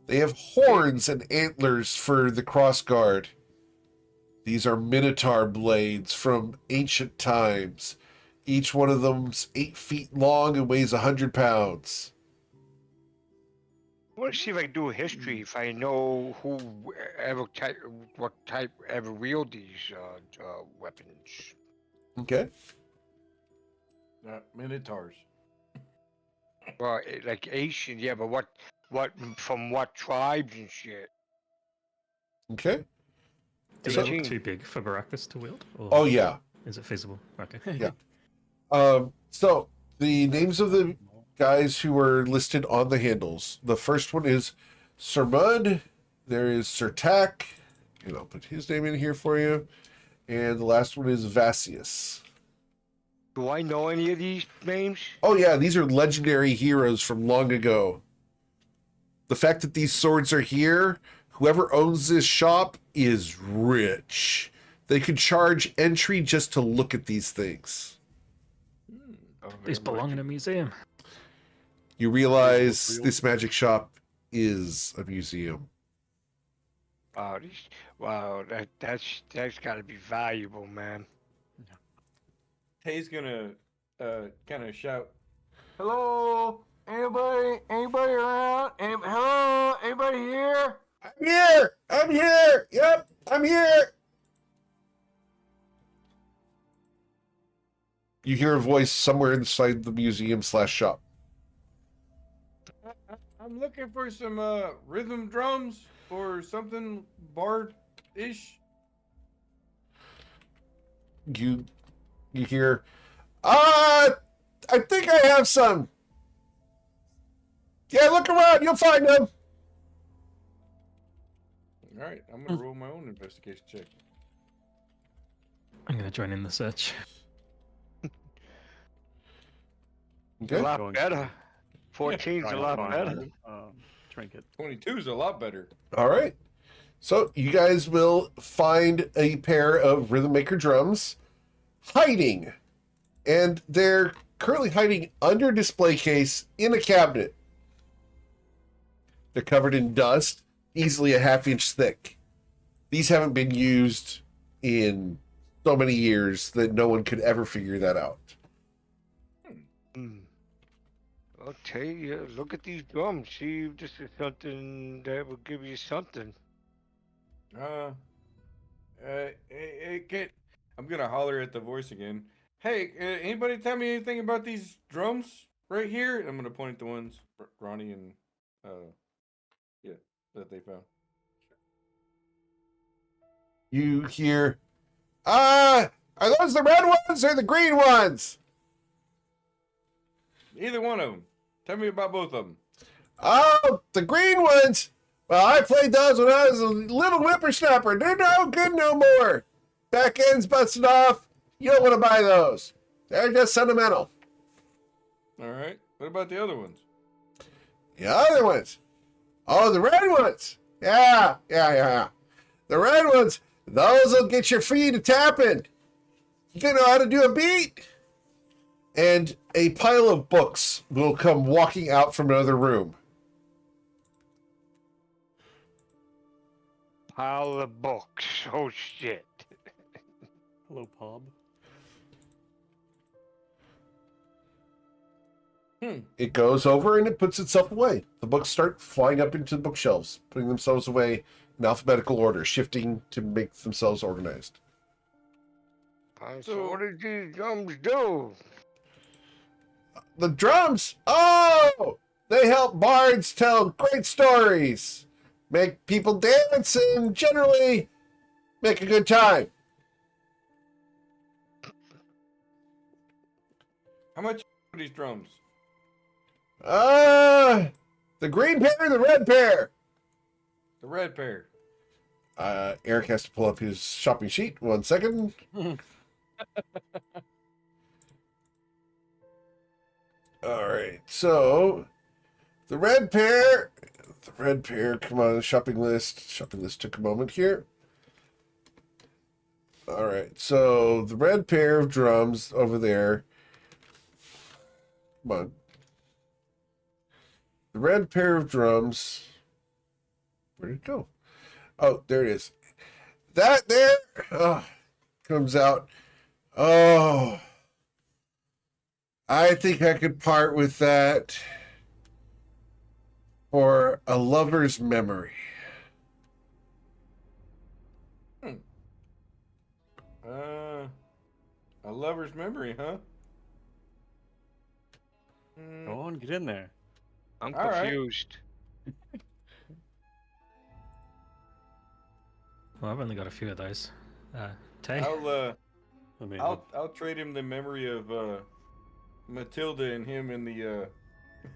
They have horns and antlers for the crossguard. These are minotaur blades from ancient times. Each one of them's 8 feet long and weighs 100 pounds. I want to see if I can do a history, if I know who ever type, what type ever wield these weapons. Okay. Minotaurs. Well, like Asian, yeah, but what, from what tribes and shit? Okay. Do So- they look too big for Baracus to wield? Or Oh, yeah. is it feasible? Okay. Yeah. So the names of the guys who were listed on the handles. The first one is Sir Mud. There is Sir Tack. And I'll put his name in here for you. And the last one is Vassius. Do I know any of these names? Oh, yeah, these are legendary heroes from long ago. The fact that these swords are here, whoever owns this shop is rich. They could charge entry just to look at these things. Oh, These very belong in a museum. You realize this magic shop is a museum. Wow, that's got to be valuable, man. Tay's gonna kind of shout, "Hello, anybody around? Hello, anybody here?" I'm here! Yep, I'm here! You hear a voice somewhere inside the museum/shop. I'm looking for some rhythm drums or something bard-ish. You hear, I think I have some. Yeah, look around, you'll find them. All right, I'm gonna roll my own investigation check. I'm going to join in the search. A Okay. lot Going- better. 14's a Trying to lot find, better. Trinket. 22's a lot better. All right. So you guys will find a pair of Rhythm Maker drums hiding. And they're currently hiding under a display case in a cabinet. They're covered in dust, easily a half-inch thick. These haven't been used in so many years that no one could ever figure that out. Hmm. I'll tell you, look at these drums. See if this is something that will give you something. I'm gonna holler at the voice again. Hey, anybody tell me anything about these drums right here? I'm gonna point at the ones Ronnie and that they found. You hear, are those the red ones or the green ones? Either one of them. Tell me about both of them. Oh, the green ones. Well, I played those when I was a little whippersnapper. They're no good no more. Back end's busted off. You don't want to buy those. They're just sentimental. All right. What about the other ones? The other ones. Oh, the red ones. Yeah. The red ones, those will get your feet a tapping. You know how to do a beat? And a pile of books will come walking out from another room. Pile of books. Oh shit. Hello, Pob. It goes over and it puts itself away. The books start flying up into the bookshelves, putting themselves away in alphabetical order, shifting to make themselves organized. So what did these drums do? The drums, oh, they help bards tell great stories, make people dance, and generally make a good time. How much are these drums? The green pair, the red pair. The red pair. Eric has to pull up his shopping sheet. 1 second. All right, so the red pair, come on, shopping list. Shopping list took a moment here. All right. So the red pair of drums over there. Come on. The red pair of drums. Where'd it go? Oh, there it is. That there comes out. Oh, I think I could part with that for a lover's memory. A lover's memory, huh? Go on, get in there. I'm All right. confused. Well, I've only got a few of those. Tay? I mean, I'll trade him the memory of Matilda and him in the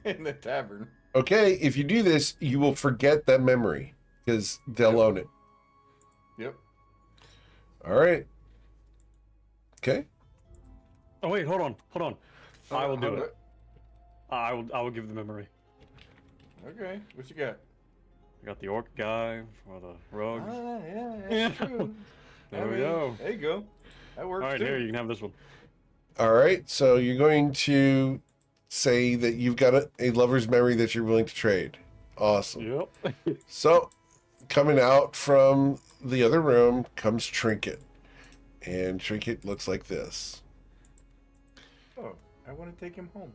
in the tavern. Okay, if you do this, you will forget that memory because they'll own it. Yep. All right. Okay. oh wait, hold on. I will do Hold it. I will give the memory. Okay. What you got? I got the orc guy for the rogues. Yeah, Yeah. that's true. There we go. There you go. That works All right, too. here you can have this one. All right. So you're going to say that you've got a lover's memory that you're willing to trade. Awesome. Yep. So coming out from the other room comes Trinket. And Trinket looks like this. Oh, I want to take him home.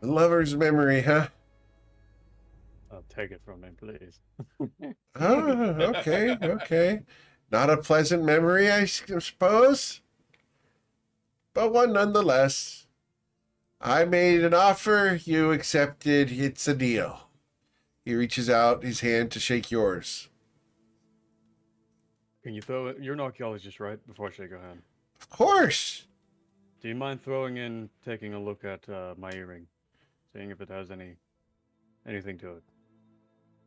Lover's memory, huh? I'll take it from him, please. Oh, okay, okay. Not a pleasant memory, I suppose, but one nonetheless. I made an offer, you accepted, it's a deal. He reaches out his hand to shake yours. Can you throw it? You're an archaeologist, right? Before I shake your hand. Of course. Do you mind taking a look at my earring, seeing if it has anything to it?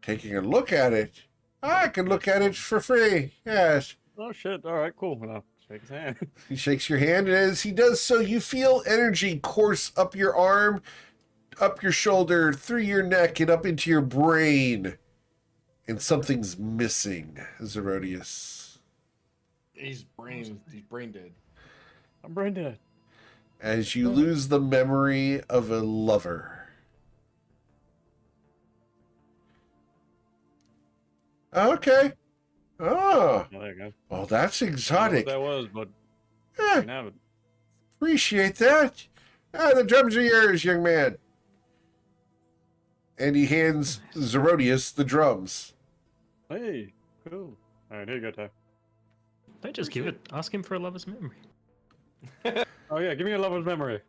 Taking a look at it. I can look at it for free, yes. Oh shit! All right, cool. Well, I'll shake his hand. He shakes your hand, and as he does so, you feel energy course up your arm, up your shoulder, through your neck, and up into your brain. And something's missing, Zerodius. He's brain dead. I'm brain dead. As you lose the memory of a lover. Okay. Oh, Oh, there you go. well, that's I don't know exotic. what that was, but you Eh, can have it. appreciate that. The drums are yours, young man. And he hands Zerodius the drums. Hey, cool. All right, here you go, Ty. Don't just give it. Ask him for a lover's memory. Oh yeah, give me a lover's memory.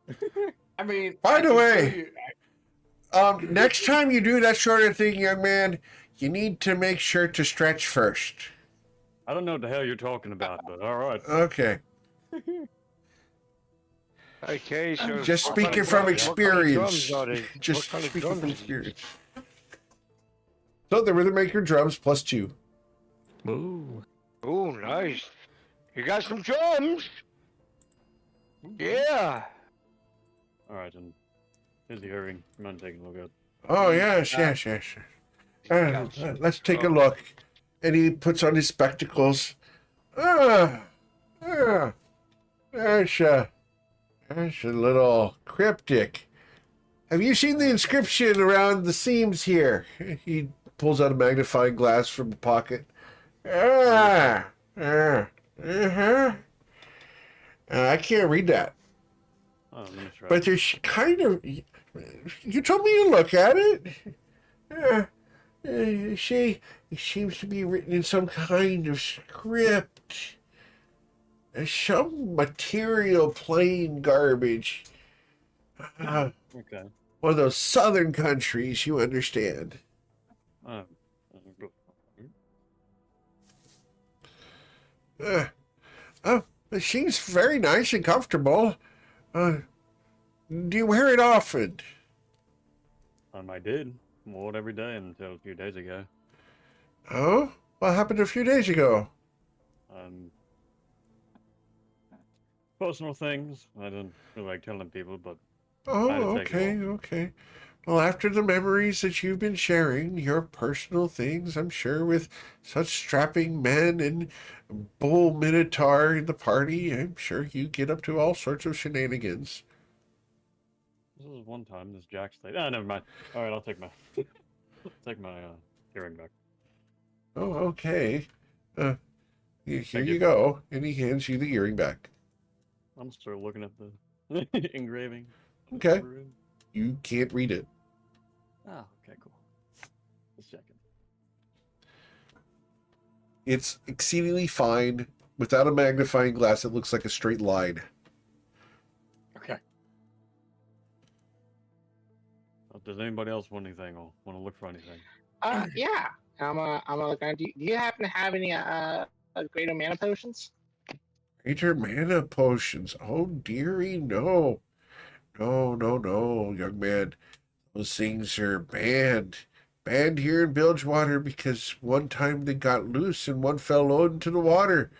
I mean, By I the can way, show you- next time you do that sort of thing, young man, you need to make sure to stretch first. I don't know what the hell you're talking about, but all right. Okay. Okay, so Just what kind speaking of from drums- what kind of experience. drums are they? Just What kind of speaking from drums? experience. So the rhythm maker drums plus 2. Ooh. Oh, nice. You got some drums? Yeah. All right, and here's the earring. I'm not taking a look at. Oh, yes, yes, yes. Let's take a look. And he puts on his spectacles. There's a little cryptic. Have you seen the inscription around the seams here? He pulls out a magnifying glass from the pocket. I can't read that. Oh, let me try. But there's kind of... You told me to look at it. It seems to be written in some kind of script. Some material plane garbage. Okay. One of those southern countries, you understand. It seems very nice and comfortable. Do you wear it often? I did. Wore it every day until a few days ago. Oh? What happened a few days ago? Personal things. I don't feel like telling people, but Oh, I had to take it okay, off. okay. Well, after the memories that you've been sharing, your personal things, I'm sure, with such strapping men and bull minotaur in the party, I'm sure you get up to all sorts of shenanigans. This was one time. This Jack's late. Ah, never mind. All right, I'll take my take my earring back. Oh, okay. Here Thank you you. go. And he hands you the earring back. I'm still looking at the engraving. Okay. Rude. You can't read it. Oh, okay, cool. Just checking. It's exceedingly fine. Without a magnifying glass, it looks like a straight line. Okay. Does anybody else want anything or want to look for anything? Yeah. I'm look around. Do you happen to have any greater mana potions? Greater mana potions. Oh, dearie, no. No, young man. Those things are banned. Banned here in Bilgewater because one time they got loose and one fell into the water.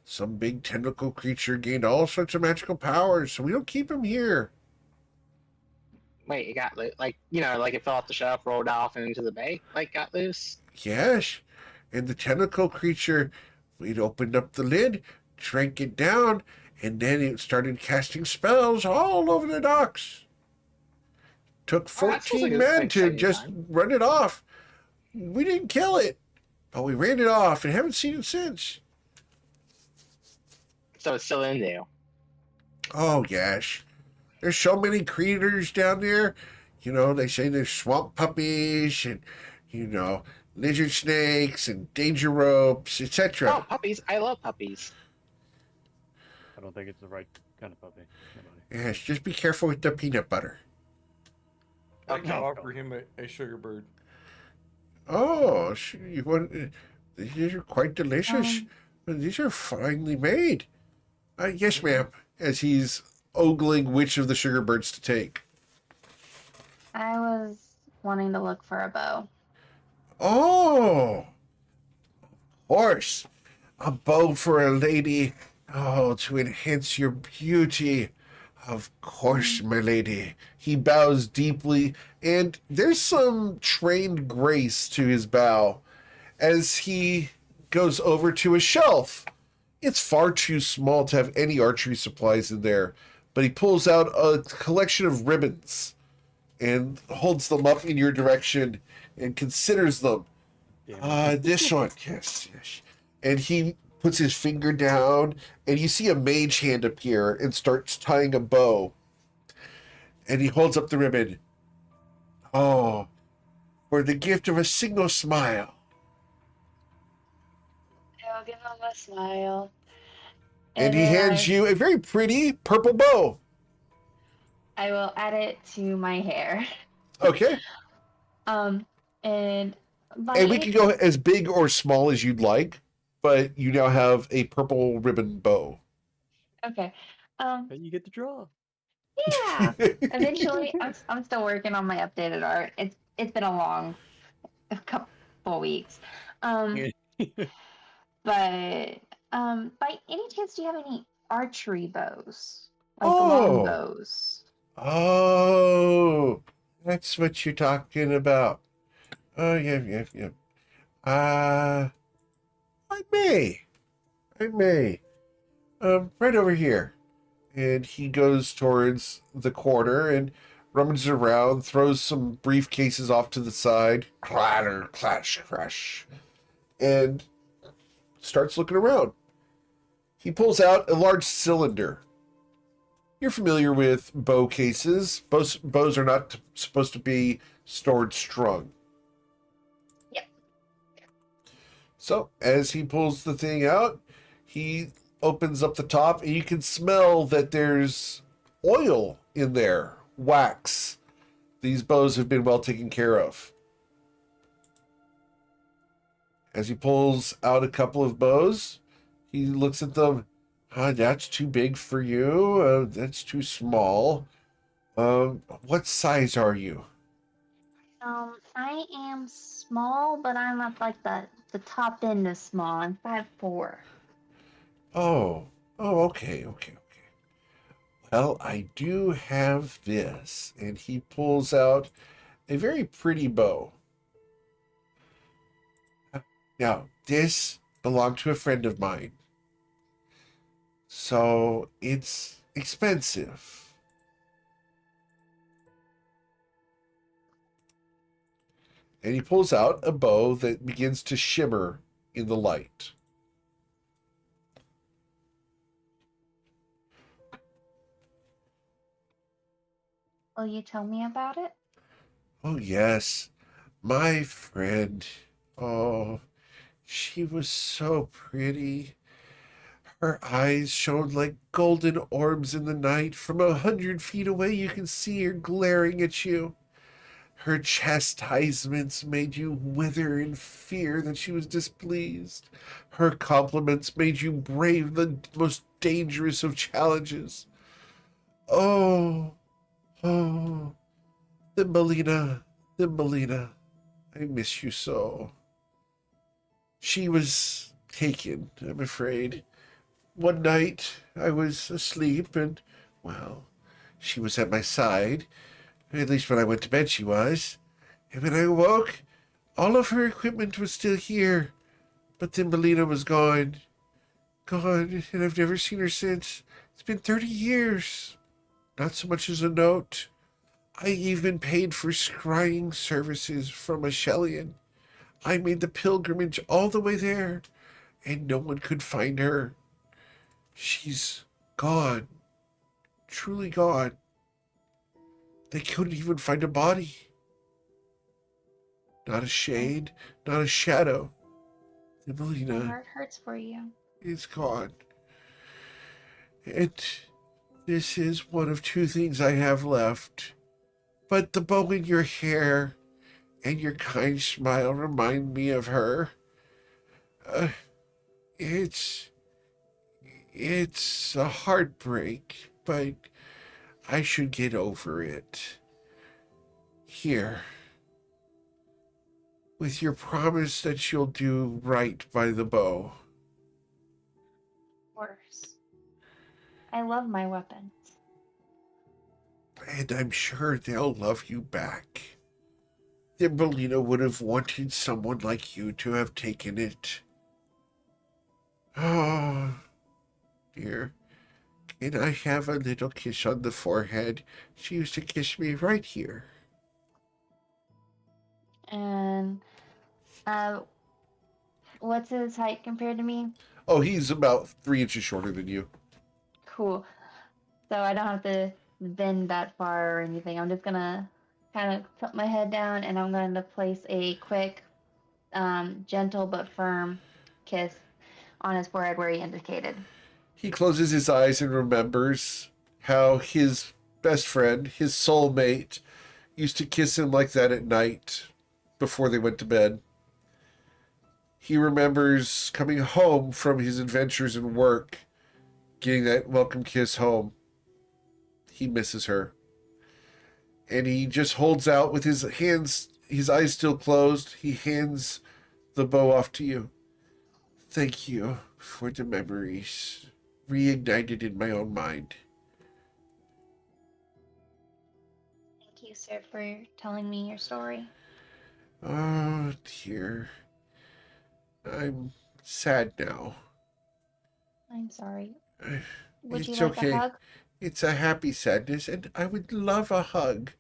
Some big tentacle creature gained all sorts of magical powers, so we don't keep him here. Wait, it got like like it fell off the shelf, rolled off and into the bay, like got loose. Yes, and the tentacle creature, we'd opened up the lid, drank it down, and then it started casting spells all over the docks. Took Oh, that sounds 14 like an men to exciting just time. run it off. We didn't kill it, but we ran it off and haven't seen it since. So it's still in there. Oh, yes. There's so many creatures down there. You know, they say there's swamp puppies and, lizard snakes and danger ropes, Oh, etc. puppies! I love puppies. I don't think it's the right kind of puppy. Yes, just be careful with the peanut butter. I'd like to Okay. offer him a sugar bird. Oh, you want? These are quite delicious. Um, These are finely made. Yes, ma'am. As he's ogling which of the sugar birds to take. I was wanting to look for a bow. Oh, of course. A bow for a lady. Oh, to enhance your beauty. Of course, my lady. He bows deeply, and there's some trained grace to his bow as he goes over to a shelf. It's far too small to have any archery supplies in there, but he pulls out a collection of ribbons and holds them up in your direction and considers them. This one, yes. And he puts his finger down, and you see a mage hand appear and starts tying a bow. And he holds up the ribbon. Oh, for the gift of a single smile. I'll give him a smile. And he then hands you a very pretty purple bow. I will add it to my hair. Okay. And by And we any can go chance- as big or small as you'd like, but you now have a purple ribbon bow. Okay. And you get to draw. Yeah. Eventually, I'm still working on my updated art. It's been a couple weeks. But by any chance, do you have any archery bows, like long bows? Oh, that's what you're talking about. Oh, yeah. I may. Right over here. And he goes towards the corner and rummages around, throws some briefcases off to the side, clatter, clash, crash, and starts looking around. He pulls out a large cylinder. You're familiar with bow cases. Bows are not supposed to be stored strung. Yep. So as he pulls the thing out, he opens up the top, and you can smell that there's oil in there, wax. These bows have been well taken care of. As he pulls out a couple of bows, he looks at them. That's too big for you. That's too small. What size are you? I am small, but I'm at like the top end is small. I'm 5'4". Oh, okay. Well, I do have this. And he pulls out a very pretty bow. Now, this belonged to a friend of mine, so it's expensive. And he pulls out a bow that begins to shimmer in the light. Will you tell me about it? Oh, yes, my friend. Oh, she was so pretty. Her eyes shone like golden orbs in the night. From 100 feet away, you can see her glaring at you. Her chastisements made you wither in fear that she was displeased. Her compliments made you brave the most dangerous of challenges. Oh, oh, Thumbelina, Thumbelina, I miss you so. She was taken, I'm afraid. One night I was asleep and, well, she was at my side. At least when I went to bed she was. And when I awoke, all of her equipment was still here. But Thumbelina was gone. Gone, and I've never seen her since. It's been 30 years. Not so much as a note. I even paid for scrying services from a Shellian. I made the pilgrimage all the way there, and no one could find her. She's gone. Truly gone. They couldn't even find a body. Not a shade, not a shadow. My Thumbelina heart hurts for you. is gone. And this is one of two things I have left. But the bow in your hair and your kind smile remind me of her. Uh, it's a heartbreak, but I should get over it. Here, with your promise that you'll do right by the bow. Worse. I love my weapons. And I'm sure they'll love you back. Thumbelina would have wanted someone like you to have taken it. Oh, dear. Can I have a little kiss on the forehead? She used to kiss me right here. And what's his height compared to me? Oh, he's about 3 inches shorter than you. Cool. So I don't have to bend that far or anything. I'm just gonna kind of put my head down and I'm going to place a quick, gentle but firm kiss on his forehead where he indicated. He closes his eyes and remembers how his best friend, his soulmate, used to kiss him like that at night before they went to bed. He remembers coming home from his adventures and work, getting that welcome kiss home. He misses her. And he just holds out with his hands, his eyes still closed. He hands the bow off to you. Thank you for the memories reignited in my own mind. Thank you, sir, for telling me your story. Oh, dear. I'm sad now. I'm sorry. Would you It's like okay. a hug? It's a happy sadness, and I would love a hug,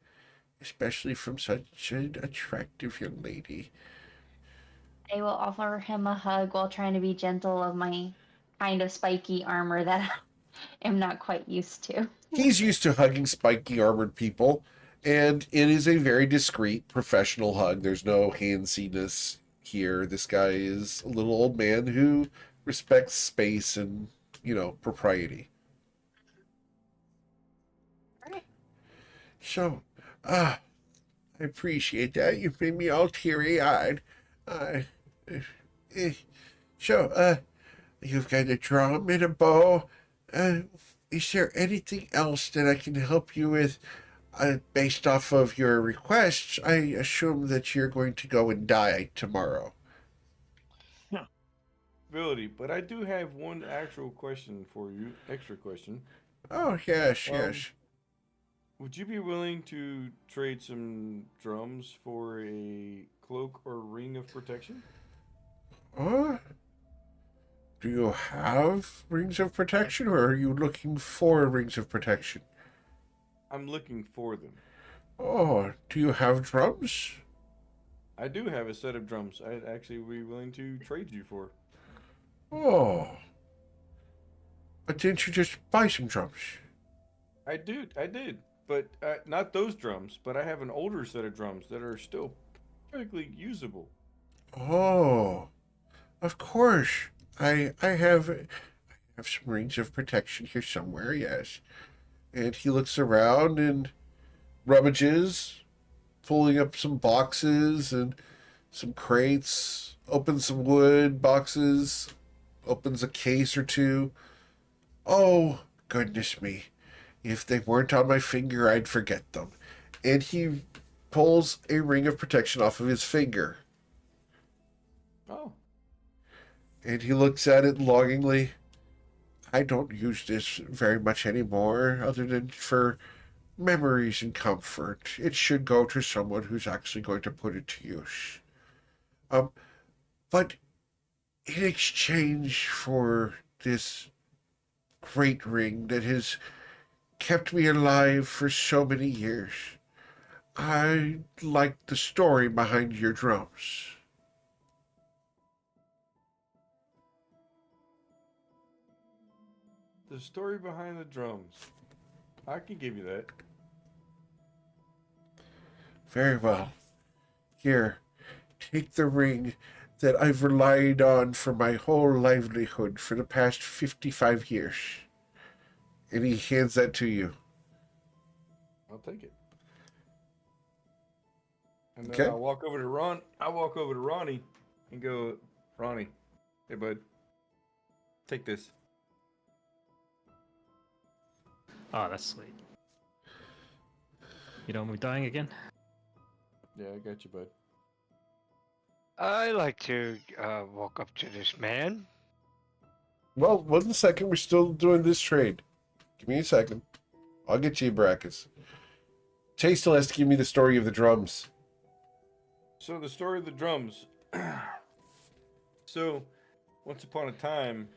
especially from such an attractive young lady. I will offer him a hug while trying to be gentle of my kind of spiky armor that I am not quite used to. He's used to hugging spiky armored people, and it is a very discreet, professional hug. There's no handsiness here. This guy is a little old man who respects space and, propriety. All right. So, I appreciate that. You've made me all teary-eyed. Uh, eh, so, you've got a drum and a bow. Is there anything else that I can help you with? Based off of your requests, I assume that you're going to go and die tomorrow. Ability, but I do have one actual question for you. Extra question. Oh, yes, Um, yes. would you be willing to trade some drums for a cloak or ring of protection? Huh? Do you have rings of protection, or are you looking for rings of protection? I'm looking for them. Oh, do you have drums? I do have a set of drums. I'd actually be willing to trade you for. Oh. But didn't you just buy some drums? I did. But not those drums, but I have an older set of drums that are still perfectly usable. Oh. Of course. I have some rings of protection here somewhere, yes. And he looks around and rummages, pulling up some boxes and some crates, opens some wood boxes, opens a case or two. Oh, goodness me. If they weren't on my finger, I'd forget them. And he pulls a ring of protection off of his finger. Oh, And he looks at it longingly. I don't use this very much anymore, other than for memories and comfort. It should go to someone who's actually going to put it to use. But in exchange for this great ring that has kept me alive for so many years, I like the story behind your drums. the story behind the drums. I can give you that. Very well. Here, take the ring that I've relied on for my whole livelihood for the past 55 years. And he hands that to you. I'll take it. And then Okay. I'll walk over to Ron. I'll walk over to Ronnie and go, Ronnie, hey bud, take this. Oh, that's sweet. You don't want me dying again? Yeah, I got you, bud. I like to walk up to this man. Well, 1 second. We're still doing this trade. Give me a second. I'll get you brackets. Tay still has to give me the story of the drums. So the story of the drums. So, once upon a time,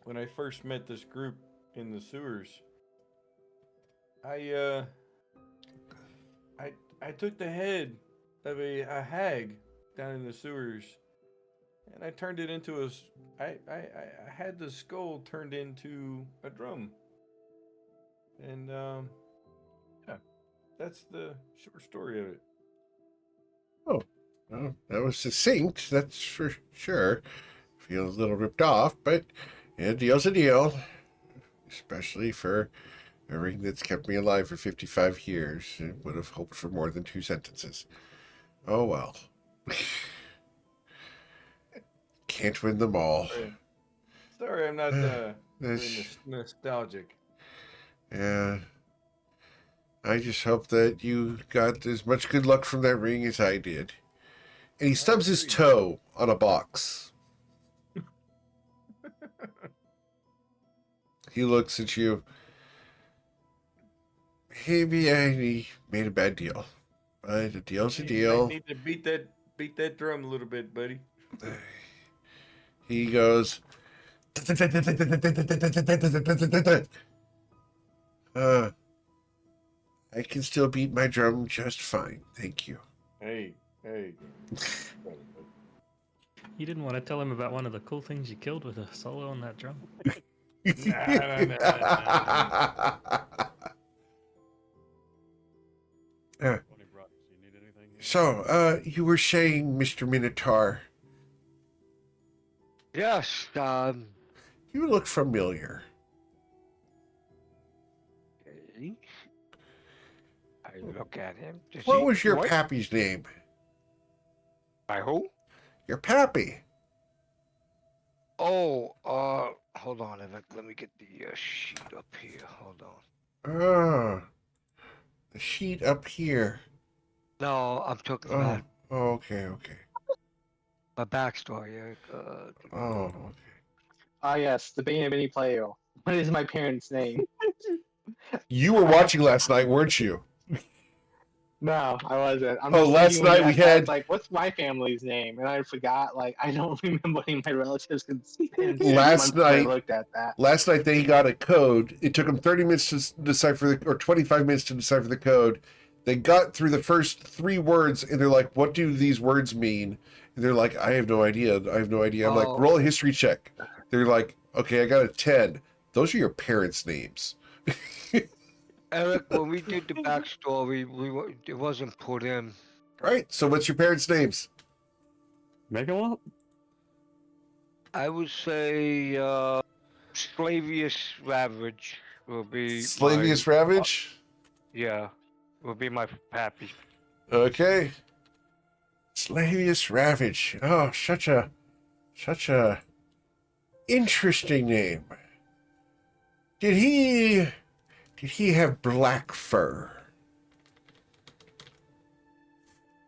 when I first met this group in the sewers, I took the head of a hag down in the sewers, and I turned it into I had the skull turned into a drum, and yeah, that's the short story of it. Oh, well, that was succinct, that's for sure. Feel a little ripped off, but a deal's a deal. Especially for a ring that's kept me alive for 55 years. I would have hoped for more than 2 sentences. Oh well. Can't win them all. Sorry, I'm not very That's- nostalgic. Yeah. I just hope that you got as much good luck from that ring as I did. And he stubs his toe on a box. He looks at you. Maybe I made a bad deal. But a deal's a You deal. might need to beat that drum a little bit, buddy. He goes. I can still beat my drum just fine. Thank you. Hey. You didn't want to tell him about one of the cool things you killed with a solo on that drum? So, you were saying, Mr. Minotaur, Yes, you look familiar. okay. I look at him. Does What he- was your what? pappy's name? By who? Your pappy. Oh, hold on. Let me get the sheet up here. Hold on. Ah, the sheet up here. No, I'm talking Oh, about okay. my backstory. Oh, okay. Ah, yes, the Bane of any player. What is my parents' name? You were watching last night, weren't you? No, I wasn't. I'm Oh, just last thinking when night you we asked that, I had- was like, what's my family's name? And I forgot. Like, I don't remember any of my relatives. It's been 6 Last months since I night- looked at that. Last night they got a code. It took them 30 minutes to decipher or 25 minutes to decipher the code. They got through the first 3 words and they're like, what do these words mean? And they're like, I have no idea. I have no idea. I'm like, Oh. roll a history check. They're like, okay, I got a 10. Those are your parents' names. Eric, when we did the backstory, it wasn't put in. Right? So what's your parents' names? Make them up. I would say Slavius Ravage will be Slavius my, Ravage? yeah, will be my pappy. Okay. Slavius Ravage. Oh, such a interesting name. Did he have black fur?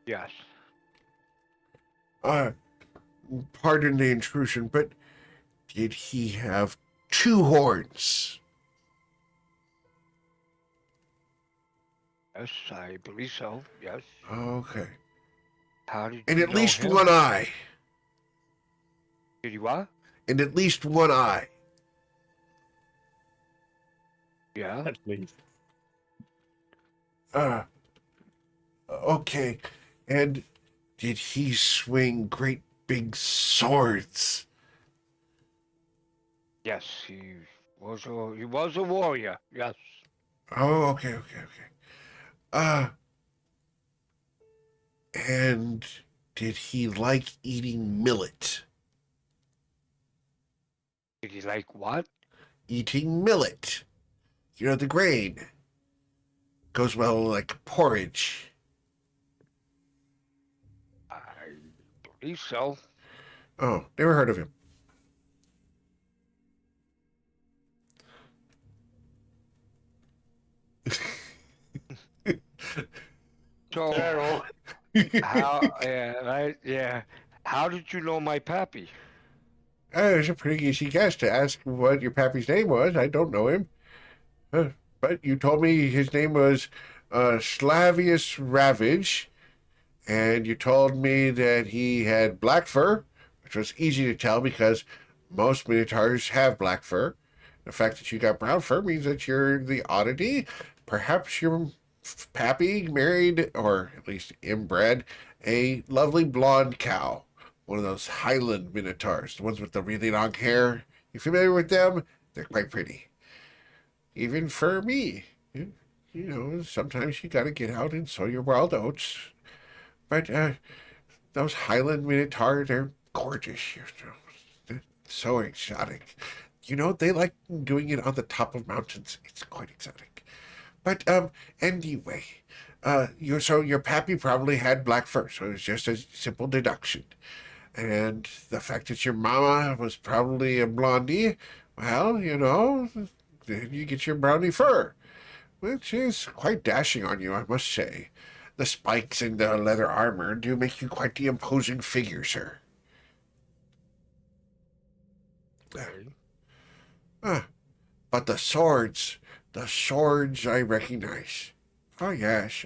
Yes. Pardon the intrusion, but did he have 2 horns? Yes, I believe so. Yes. Okay. How did And you at know least him? one eye. Did you what? And at least one eye. Yeah. At least. Okay. And did he swing great big swords? Yes, he was a warrior. Yes. Oh, okay. And did he like eating millet? Did he like what? Eating millet. You know, the grain. Goes well like porridge. I believe so. Oh, never heard of him. So Daryl. how? Yeah, right. Yeah. How did you know my pappy? It was a pretty easy guess to ask what your pappy's name was. I don't know him. But you told me his name was Slavius Ravage, and you told me that he had black fur, which was easy to tell because most minotaurs have black fur. The fact that you got brown fur means that you're the oddity. Perhaps your pappy married, or at least inbred, a lovely blonde cow. One of those Highland minotaurs, the ones with the really long hair. You familiar with them? They're quite pretty. Even for me. You know, sometimes you gotta get out and sow your wild oats. But those Highland minotaur, they're gorgeous. You know, they're so exotic. You know, they like doing it on the top of mountains. It's quite exotic. But anyway, your pappy probably had black fur, so it was just a simple deduction. And the fact that your mama was probably a blondie, well, you know, then you get your brownie fur, which is quite dashing on you, I must say. The spikes and the leather armor do make you quite the imposing figure, sir. But the swords I recognize. Oh yes.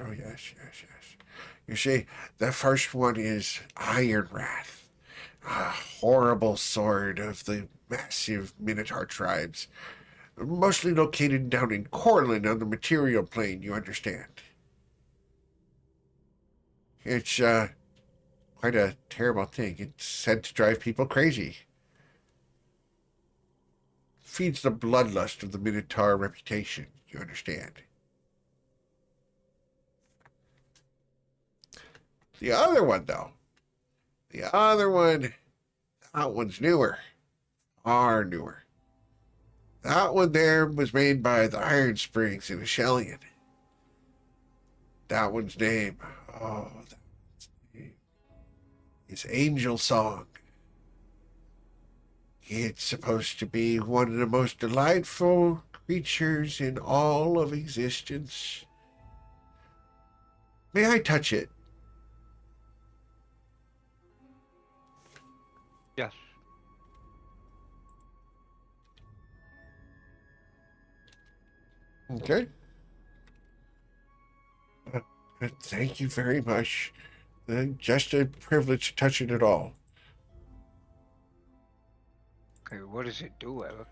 You see, the first one is Iron Wrath, a horrible sword of the massive Minotaur tribes, mostly located down in Corlin on the material plane, you understand. It's quite a terrible thing. It's said to drive people crazy. Feeds the bloodlust of the Minotaur reputation, you understand. The other one, though, that one's newer. Far newer. That one there was made by the Iron Springs in Ashelion. That one's name, is Angel Song. It's supposed to be one of the most delightful creatures in all of existence. May I touch it? Yes. Okay. Thank you very much. Just a privilege to touch it at all. Okay, what does it do, Eric?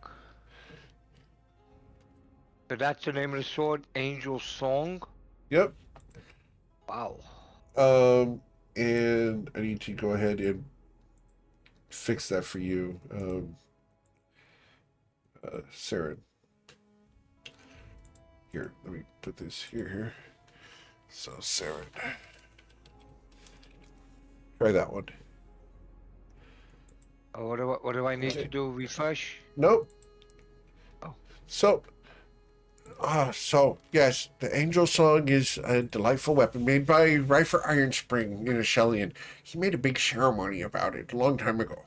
So that's the name of the sword, Angel Song? Yep. Wow. And I need to go ahead and fix that for you, Sarah. Here, let me put this here. So, Sarah, try that one. Oh, what do I need to do? Refresh? Nope. Oh. So yes, the Angel Song is a delightful weapon made by Rifer Ironspring in Ashelian. He made a big ceremony about it a long time ago.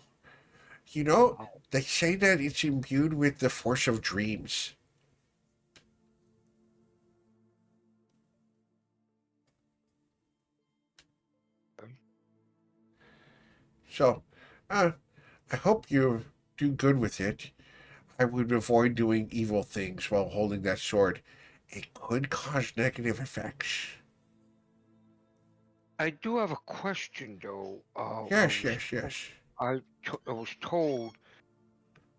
You know, Wow. they say that it's imbued with the force of dreams. Okay. So, I hope you do good with it. I would avoid doing evil things while holding that sword. It could cause negative effects. I do have a question, though. Yes, yes, yes. I was told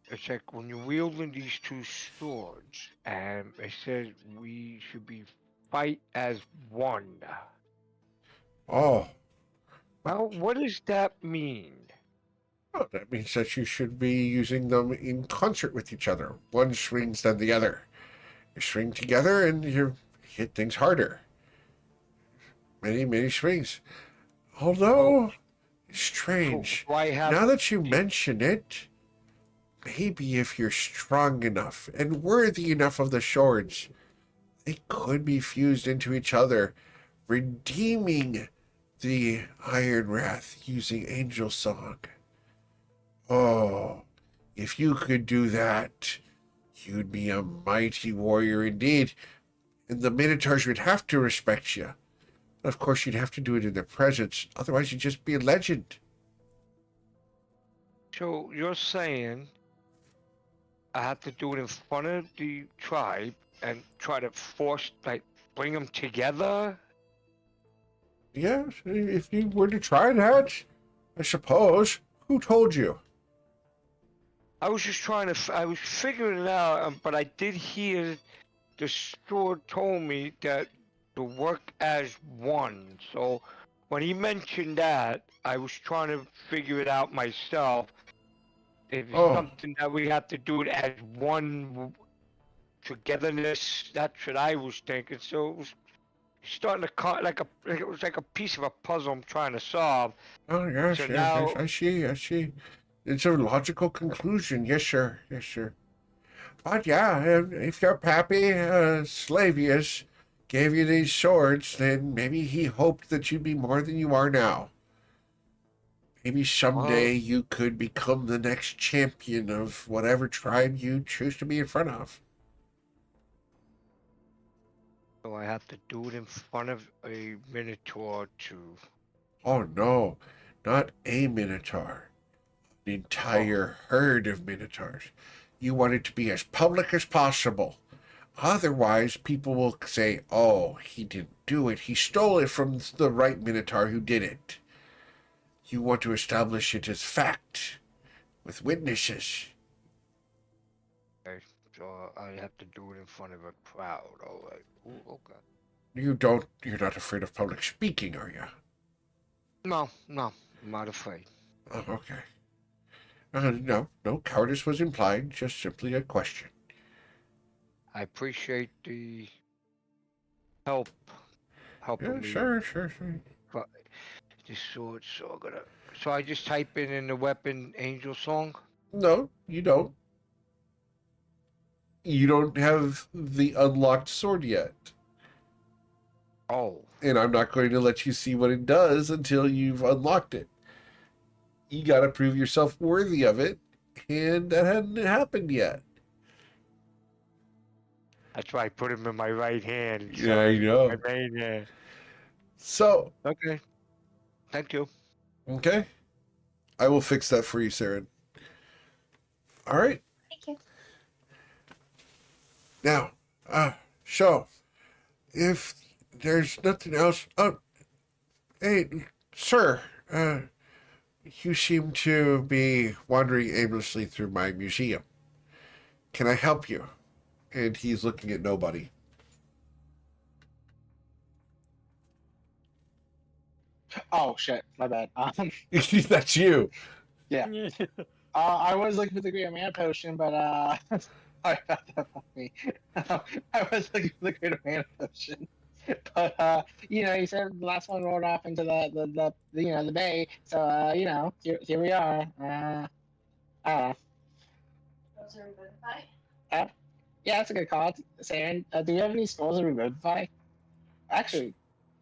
it's like when you're wielding these two swords, and it says we should be fight as one. Oh, Well, what does that mean? well, that means that you should be using them in concert with each other. One swings, then the other. You swing together and you hit things harder. Many, many swings. Although, it's strange. Do I have Now that you mention it, maybe if you're strong enough and worthy enough of the swords, they could be fused into each other, redeeming the Iron Wrath using Angel Song. Oh, if you could do that, you'd be a mighty warrior indeed, and the Minotaurs would have to respect you. Of course, you'd have to do it in their presence, otherwise you'd just be a legend. So you're saying I have to do it in front of the tribe and try to bring them together? Yes, if you were to try that, I suppose. Who told you? I was just trying to, I was figuring it out, but I did hear the sword told me that to work as one. So when he mentioned that, I was trying to figure it out myself. If it's Oh, something that we have to do it as one togetherness, that's what I was thinking. So it was starting to like it was like a piece of a puzzle I'm trying to solve. oh yes, So yes, yes. now, I see, I see. It's a logical conclusion. Yes, sir. Yes, sir. But yeah, if your pappy, Slavius, gave you these swords, then maybe he hoped that you'd be more than you are now. Maybe well, someday you could become the next champion of whatever tribe you choose to be in front of. so I have to do it in front of a minotaur to. Oh no, not a minotaur. An entire herd of minotaurs. You want it to be as public as possible. Otherwise, people will say, oh, he didn't do it. He stole it from the right minotaur who did it. You want to establish it as fact with witnesses. Okay, so I have to do it in front of a crowd. All right. Ooh, okay. You're not afraid of public speaking, are you? No, I'm not afraid. Oh, okay. No cowardice was implied, just simply a question. I appreciate the help, helping Yeah, me. sure. But this sword, so I'm gonna. So I just type in the weapon Angel Song. No, you don't. You don't have the unlocked sword yet. Oh, And I'm not going to let you see what it does until you've unlocked it. You gotta prove yourself worthy of it, and that hadn't happened yet. that's why I put him in my right hand. Yeah, I So know. my main hand. So, Okay. Thank you. okay. I will fix that for you, Sarah. All right. Thank you. Now, So, if there's nothing else, hey, sir, you seem to be wandering aimlessly through my museum. Can I help you? And he's looking at nobody. Oh shit, my bad. That's you. Yeah. I was looking for the great mana potion, but sorry about that, me. I was looking for the great mana potion, but you said the last one rolled off into the bay, so here we are. I don't know. Yeah, that's a good call, Saren. Do we have any scrolls of Revivify? Actually,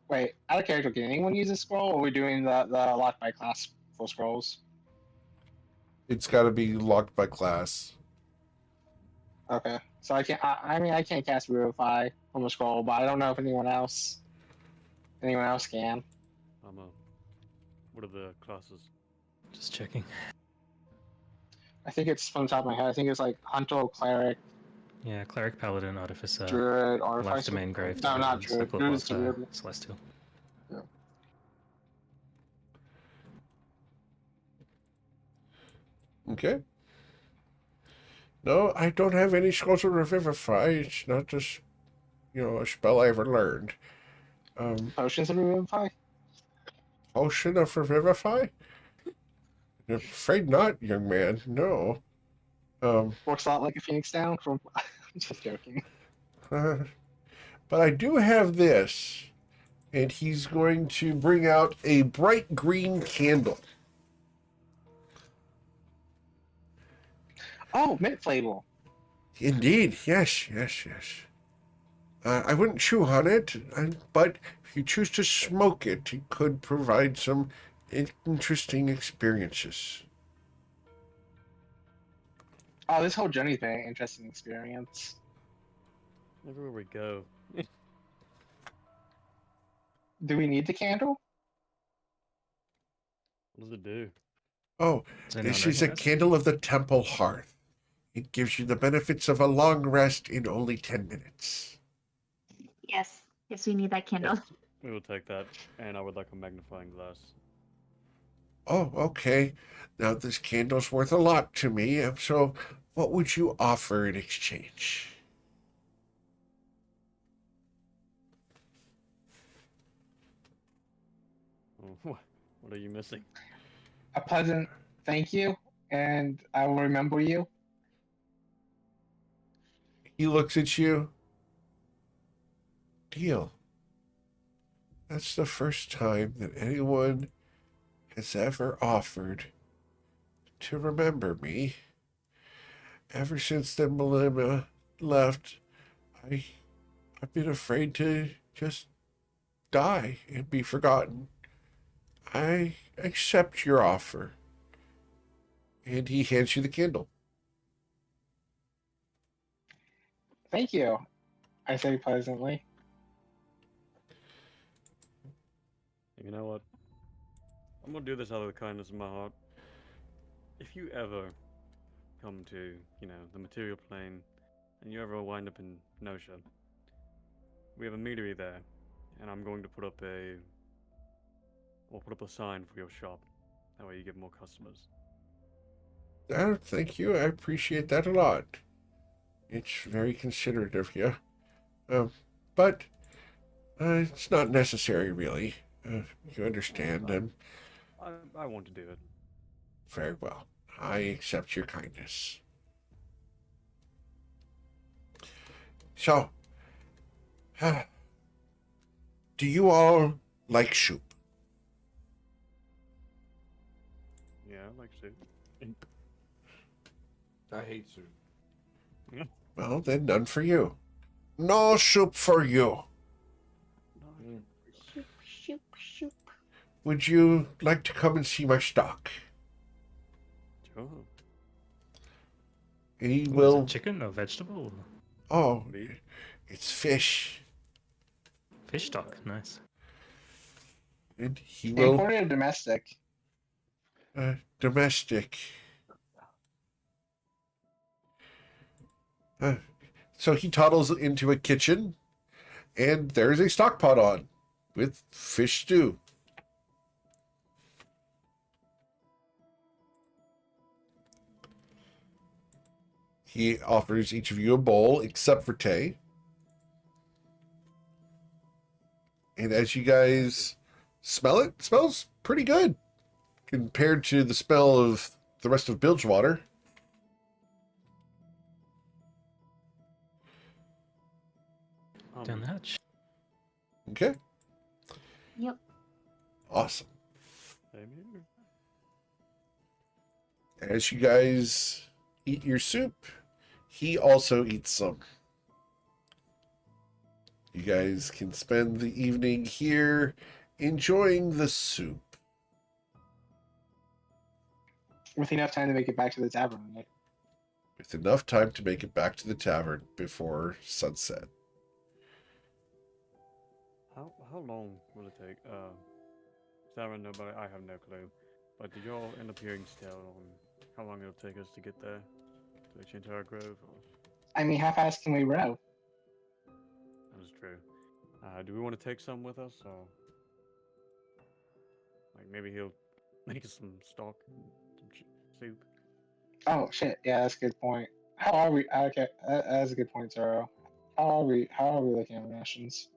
wait, out of character, can anyone use a scroll, or are we doing the locked by class full scrolls? It's got to be locked by class. Okay, so I can't. I mean, I can't cast Revivify from a scroll, but I don't know if anyone else can. What are the classes? Just checking. I think it's from the top of my head. I think it's like Hunter, Cleric, Yeah, Cleric, Paladin, Artificer, Druid, Life Artificer. Domain, Grave, No, not Tyrant, Druid. Circle Druid of is Druid. Celestial. Okay. No, I don't have any scrolls of Revivify. It's not just, a spell I ever learned. Potions of Revivify. Potion of Revivify? I'm afraid not, young man. No. Works a lot like a Phoenix Down from. I'm just joking. But I do have this. And he's going to bring out a bright green candle. Oh, mint flavor. Indeed, yes. I wouldn't chew on it, but if you choose to smoke it, it could provide some interesting experiences. Oh, this whole journey's been an interesting experience. Everywhere we go. Do we need the candle? What does it do? Oh, Does anyone this is a recognize it? candle of the temple hearth. It gives you the benefits of a long rest in only 10 minutes. Yes. Yes, we need that candle. We will take that, and I would like a magnifying glass. Oh, okay. Now, this candle's worth a lot to me, so what would you offer in exchange? What are you missing? A pleasant thank you, and I will remember you. He looks at you. Deal. That's the first time that anyone has ever offered to remember me. Ever since the Millennia left, I've been afraid to just die and be forgotten. I accept your offer. And he hands you the candle. Thank you, I say pleasantly. You know what? I'm gonna do this out of the kindness of my heart. If you ever come to, the material plane, and you ever wind up in Nosha, we have a meadery there, and I'm going to put up a sign for your shop. That way you get more customers. Thank you. I appreciate that a lot. It's very considerate of you. But it's not necessary, really. You understand. I want to do it. Very well. I accept your kindness. So, do you all like soup? Yeah, I like soup. I hate soup. Well, then none for you. No soup for you. Shoop, shoop, shoop. Would you like to come and see my stock? Sure. He Is will. it chicken or vegetable? Oh, it's fish. Fish stock, nice. And he will. Imported or domestic? Domestic. So he toddles into a kitchen And there's a stock pot on with fish stew. He offers each of you a bowl, except for Tay. And as you guys smell it, it smells pretty good compared to the smell of the rest of Bilgewater. Down the hatch. Okay. Yep. Awesome. Same here. As you guys eat your soup, he also eats some. You guys can spend the evening here enjoying the soup. With enough time to make it back to the tavern, right? With enough time to make it back to the tavern before sunset. How long will it take? Sarah, nobody, I have no clue. But did y'all end up hearing still on how long it'll take us to get there? To the Chintara Grove? Or... I mean, how fast can we row? That is true. Do we want to take some with us, or like maybe he'll make us some stock, and some soup? Oh shit! Yeah, that's a good point. How are we? Okay, that's a good point, Zoro. How are we? How are we looking at rations?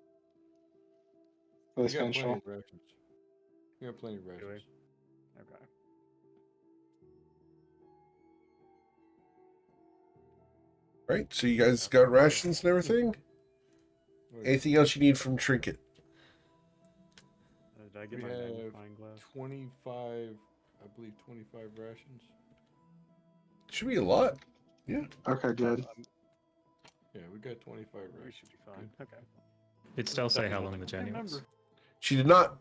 For We this got plenty control. of rations. We got plenty of rations. Really? Okay. Right, so you guys got rations and everything? Anything else you need from Trinket? Did I get We my have magnifying glass? 25, I believe 25 rations. Should be a lot. Okay, good. Yeah, we got 25 We rations. should be fine. Okay. Did Stell say how long the journey was? Remember. She did not.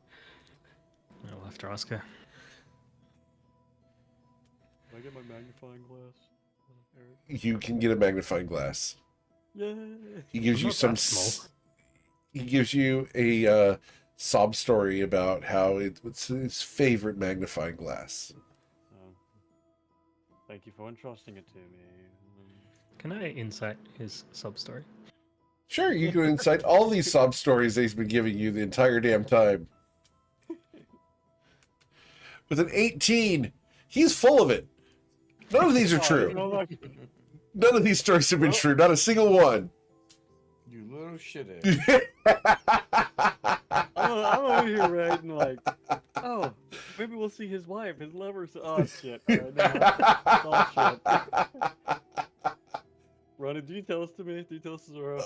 I'll have to ask her. Did I get my magnifying glass? Eric? You can get a magnifying glass. Yay! He gives I'm you not some. that small. He gives you a sob story about how it's his favorite magnifying glass. Thank you for entrusting it to me. Can I insight his sub story? Sure, you can incite all these sob stories that he's been giving you the entire damn time. With an 18, he's full of it. None of these are true. None of these stories have been true. Not a single one. You little shit ass. I'm over here writing like, oh, maybe we'll see his wife, his lover. Oh shit! All right, no, it's all shit. Ronnie, do you tell us to me? Do you tell us to Zoro?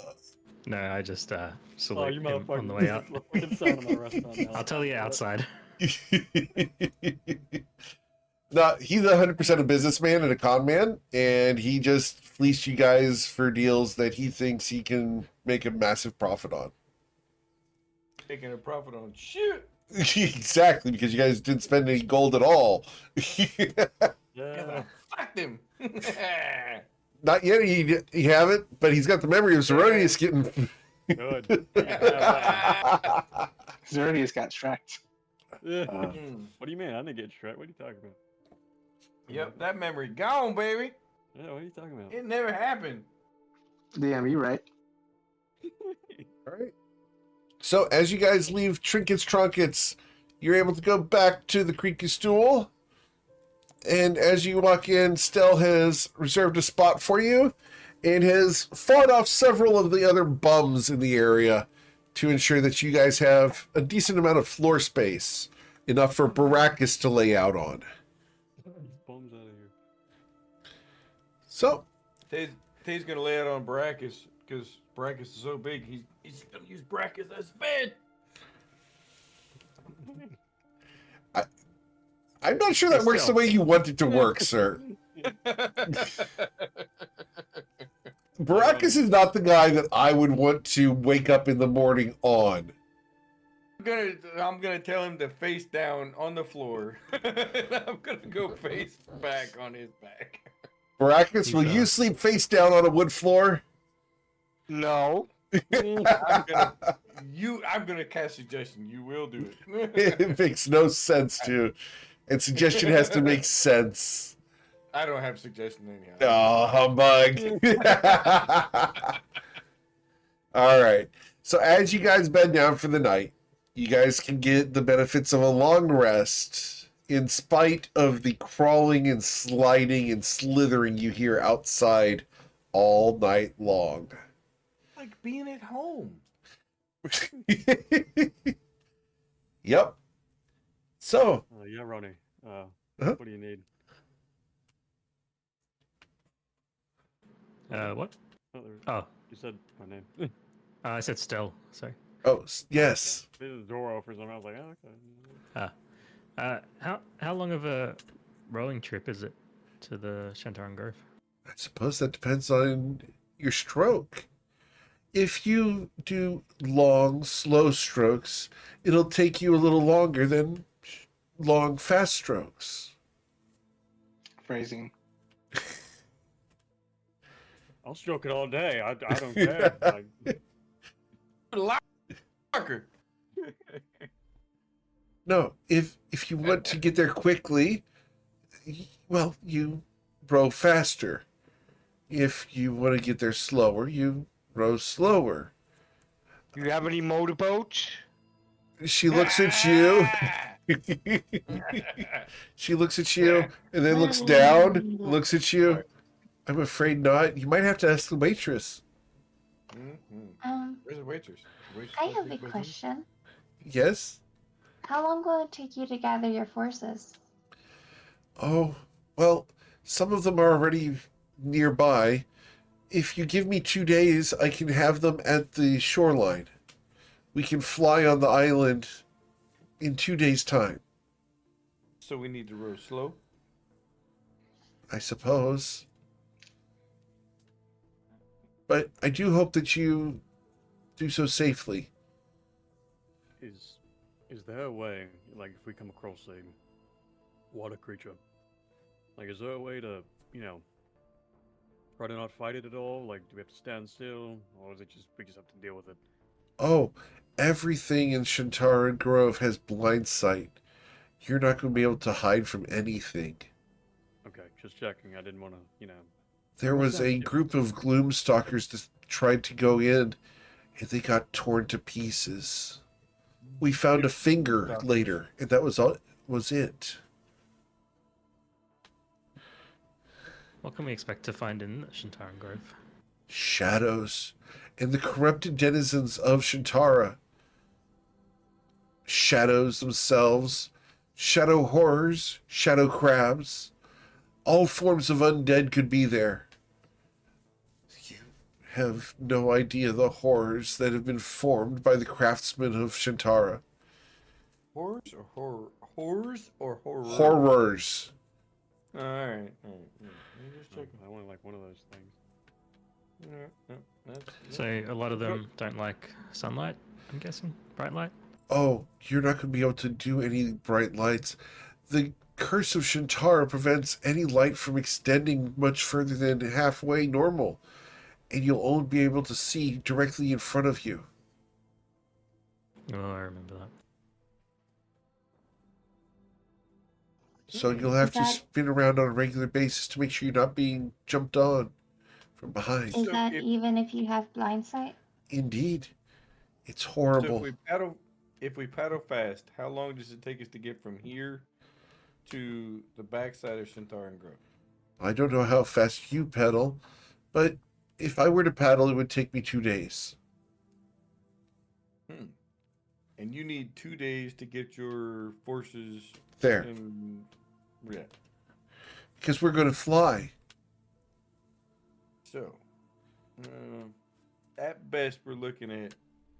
No, I just Oh, salute you him motherfucker! on the way out. Fucking sign of my restaurant now. I'll tell you outside. No, he's 100% a businessman and a con man, and he just fleeced you guys for deals that he thinks he can make a massive profit on. Taking a profit on shit. Exactly, because you guys didn't spend any gold at all. Yeah. Fuck them. Not yet, he haven't, but he's got the memory of Zeronius getting... Good. Xerdius got tracked. Yeah. Mm. What do you mean? I didn't get Shrek. What are you talking about? Yep, that memory gone, baby. Yeah, what are you talking about? It never happened. DM, you right? All right. So as you guys leave Trinkets Trunkets, you're able to go back to the Creaky Stool. And as you walk in, Stell has reserved a spot for you and has fought off several of the other bums in the area to ensure that you guys have a decent amount of floor space, enough for Baracus to lay out on. Bums out of here. So, Tay's gonna lay out on Baracus because Baracus is so big. He's gonna use Baracus as bed. I'm not sure that works the way you want it to work, sir. Baracus is not the guy that I would want to wake up in the morning on. I'm gonna tell him to face down on the floor. I'm gonna go face back on his back. Baracus, will you sleep face down on a wood floor? No. I'm gonna cast suggestion. You will do it. It makes no sense to, and suggestion has to make sense. I don't have suggestion anyhow. Oh, humbug. All right. So as you guys bed down for the night, you guys can get the benefits of a long rest in spite of the crawling and sliding and slithering you hear outside all night long. Like being at home. Yep. So, Yeah, Ronnie. Uh-huh. What do you need? What? Oh, Oh, you said my name. I said still. Sorry. yes. Okay. The door opens and I was like, oh, okay. How long of a rowing trip is it to the Shantaran Grove? I suppose that depends on your stroke. If you do long, slow strokes, it'll take you a little longer than long, fast strokes. Phrasing. I'll stroke it all day. I don't care. Like, Locker. No, if you want to get there quickly, well, you row faster. If you want to get there slower, you row slower. You have any motorboats? She looks at you. She looks at you and then looks down, looks at you. I'm afraid not. You might have to ask the waitress. Where's the waitress? I have a question. Yes? How long will it take you to gather your forces? Oh, well, some of them are already nearby. If you give me 2 days, I can have them at the shoreline. We can fly on the island in 2 days' time, So we need to row slow. I suppose. But I do hope that you do so safely. is there a way, like, if we come across a water creature, like, is there a way to, try to not fight it at all? Like, do we have to stand still, or is it just we just have to deal with it? Oh, everything in Shantaran Grove has blind sight. You're not going to be able to hide from anything. Okay, just checking. I didn't want to, There was a group of Gloomstalkers that tried to go in, and they got torn to pieces. We found a finger later, and that was it. What can we expect to find in the Shantaran Grove? Shadows and the corrupted denizens of Shantara. Shadows themselves, shadow horrors, shadow crabs. All forms of undead could be there. You have no idea the horrors that have been formed by the craftsmen of Shantara. Horrors or horror? Horrors or horror? Horrors. All right. Just checking. I want like one of those things. So a lot of them don't like sunlight, I'm guessing? Bright light? Oh, you're not going to be able to do any bright lights. The curse of Shantara prevents any light from extending much further than halfway normal, and you'll only be able to see directly in front of you. Oh, I remember that. So you'll have to that- spin around on a regular basis to make sure you're not being jumped on from behind. Is So that if- even if you have blind sight? Indeed. It's So horrible. if we paddle fast, how long does it take us to get from here to the backside of Shantaran Grove? I don't know how fast you pedal, but if I were to paddle, it would take me 2 days. And you need 2 days to get your forces There. in. Yeah. Because we're going to fly. So, at best, we're looking at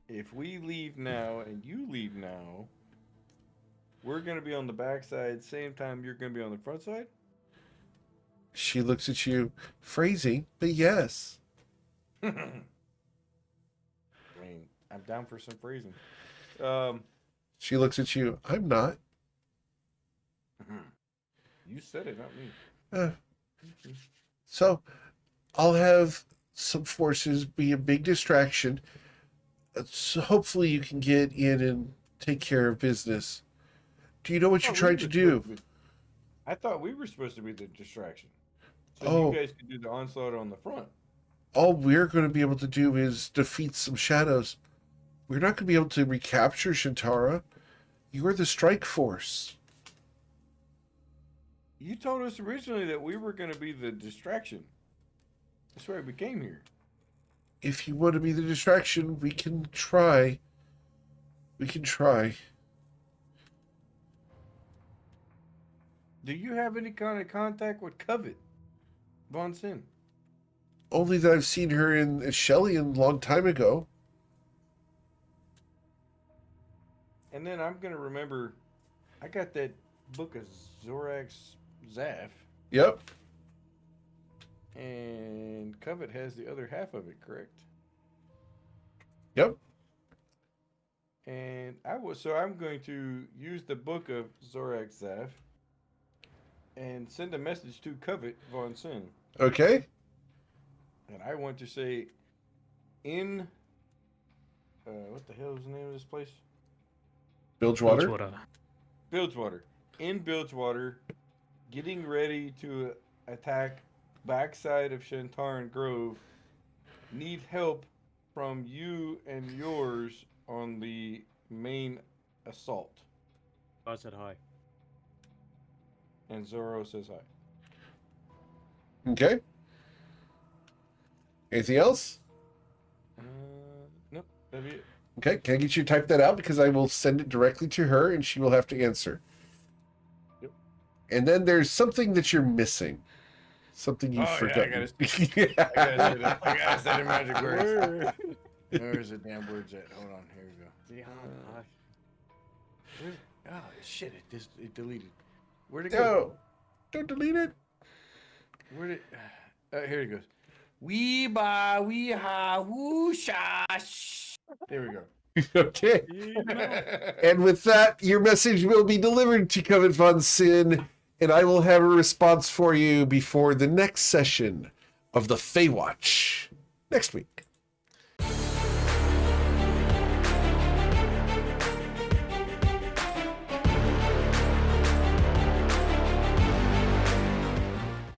if we leave now and you leave now, we're going to be on the backside, same time you're going to be on the front side? She looks at you, phrasing, but yes. I mean, I'm down for some phrasing. She looks at you, I'm not. You said it, not me. So I'll have some forces be a big distraction. So hopefully you can get in and take care of business. Do you know what you're trying to do? I thought we were supposed to be the distraction. So Oh. you guys could do the onslaught on the front. All we're going to be able to do is defeat some shadows. We're not going to be able to recapture Shintara. You are the strike force. You told us originally that we were going to be the distraction. That's why we came here. If you want to be the distraction, we can try. We can try. Do you have any kind of contact with Covet Von Sin? Only that I've seen her in Shelly a long time ago. And then I'm going to remember, I got that book of Zorax Zaf, Yep. and Covet has the other half of it, correct? Yep. And I'm going to use the book of Zorax Zaf and send a message to Covet Von Sin. Okay. And I want to say, what the hell is the name of this place? Bilgewater. Bilgewater. Bilgewater. In Bilgewater, getting ready to attack backside of Shantaran Grove. Need help from you and yours on the main assault. I said hi. And Zoro says hi. Okay. Anything else? Nope, that'd be it. Okay, can I get you to type that out? Because I will send it directly to her and she will have to answer. Yep. And then there's something that you're missing. Something you forgot. I gotta say the magic words. Where's the damn words at? Hold on, here we go. Shit! It deleted. Where'd it go? No, don't delete it. Where'd it? Here it goes. Wee ba wee ha woo sha. There we go. Okay. And with that, your message will be delivered to Covet Von Sin, and I will have a response for you before the next session of the Feywatch next week.